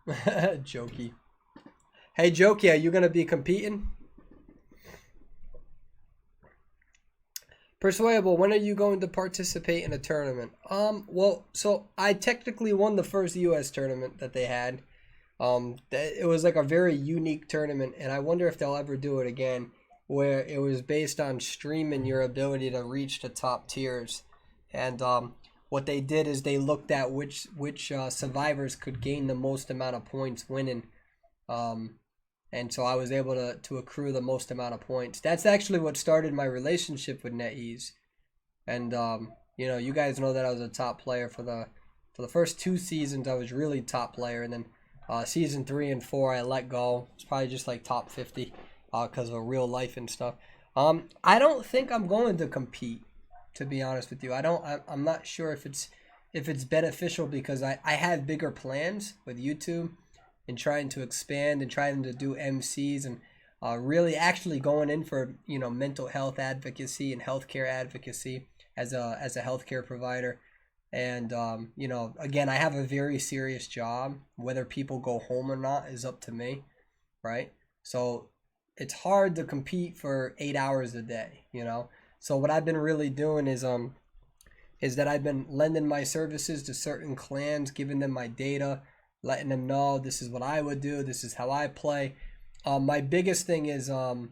Jokey. Hey, Jokey, are you going to be competing? Persuadable, when are you going to participate in a tournament? Well, so I technically won the first US tournament that they had. It was like a very unique tournament, and I wonder if they'll ever do it again, where it was based on streaming your ability to reach the top tiers. And what they did is they looked at which survivors could gain the most amount of points winning. And so I was able to accrue the most amount of points. That's actually what started my relationship with NetEase. And you know, you guys know that I was a top player for the first 2 seasons. I was really top player, and then season 3 and 4 I let go. It's probably just like top 50 because of real life and stuff. I don't think I'm going to compete, to be honest with you. I'm not sure if it's beneficial because I have bigger plans with YouTube and trying to expand and trying to do MCs and really actually going in for, you know, mental health advocacy and healthcare advocacy as a healthcare provider. And you know, again, I have a very serious job. Whether people go home or not is up to me, right? So it's hard to compete for 8 hours a day, you know. So what I've been really doing is is that I've been lending my services to certain clans, giving them my data, letting them know this is what I would do, this is how I play. My biggest thing is the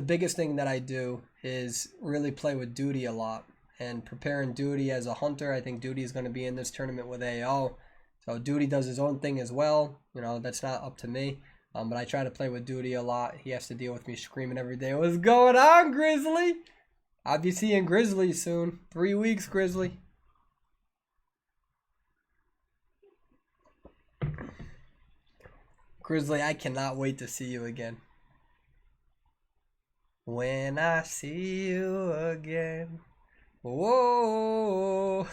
biggest thing that I do is really play with Duty a lot and preparing Duty as a hunter. I think Duty is going to be in this tournament with AO. So Duty does his own thing as well. You know, that's not up to me. But I try to play with Duty a lot. He has to deal with me screaming every day. What's going on, Grizzly? I'll be seeing Grizzly soon. 3 weeks, Grizzly. Grizzly, I cannot wait to see you again. When I see you again. Whoa.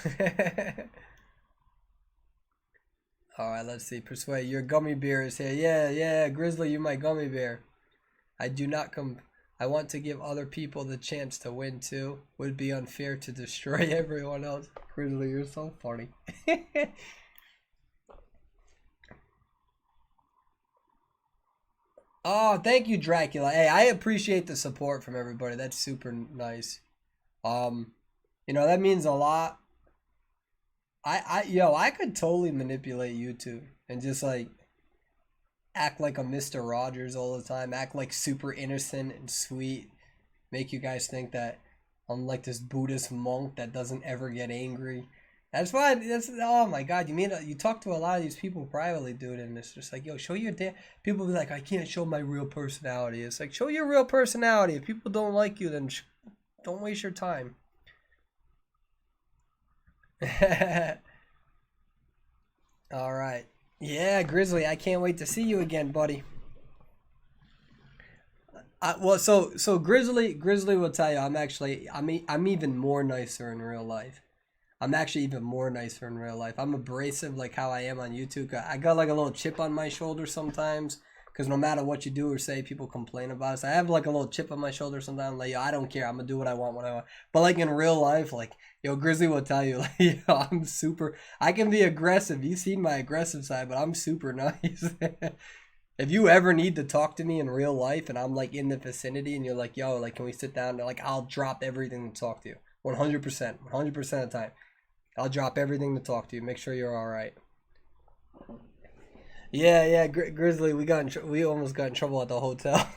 Alright, let's see. Persuade, your gummy bear is here. Yeah, Grizzly, you're my gummy bear. I do not come. I want to give other people the chance to win too. Would be unfair to destroy everyone else. Grizzly, you're so funny. Oh, thank you, Dracula. Hey, I appreciate the support from everybody. That's super nice. You know, that means a lot. I could totally manipulate YouTube and just like act like a Mr. Rogers all the time, act like super innocent and sweet, make you guys think that I'm like this Buddhist monk that doesn't ever get angry. That's why. Oh my God. You talk to a lot of these people privately, dude, and it's just like, yo, show your people be like, I can't show my real personality. It's like, show your real personality. If people don't like you, then don't waste your time. All right. Yeah, Grizzly, I can't wait to see you again, buddy. Well, so Grizzly will tell you I'm even more nicer in real life. I'm actually even more nicer in real life. I'm abrasive like how I am on YouTube. I got like a little chip on my shoulder sometimes because no matter what you do or say, people complain about it. So I have like a little chip on my shoulder sometimes. Like, yo, I don't care. I'm gonna do what I want when I want. But like in real life, like, yo, Grizzly will tell you, like, yo, I'm super. I can be aggressive. You've seen my aggressive side, but I'm super nice. If you ever need to talk to me in real life and I'm like in the vicinity and you're like, yo, like, can we sit down? Like, I'll drop everything to talk to you. 100%. 100% of the time. I'll drop everything to talk to you. Make sure you're all right. Yeah, Grizzly, we almost got in trouble at the hotel.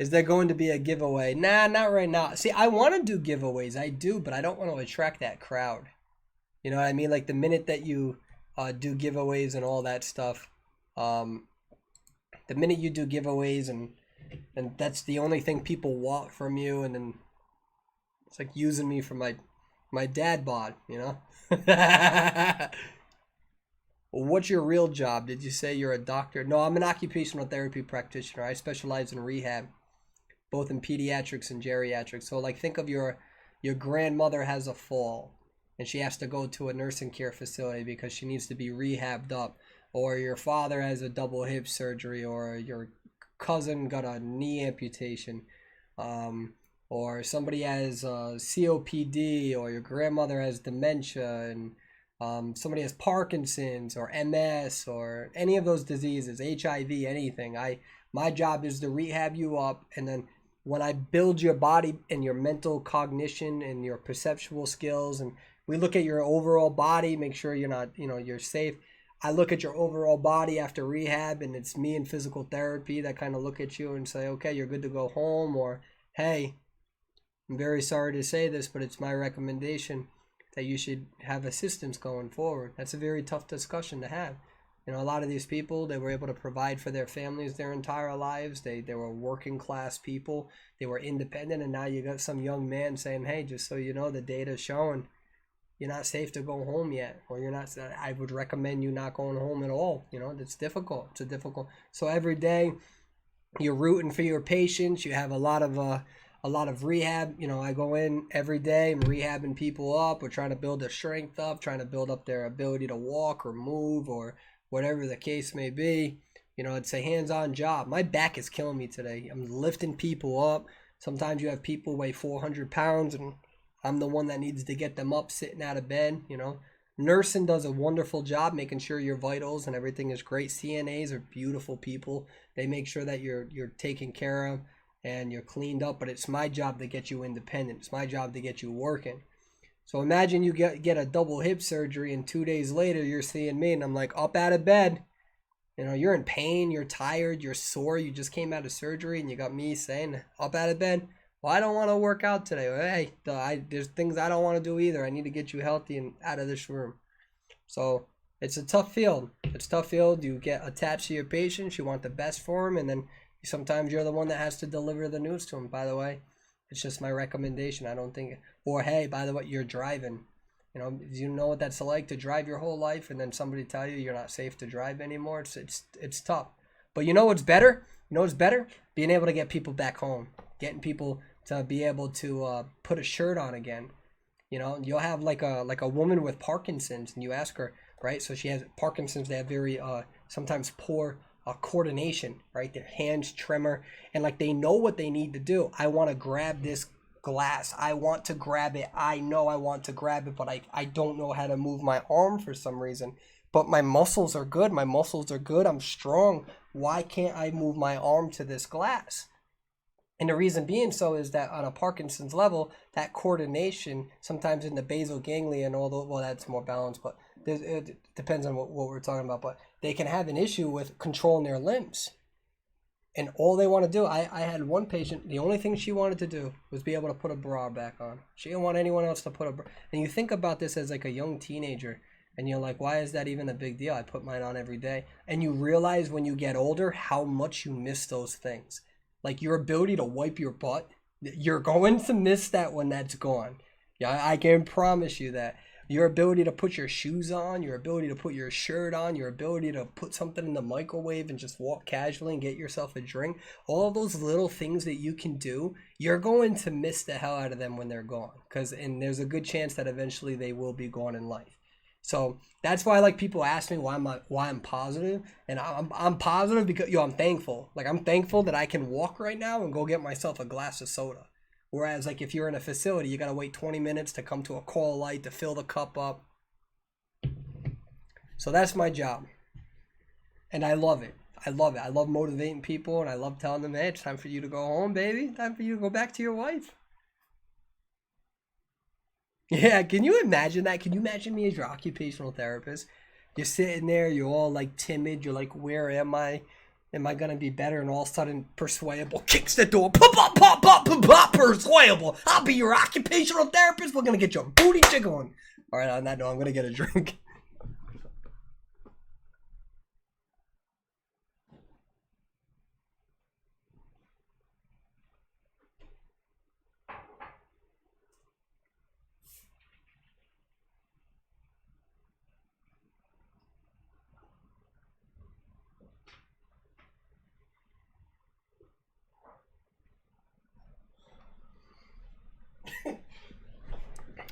Is there going to be a giveaway? Nah, not right now. See, I want to do giveaways. I do, but I don't want to attract that crowd. You know what I mean? Like the minute that you do giveaways and all that stuff, the minute you do giveaways and that's the only thing people want from you, and then it's like using me for my dad bod, you know? What's your real job? Did you say you're a doctor? No, I'm an occupational therapy practitioner. I specialize in rehab, both in pediatrics and geriatrics. So like think of your grandmother has a fall and she has to go to a nursing care facility because she needs to be rehabbed up, or your father has a double hip surgery, or your cousin got a knee amputation, or somebody has COPD, or your grandmother has dementia, and somebody has Parkinson's or MS or any of those diseases, HIV, anything. My job is to rehab you up, and then when I build your body and your mental cognition and your perceptual skills, and we look at your overall body, make sure you're not, you're safe. I look at your overall body after rehab, and it's me in physical therapy that kind of look at you and say, okay, you're good to go home, or hey, I'm very sorry to say this, but it's my recommendation that you should have assistance going forward. That's a very tough discussion to have. A lot of these people, they were able to provide for their families their entire lives. They were working class people. They were independent, and now you got some young man saying, hey, just so you know, the data is showing you're not safe to go home yet, or you're not. I would recommend you not going home at all. It's difficult. It's a difficult. So every day you're rooting for your patients. You have a lot of rehab. I go in every day, I'm rehabbing people up. We're trying to build their strength up, trying to build up their ability to walk or move or whatever the case may be. It's a hands-on job. My back is killing me today. I'm lifting people up. Sometimes you have people weigh 400 pounds and I'm the one that needs to get them up sitting out of bed. Nursing does a wonderful job making sure your vitals and everything is great. CNAs are beautiful people. They make sure that you're taken care of. and you're cleaned up, but it's my job to get you independent. It's my job to get you working. So imagine you get a double hip surgery and 2 days later you're seeing me and I'm like up out of bed. You know, you're in pain, you're tired, you're sore, you just came out of surgery and you got me saying up out of bed, well, I don't want to work out today. Well, hey, there's things I don't want to do either. I need to get you healthy and out of this room. So it's a tough field. It's a tough field. You get attached to your patients. You want the best for them. And then sometimes you're the one that has to deliver the news to them. By the way, it's just my recommendation. I don't think, or hey, by the way, you're driving. You know what that's like to drive your whole life and then somebody tell you you're not safe to drive anymore. It's tough. But you know what's better? You know what's better? Being able to get people back home. Getting people to be able to put a shirt on again. You'll have like a woman with Parkinson's and you ask her, right? So she has Parkinson's. They have very sometimes poor coordination, right? Their hands tremor and like they know what they need to do. I want to grab this glass. I want to grab it. I know I want to grab it, but I don't know how to move my arm for some reason. But my muscles are good. My muscles are good. I'm strong. Why can't I move my arm to this glass? And the reason being so is that on a Parkinson's level, that coordination, sometimes in the basal ganglia and all the, well, that's more balanced, but it depends on what we're talking about, but they can have an issue with controlling their limbs. And all they want to do, I had one patient, the only thing she wanted to do was be able to put a bra back on. She didn't want anyone else to put a bra. And you think about this as like a young teenager, and you're like, why is that even a big deal? I put mine on every day. And you realize when you get older how much you miss those things. Like your ability to wipe your butt, you're going to miss that when that's gone. Yeah, I can promise you that. Your ability to put your shoes on, your ability to put your shirt on, your ability to put something in the microwave and just walk casually and get yourself a drink, all of those little things that you can do, you're going to miss the hell out of them when they're gone. And there's a good chance that eventually they will be gone in life. So that's why like people ask me why I'm positive, and I'm positive because I'm thankful. Like I'm thankful that I can walk right now and go get myself a glass of soda. Whereas like if you're in a facility, you gotta wait 20 minutes to come to a call light to fill the cup up. So that's my job, and I love it. I love it. I love motivating people, and I love telling them, hey, it's time for you to go home, baby. Time for you to go back to your wife. Yeah, can you imagine that? Can you imagine me as your occupational therapist? You're sitting there, you're all like timid, you're like, where am I? Am I gonna be better? And all of a sudden, Persuadable kicks the door. Pop, pop, pop, pop, pop, pop, Persuadable. I'll be your occupational therapist. We're gonna get your booty jiggling. All right, on that note, I'm gonna get a drink.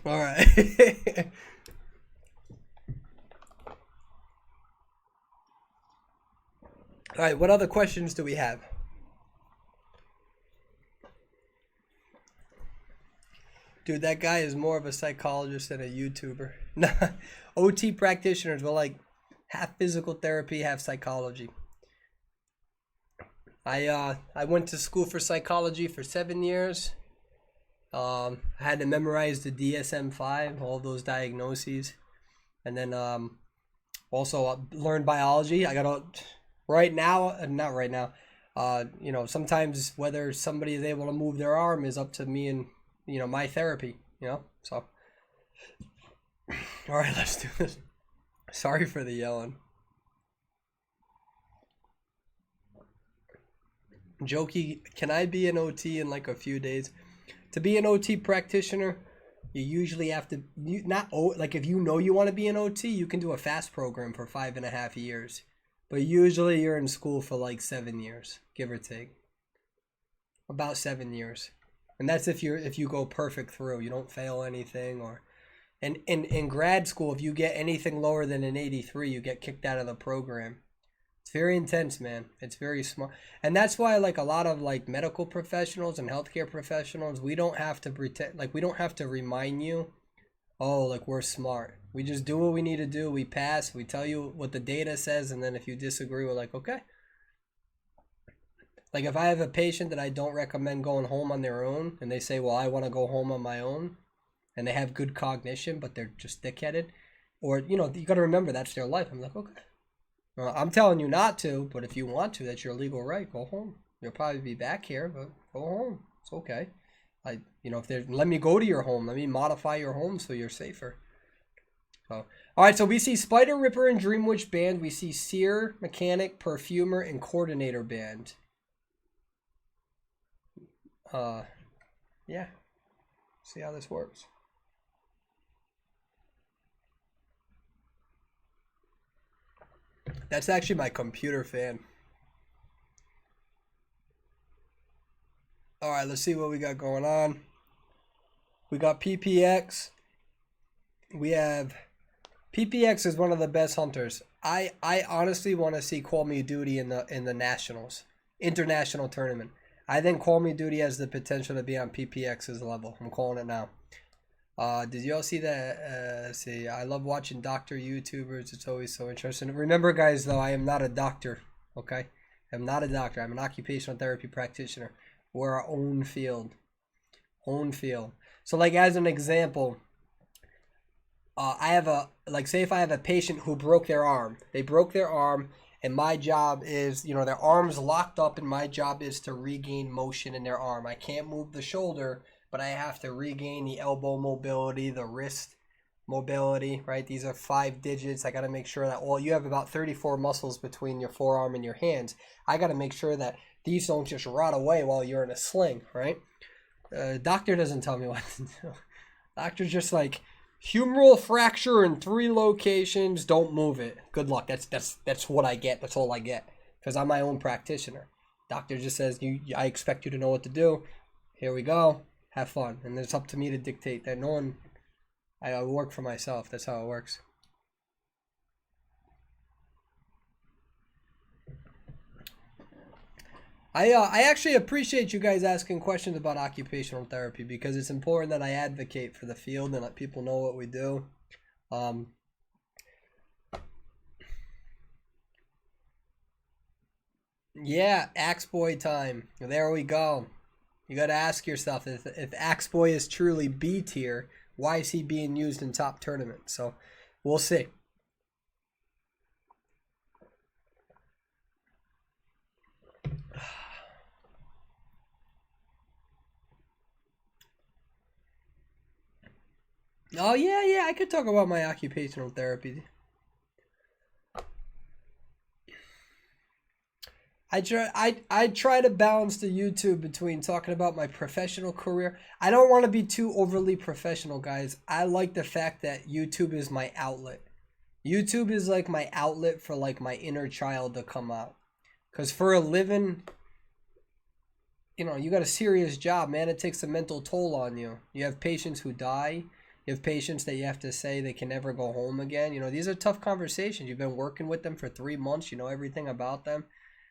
All right. All right, what other questions do we have? Dude, that guy is more of a psychologist than a YouTuber. Nah, OT practitioners were like half physical therapy, half psychology. I went to school for psychology for 7 years. I had to memorize the DSM-5, all those diagnoses, and then also learned biology. I gotta right now, not right now. Sometimes whether somebody is able to move their arm is up to me and my therapy. So all right, let's do this. Sorry for the yelling. Jokey, can I be an OT in like a few days? To be an OT practitioner, you usually have to like if you know you want to be an OT, you can do a fast program for 5.5 years. But usually you're in school for like 7 years, give or take. About 7 years. And that's if you go perfect through. You don't fail anything and in grad school, if you get anything lower than an 83, you get kicked out of the program. It's very intense, man. It's very smart. And that's why like a lot of like medical professionals and healthcare professionals, we don't have to pretend, like we don't have to remind you, oh, like we're smart. We just do what we need to do. We pass. We tell you what the data says, and then if you disagree, we're like, okay. Like if I have a patient that I don't recommend going home on their own, and they say, well, I want to go home on my own, and they have good cognition, but they're just thick-headed, or, you know, you got to remember that's their life. I'm like, okay. Well, I'm telling you not to, but if you want to, that's your legal right. Go home. You'll probably be back here, but go home. It's okay. You know, if they're, let me go to your home. Let me modify your home so you're safer. So, all right, so we see Spider Ripper and Dream Witch banned. We see Seer, Mechanic, Perfumer, and Coordinator banned. Yeah. See how this works. That's actually my computer fan. All right, let's see what we got going on. We got PPX. We have PPX is one of the best hunters. I honestly want to see Call Me Duty in the Nationals, international tournament. I think Call Me Duty has the potential to be on PPX's level. I'm calling it now. Did you all see that? Let's see, I love watching doctor YouTubers. It's always so interesting. Remember, guys, though, I am not a doctor. Okay, I'm not a doctor. I'm an occupational therapy practitioner. We're our own field. Own field. So, like, as an example, I have a, like, say if I have a patient who broke their arm. They broke their arm, and my job is, you know, their arm's locked up, and my job is to regain motion in their arm. I can't move the shoulder, but I have to regain the elbow mobility, the wrist mobility, right? These are 5 digits. I got to make sure that, well, you have about 34 muscles between your forearm and your hands. I got to make sure that these don't just rot away while you're in a sling, right? Doctor doesn't tell me what to do. Doctor's just like, humeral fracture in 3 locations, don't move it. Good luck. That's what I get. That's all I get, because I'm my own practitioner. Doctor just says, I expect you to know what to do. Here we go. Have fun. And it's up to me to dictate that. No one, I work for myself. That's how it works. I actually appreciate you guys asking questions about occupational therapy, because it's important that I advocate for the field and let people know what we do. Yeah, Axe Boy time. There we go. You got to ask yourself, if Axe Boy is truly B tier, why is he being used in top tournaments? So we'll see. Oh yeah, I could talk about my occupational therapy. I try to balance the YouTube between talking about my professional career. I don't want to be too overly professional, guys. I like the fact that YouTube is my outlet. YouTube is like my outlet for like my inner child to come out. Because for a living, you know, you got a serious job, man. It takes a mental toll on you. You have patients who die. You have patients that you have to say they can never go home again. You know, these are tough conversations. You've been working with them for 3 months. You know everything about them.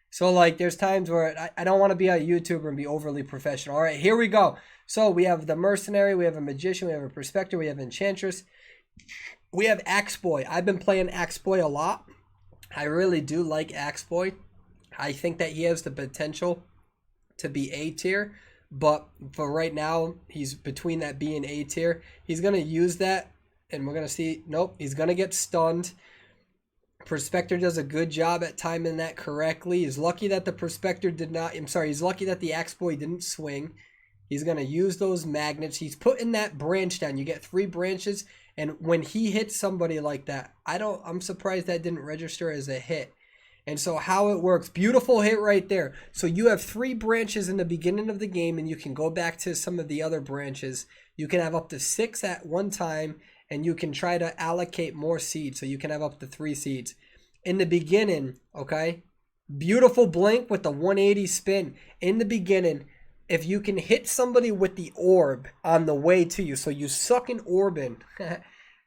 So, like, there's times where I don't want to be a YouTuber and be overly professional. All right, here we go. So, we have the Mercenary, we have a Magician, we have a Prospector, we have Enchantress. We have Axe Boy. I've been playing Axe Boy a lot. I really do like Axe Boy. I think that he has the potential to be A tier. But for right now, he's between that B and A tier. He's going to use that, and we're going to see. Nope, he's going to get stunned. Prospector does a good job at timing that correctly. He's lucky that the Prospector did not. I'm sorry, he's lucky that the Axe Boy didn't swing. He's going to use those magnets. He's putting that branch down. You get 3 branches, and when he hits somebody like that, I'm surprised that didn't register as a hit. And so how it works, beautiful hit right there. So you have 3 branches in the beginning of the game, and you can go back to some of the other branches. You can have up to 6 at one time, and you can try to allocate more seeds. So you can have up to 3 seeds. In the beginning, okay, beautiful blink with the 180 spin. In the beginning, if you can hit somebody with the orb on the way to you, so you suck an orb in.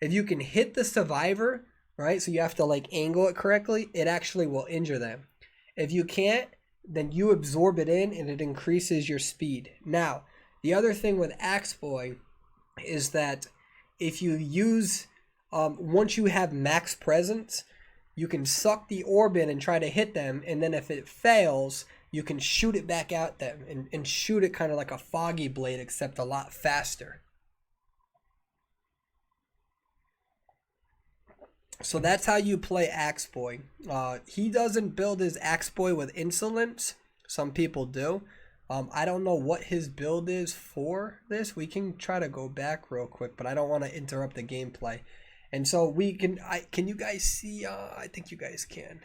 If you can hit the survivor, right, so you have to like angle it correctly, it actually will injure them. If you can't, then you absorb it in and it increases your speed. Now, the other thing with Axe Boy is that if you use, once you have max presence, you can suck the orb in and try to hit them, and then if it fails, you can shoot it back at them and shoot it kind of like a foggy blade, except a lot faster. So that's how you play Axe Boy. He doesn't build his Axe Boy with insolence. Some people do. I don't know what his build is for this. We can try to go back real quick, but I don't want to interrupt the gameplay. And so we can, can you guys see? I think you guys can.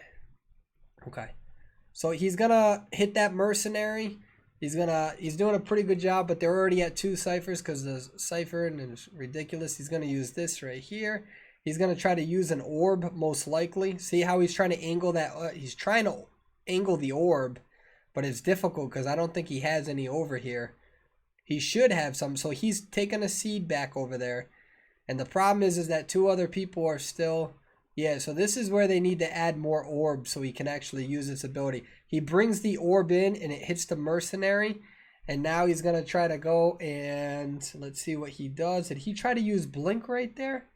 Okay. So he's gonna hit that mercenary. He's doing a pretty good job, but they're already at 2 ciphers because the cipher and it's ridiculous. He's gonna use this right here. He's gonna try to use an orb, most likely. See how he's trying to angle that? He's trying to angle the orb, but it's difficult because I don't think he has any over here. He should have some, so he's taking a seed back over there. And the problem is that 2 other people are still... Yeah, so this is where they need to add more orbs so he can actually use this ability. He brings the orb in and it hits the mercenary. And now he's going to try to go and... Let's see what he does. Did he try to use blink right there?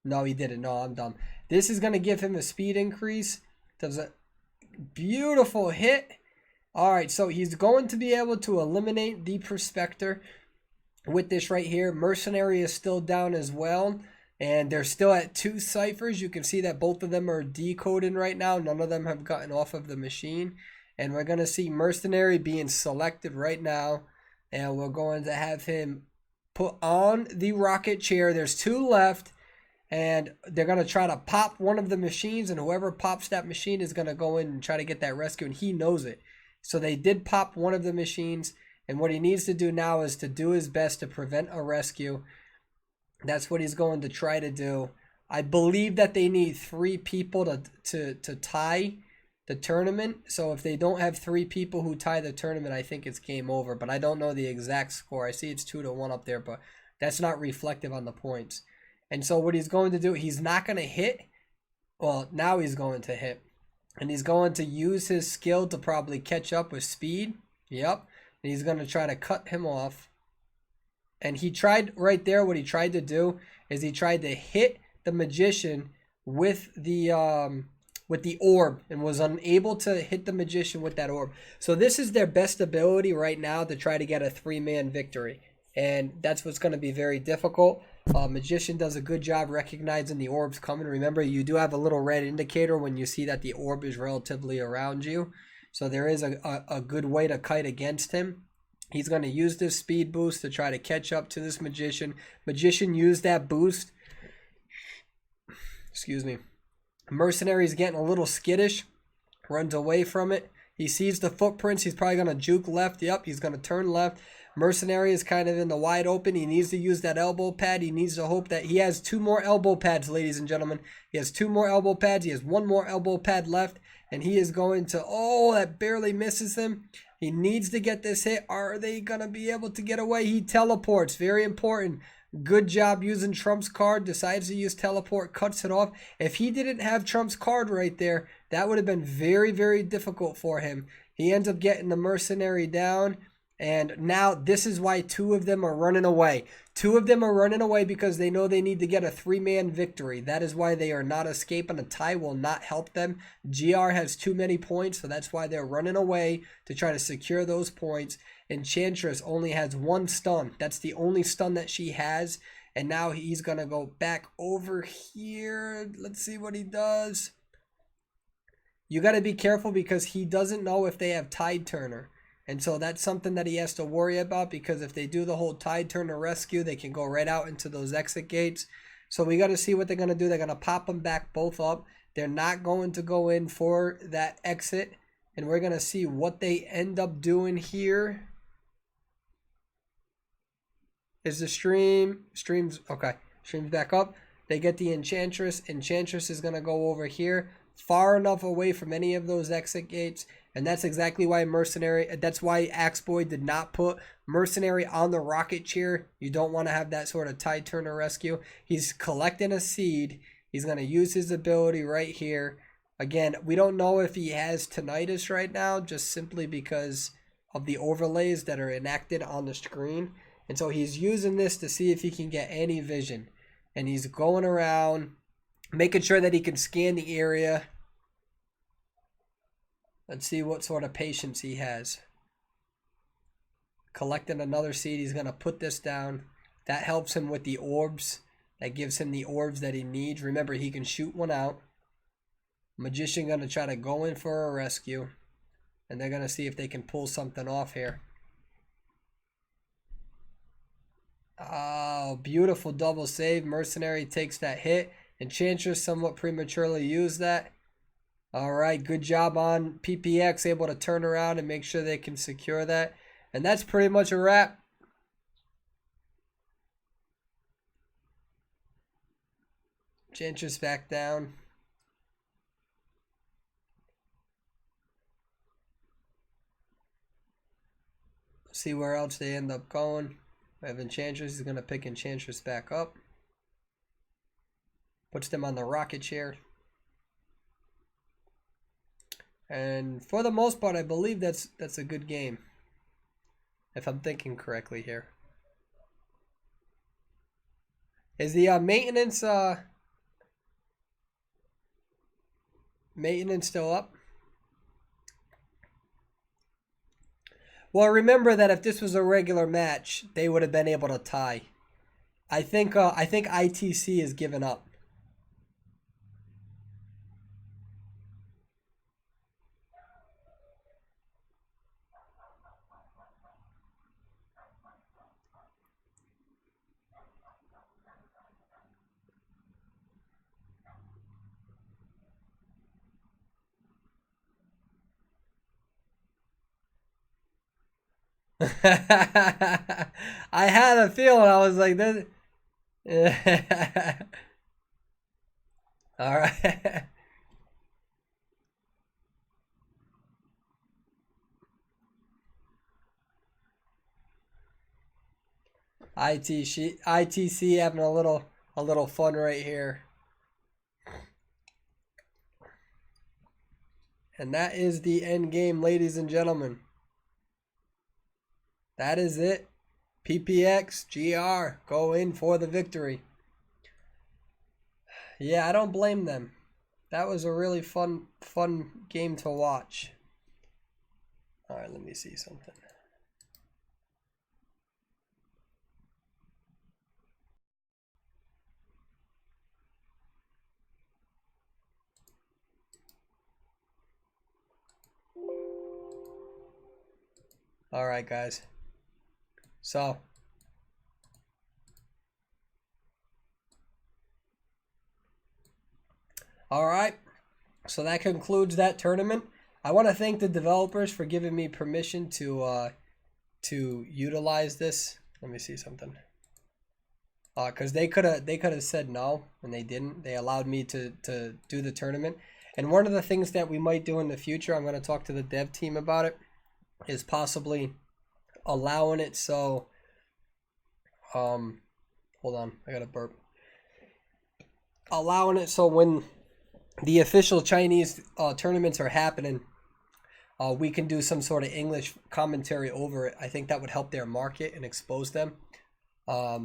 No, he didn't. No, I'm dumb. This is going to give him a speed increase. Does a beautiful hit. Alright, so he's going to be able to eliminate the Prospector with this right here. Mercenary is still down as well. And they're still at 2 ciphers. You can see that both of them are decoding right now. None of them have gotten off of the machine. And we're going to see Mercenary being selected right now. And we're going to have him put on the rocket chair. There's 2 left. And they're going to try to pop one of the machines. And whoever pops that machine is going to go in and try to get that rescue. And he knows it. So they did pop one of the machines. And what he needs to do now is to do his best to prevent a rescue. That's what he's going to try to do. I believe that they need 3 people to tie the tournament. So if they don't have 3 people who tie the tournament, I think it's game over. But I don't know the exact score. I see it's 2-1 up there, but that's not reflective on the points. And so what he's going to do, he's not going to hit. Well, now he's going to hit. And he's going to use his skill to probably catch up with speed. Yep. And he's going to try to cut him off. And he tried right there, what he tried to do is he tried to hit the magician with the orb and was unable to hit the magician with that orb. So this is their best ability right now to try to get a 3-man victory. And that's what's going to be very difficult. Magician does a good job recognizing the orbs coming. Remember, you do have a little red indicator when you see that the orb is relatively around you. So there is a good way to kite against him. He's going to use this speed boost to try to catch up to this magician. Magician used that boost. Excuse me. Mercenary's getting a little skittish. Runs away from it. He sees the footprints. He's probably going to juke left. Yep, he's going to turn left. Mercenary is kind of in the wide open. He needs to use that elbow pad. He needs to hope that he has 2 more elbow pads, ladies and gentlemen. He has 2 more elbow pads. He has 1 more elbow pad left. And he is going to... Oh, that barely misses him. He needs to get this hit. Are they going to be able to get away? He teleports. Very important. Good job using Trump's card. Decides to use teleport. Cuts it off. If he didn't have Trump's card right there, that would have been very, very difficult for him. He ends up getting the mercenary down. And now this is why 2 of them are running away. 2 of them are running away because they know they need to get a 3-man victory. That is why they are not escaping. A tie will not help them. GR has too many points, so that's why they're running away to try to secure those points. Enchantress only has 1 stun. That's the only stun that she has. And now he's going to go back over here. Let's see what he does. You got to be careful because he doesn't know if they have Tide Turner. And so that's something that he has to worry about because if they do the whole Tide Turner rescue, they can go right out into those exit gates. So we got to see what they're going to do. They're going to pop them back both up. They're not going to go in for that exit. And we're going to see what they end up doing here. Is the stream's okay. Stream's back up. They get the Enchantress. Enchantress is going to go over here, far enough away from any of those exit gates. And that's exactly why that's why Axe Boy did not put Mercenary on the rocket chair. You don't want to have that sort of Tide Turner rescue. He's collecting a seed. He's going to use his ability right here. Again, we don't know if he has tinnitus right now, just simply because of the overlays that are enacted on the screen. And so he's using this to see if he can get any vision. And he's going around, making sure that he can scan the area. Let's see what sort of patience he has. Collecting another seed. He's going to put this down. That helps him with the orbs. That gives him the orbs that he needs. Remember, he can shoot one out. Magician going to try to go in for a rescue. And they're going to see if they can pull something off here. Oh, beautiful double save. Mercenary takes that hit. Enchantress somewhat prematurely used that. All right, good job on PPX. Able to turn around and make sure they can secure that. And that's pretty much a wrap. Enchantress back down. See where else they end up going. We have Enchantress. He's going to pick Enchantress back up. Puts them on the rocket chair. And for the most part, I believe that's a good game. If I'm thinking correctly here. Is the maintenance still up? Well, remember that if this was a regular match, they would have been able to tie. I think ITC has given up. I had a feeling. I was like, this. All right. ITC having a little fun right here. And that is the end game, ladies and gentlemen. That is it. PPX, GR, go in for the victory. Yeah, I don't blame them. That was a really fun game to watch. All right, let me see something. All right, guys. So, all right. So that concludes that tournament. I want to thank the developers for giving me permission to utilize this. Let me see something. Because they could have said no, and they didn't. They allowed me to do the tournament. And one of the things that we might do in the future, I'm going to talk to the dev team about it, is possibly allowing it so hold on, I gotta burp. Allowing it so when the official Chinese tournaments are happening, we can do some sort of English commentary over it. I think that would help their market and expose them. I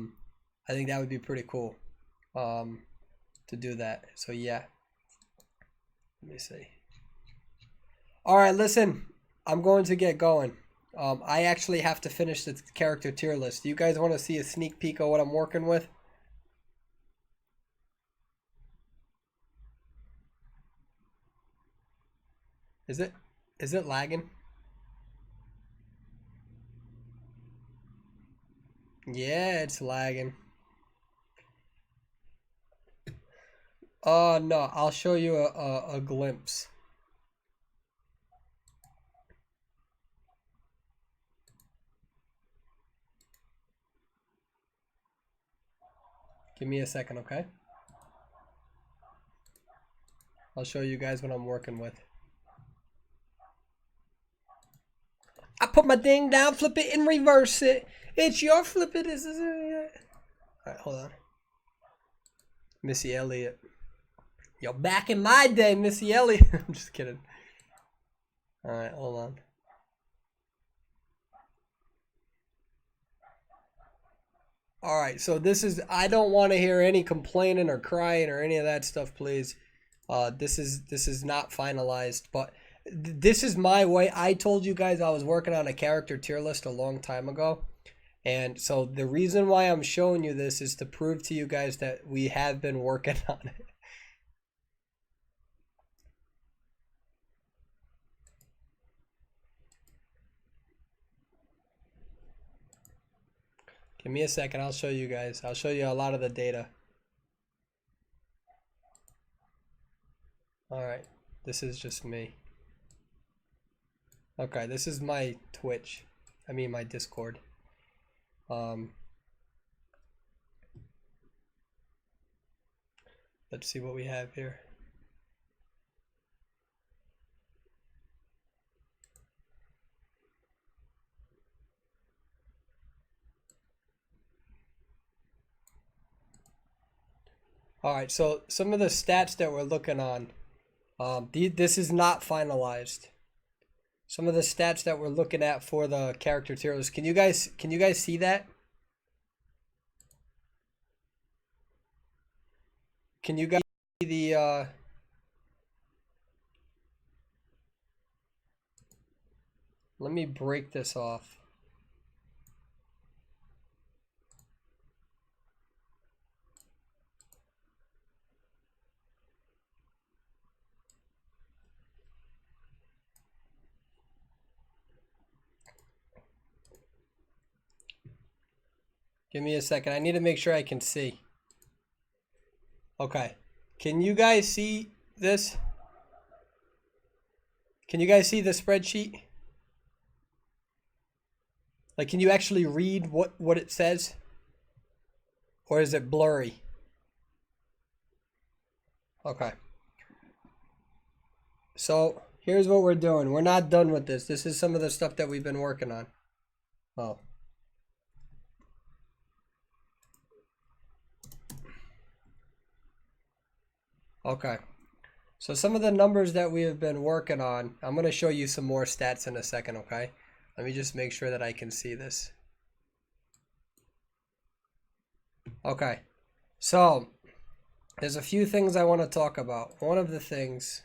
think that would be pretty cool to do that. So yeah, let me see. All right, listen, I'm going to get going. I actually have to finish the character tier list. Do you guys want to see a sneak peek of what I'm working with? Is it lagging? Yeah, it's lagging. Oh no, I'll show you a glimpse. Give me a second, okay? I'll show you guys what I'm working with. I put my thing down, flip it, and reverse it. It's your flip it. Alright, hold on. Missy Elliott. Yo, back in my day, Missy Elliott. I'm just kidding. Alright, hold on. Alright, so this is, I don't want to hear any complaining or crying or any of that stuff, please. This is not finalized, but This is my way. I told you guys I was working on a character tier list a long time ago. And so the reason why I'm showing you this is to prove to you guys that we have been working on it. Give me a second. I'll show you guys. I'll show you a lot of the data. All right. This is just me. Okay, this is my Twitch. I mean my Discord. Let's see what we have here. All right, so some of the stats that we're looking on, this is not finalized. Some of the stats that we're looking at for the character tier list. Can you guys see that? Can you guys see the let me break this off. Give me a second. I need to make sure I can see. Okay. Can you guys see this? Can you guys see the spreadsheet? Like, can you actually read what it says? Or is it blurry? Okay. So, here's what we're doing. We're not done with this. This is some of the stuff that we've been working on. Oh. Okay, so some of the numbers that we have been working on, I'm going to show you some more stats in a second, okay? Let me just make sure that I can see this. Okay, so there's a few things I want to talk about. One of the things,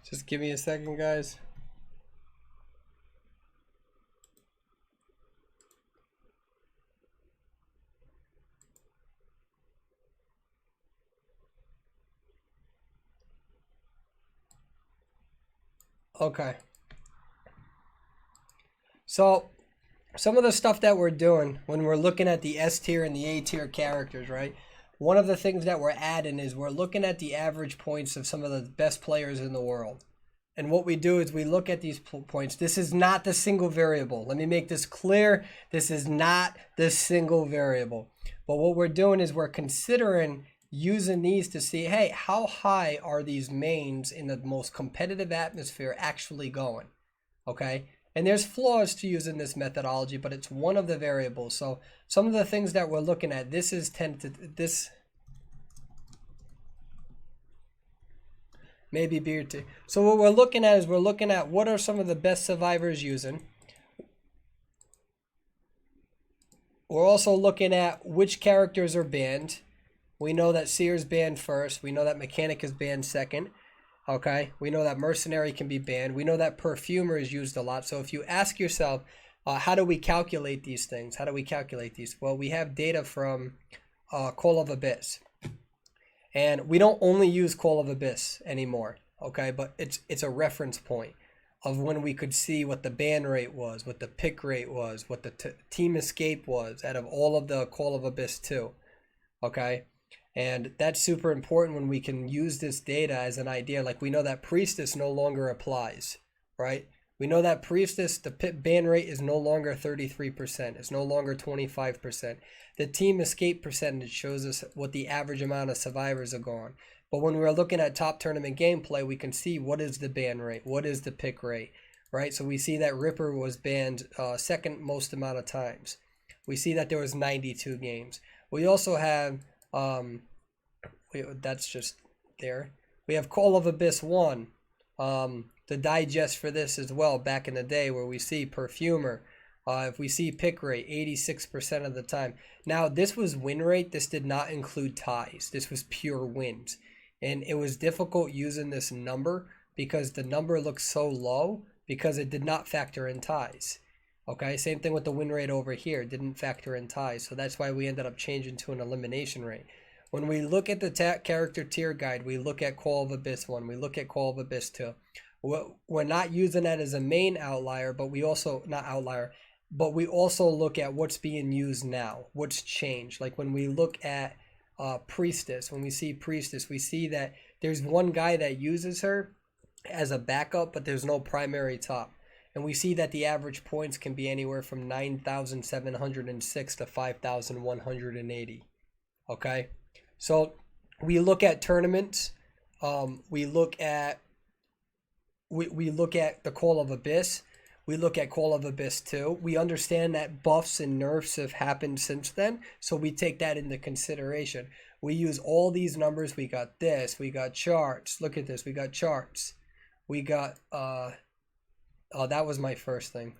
just give me a second, guys. Okay. So, some of the stuff that we're doing when we're looking at the S tier and the A tier characters, right? One of the things that we're adding is we're looking at the average points of some of the best players in the world. And what we do is we look at these points. This is not the single variable. Let me make this clear. This is not the single variable. But what we're doing is we're considering using these to see, hey, how high are these mains in the most competitive atmosphere actually going? Okay? And there's flaws to using this methodology, but it's one of the variables. So some of the things that we're looking at, this is this maybe beer tea. So what we're looking at is we're looking at what are some of the best survivors using. We're also looking at which characters are banned. We know that Seer's banned first. We know that Mechanic is banned second. Okay, we know that Mercenary can be banned. We know that Perfumer is used a lot. So if you ask yourself, how do we calculate these things? How do we calculate these? Well, we have data from Call of Abyss. And we don't only use Call of Abyss anymore, okay? But it's a reference point of when we could see what the ban rate was, what the pick rate was, what the team escape was out of all of the Call of Abyss 2, okay? And that's super important when we can use this data as an idea. Like we know that Priestess no longer applies, right? We know that Priestess, the pit ban rate is no longer 33%. It's no longer 25%. The team escape percentage shows us what the average amount of survivors are gone. But when we're looking at top tournament gameplay, we can see what is the ban rate, what is the pick rate, right? So we see that Ripper was banned second most amount of times. We see that there was 92 games. We also have, that's just there. We have Call of Abyss 1, the digest for this as well back in the day, where we see Perfumer. If we see pick rate, 86% of the time. Now, this was win rate. This did not include ties. This was pure wins. And it was difficult using this number because the number looks so low because it did not factor in ties. Okay, same thing with the win rate over here. It didn't factor in ties. So that's why we ended up changing to an elimination rate. When we look at the character tier guide, we look at Call of Abyss 1. We look at Call of Abyss 2. We're not using that as a main outlier, but we also, not outlier, but we also look at what's being used now, what's changed. Like when we look at Priestess, when we see Priestess, we see that there's one guy that uses her as a backup, but there's no primary top. And we see that the average points can be anywhere from 9,706 to 5,180. Okay? So we look at tournaments. We look at the Call of Abyss. We look at Call of Abyss 2. We understand that buffs and nerfs have happened since then, so we take that into consideration. We use all these numbers. We got this. We got charts. Look at this. We got charts. We got, oh, that was my first thing.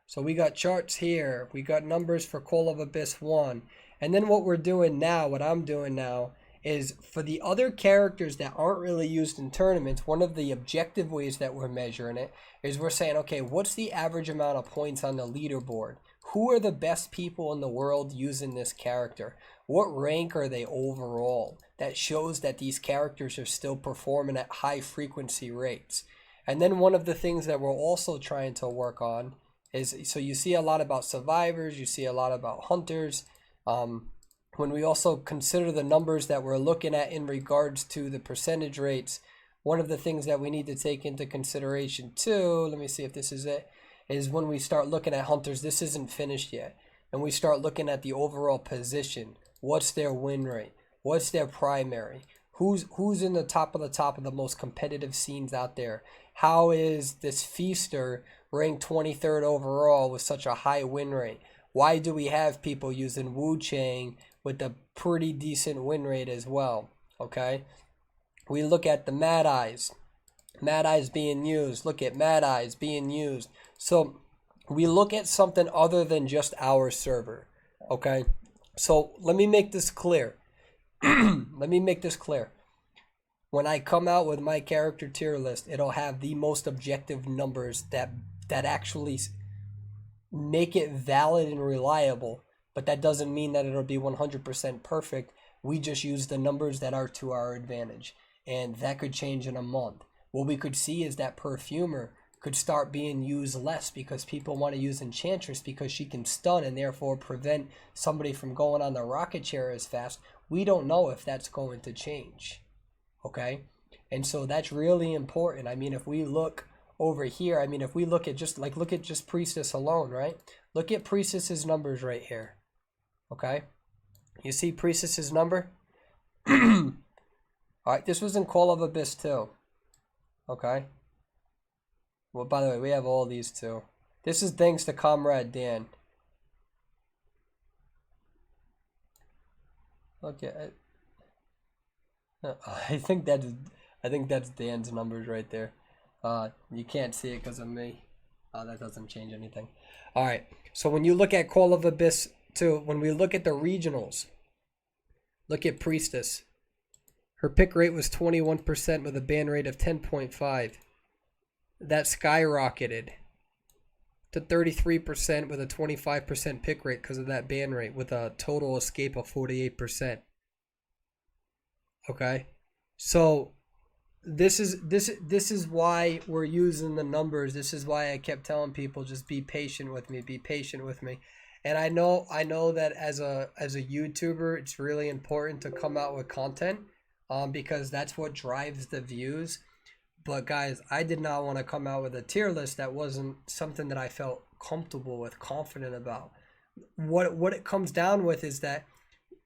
So we got charts here. We got numbers for Call of Abyss 1. And then what we're doing now, what I'm doing now, is for the other characters that aren't really used in tournaments, one of the objective ways that we're measuring it is we're saying, okay, what's the average amount of points on the leaderboard? Who are the best people in the world using this character? What rank are they overall? That shows that these characters are still performing at high frequency rates. And then one of the things that we're also trying to work on is, so you see a lot about survivors, you see a lot about hunters. When we also consider the numbers that we're looking at in regards to the percentage rates, one of the things that we need to take into consideration too, let me see if this is it, is when we start looking at hunters, this isn't finished yet, and we start looking at the overall position. What's their win rate? What's their primary? Who's in the top of the most competitive scenes out there? How is this Feaster ranked 23rd overall with such a high win rate? Why do we have people using Wu Chang with a pretty decent win rate as well? Okay, we look at the Mad Eyes. Mad Eyes being used. Look at Mad Eyes being used. So we look at something other than just our server. Okay, so let me make this clear. Let me make this clear. When I come out with my character tier list, it'll have the most objective numbers that actually make it valid and reliable, but that doesn't mean that it'll be 100% perfect. We just use the numbers that are to our advantage, and that could change in a month. What we could see is that Perfumer could start being used less because people want to use Enchantress because she can stun and therefore prevent somebody from going on the rocket chair as fast. We don't know if that's going to change, okay? And so that's really important. I mean, if we look over here, I mean, if we look at just look at just Priestess alone, right? Look at Priestess's numbers right here. Okay, you see Priestess's number. All right, this was in Call of Abyss 2. Okay, well, by the way, we have all these too. This is thanks to Comrade Dan. Look at it. I think that's Dan's numbers right there. You can't see it because of me. That doesn't change anything. All right, so when you look at Call of Abyss 2, when we look at the regionals, look at Priestess. Her pick rate was 21% with a ban rate of 10.5. That skyrocketed to 33% with a 25% pick rate because of that ban rate with a total escape of 48%. Okay, so this is why we're using the numbers. This is why I kept telling people, just be patient with me, be patient with me. And I know that as a YouTuber, it's really important to come out with content, because that's what drives the views. But guys, I did not want to come out with a tier list that wasn't something that I felt comfortable with, confident about. What it comes down with is that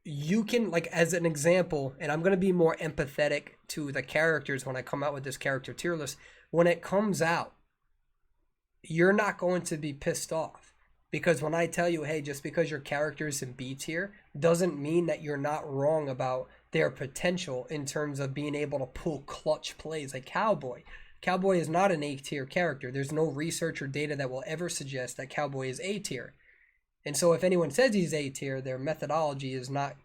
you can, like, as an example, and I'm going to be more empathetic to the characters when I come out with this character tier list. When it comes out, you're not going to be pissed off, because when I tell you, hey, just because your character is in B tier doesn't mean that you're not wrong about their potential in terms of being able to pull clutch plays like Cowboy. Cowboy is not an A tier character. There's no research or data that will ever suggest that Cowboy is A tier. And so if anyone says he's A tier, their methodology is not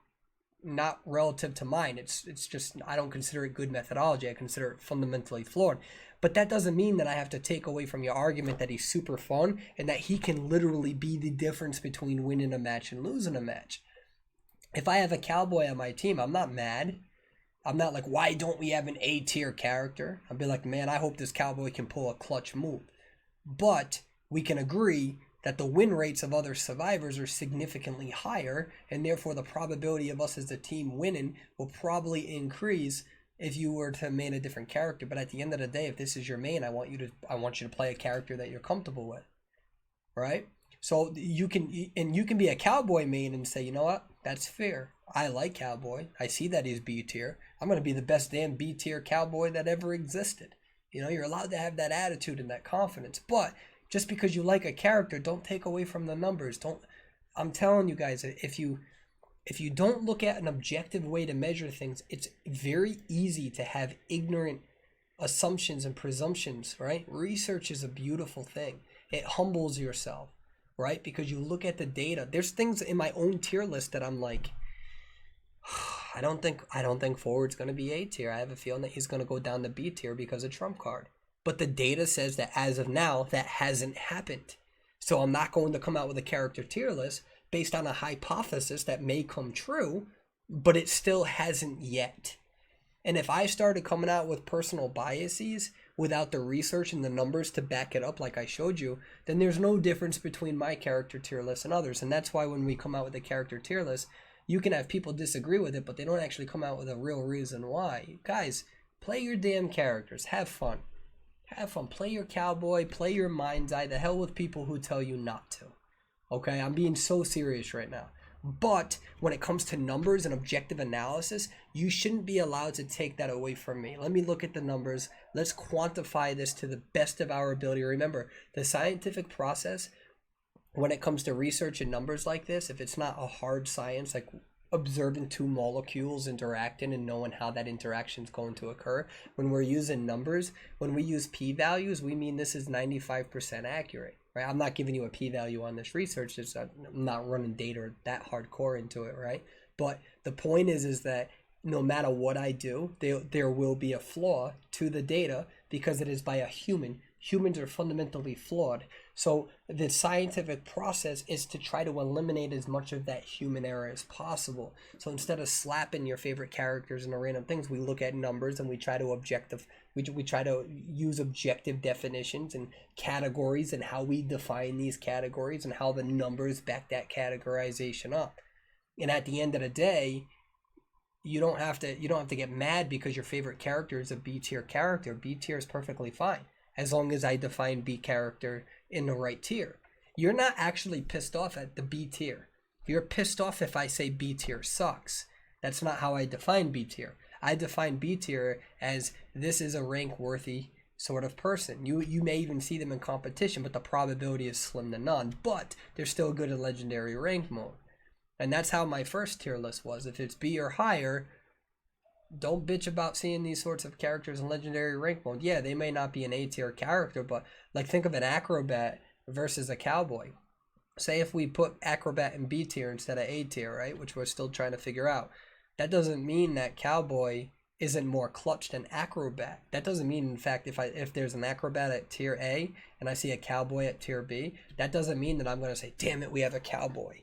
relative to mine. It's just, I don't consider it good methodology. I consider it fundamentally flawed. But that doesn't mean that I have to take away from your argument that he's super fun and that he can literally be the difference between winning a match and losing a match. If I have a Cowboy on my team, I'm not mad. I'm not like, why don't we have an A tier character? I'll be like, man, I hope this Cowboy can pull a clutch move. But we can agree that the win rates of other survivors are significantly higher, and therefore the probability of us as a team winning will probably increase if you were to main a different character. But at the end of the day, if this is your main, I want you to play a character that you're comfortable with, right? So you can be a Cowboy main and say, you know what, that's fair. I like Cowboy. I see that he's B tier. I'm going to be the best damn B tier Cowboy that ever existed. You know, you're allowed to have that attitude and that confidence. But just because you like a character, don't take away from the numbers. I'm telling you guys, if you don't look at an objective way to measure things, it's very easy to have ignorant assumptions and presumptions, right? Research is a beautiful thing. It humbles yourself, right? Because you look at the data. There's things in my own tier list that I'm like, I don't think Forward's going to be A tier. I have a feeling that he's going to go down to B tier because of Trump Card. But the data says that as of now, that hasn't happened. So I'm not going to come out with a character tier list based on a hypothesis that may come true, but it still hasn't yet. And if I started coming out with personal biases without the research and the numbers to back it up like I showed you, then there's no difference between my character tier list and others. And that's why when we come out with a character tier list, you can have people disagree with it, but they don't actually come out with a real reason why. Guys, play your damn characters. Have fun. Have fun. Play your Cowboy. Play your Mind's Eye. The hell with people who tell you not to. Okay, I'm being so serious right now. But when it comes to numbers and objective analysis, you shouldn't be allowed to take that away from me. Let me look at the numbers. Let's quantify this to the best of our ability. Remember, the scientific process, when it comes to research and numbers like this, if it's not a hard science, like observing two molecules interacting and knowing how that interaction is going to occur, when we're using numbers, when we use p-values, we mean this is 95% accurate. Right? I'm not giving you a p-value on this research. I'm not running data that hardcore into it, right? But the point is that no matter what I do, there will be a flaw to the data because it is by a human. Humans are fundamentally flawed. So the scientific process is to try to eliminate as much of that human error as possible. So instead of slapping your favorite characters into random things, we look at numbers and we try to use objective definitions and categories and how we define these categories and how the numbers back that categorization up. And at the end of the day, you don't have to get mad because your favorite character is a B tier character. B tier is perfectly fine as long as I define B character in the right tier. You're not actually pissed off at the B tier. You're pissed off if I say B tier sucks. That's not how I define B tier. I define B tier as this is a rank worthy sort of person. You may even see them in competition, but the probability is slim to none. But they're still good in legendary rank mode. And that's how my first tier list was. If it's B or higher, don't bitch about seeing these sorts of characters in legendary rank mode. Yeah, they may not be an A tier character, but like think of an acrobat versus a cowboy. Say if we put acrobat in B tier instead of A tier, right? Which we're still trying to figure out. That doesn't mean that cowboy isn't more clutch than acrobat. That doesn't mean, in fact, if there's an acrobat at tier A and I see a cowboy at tier B, that doesn't mean that I'm going to say, damn it, we have a cowboy.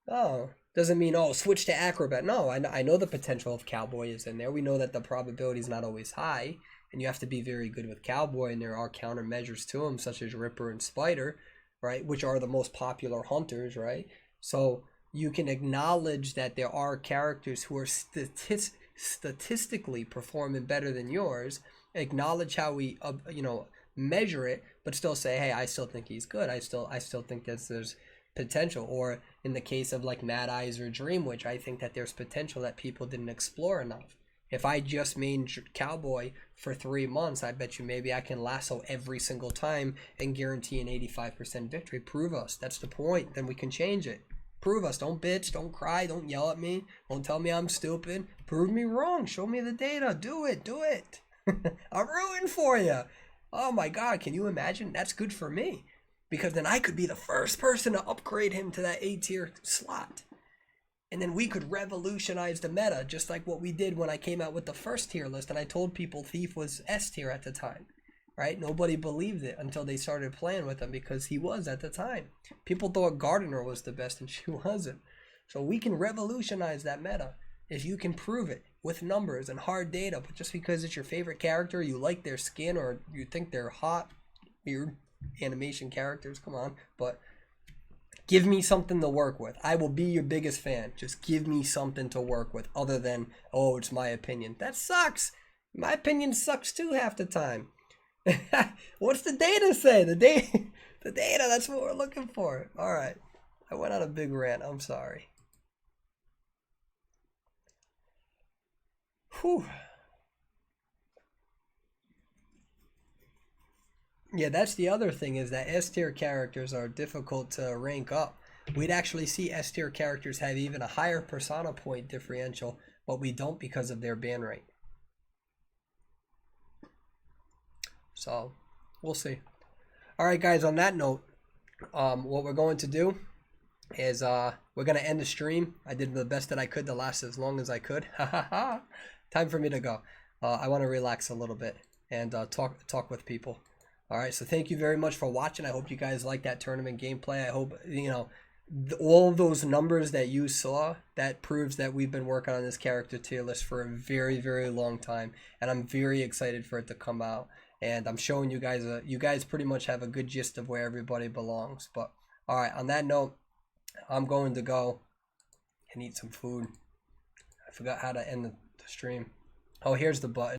Oh, doesn't mean, oh, switch to acrobat. No, I know the potential of cowboy is in there. We know that the probability is not always high, and you have to be very good with cowboy, and there are countermeasures to them, such as Ripper and Spider, right, which are the most popular hunters, right? So you can acknowledge that there are characters who are statistically performing better than yours, acknowledge how we measure it, but still say, hey, I still think he's good. I still think that there's potential. Or in the case of like Mad Eyes or Dream Witch, I think that there's potential that people didn't explore enough. If I just main Cowboy for 3 months, I bet you maybe I can lasso every single time and guarantee an 85% victory. Prove us. That's the point. Then we can change it. Prove us. Don't bitch. Don't cry. Don't yell at me. Don't tell me I'm stupid. Prove me wrong. Show me the data. Do it. Do it. I'm rooting for you. Oh my God. Can you imagine? That's good for me. Because then I could be the first person to upgrade him to that A tier slot. And then we could revolutionize the meta, just like what we did when I came out with the first tier list and I told people Thief was S tier at the time, right? Nobody believed it until they started playing with him, because he was at the time. People thought Gardener was the best and she wasn't. So we can revolutionize that meta if you can prove it with numbers and hard data. But just because it's your favorite character, you like their skin, or you think they're hot, weird animation characters, come on, but give me something to work with. I will be your biggest fan. Just give me something to work with other than, oh, it's my opinion. That sucks. My opinion sucks too half the time. What's the data say? The data, that's what we're looking for. All right. I went on a big rant. I'm sorry. Whew. Yeah, that's the other thing, is that S tier characters are difficult to rank up. We'd actually see S tier characters have even a higher persona point differential, but we don't because of their ban rate. So, we'll see. Alright guys, on that note, what we're going to do is we're going to end the stream. I did the best that I could to last as long as I could. Time for me to go. I want to relax a little bit and talk with people. All right, so thank you very much for watching. I hope you guys like that tournament gameplay. I hope, all of those numbers that you saw, that proves that we've been working on this character tier list for a very, very long time. And I'm very excited for it to come out. And I'm showing you guys, you guys pretty much have a good gist of where everybody belongs. But, all right, on that note, I'm going to go and eat some food. I forgot how to end the stream. Oh, here's the button.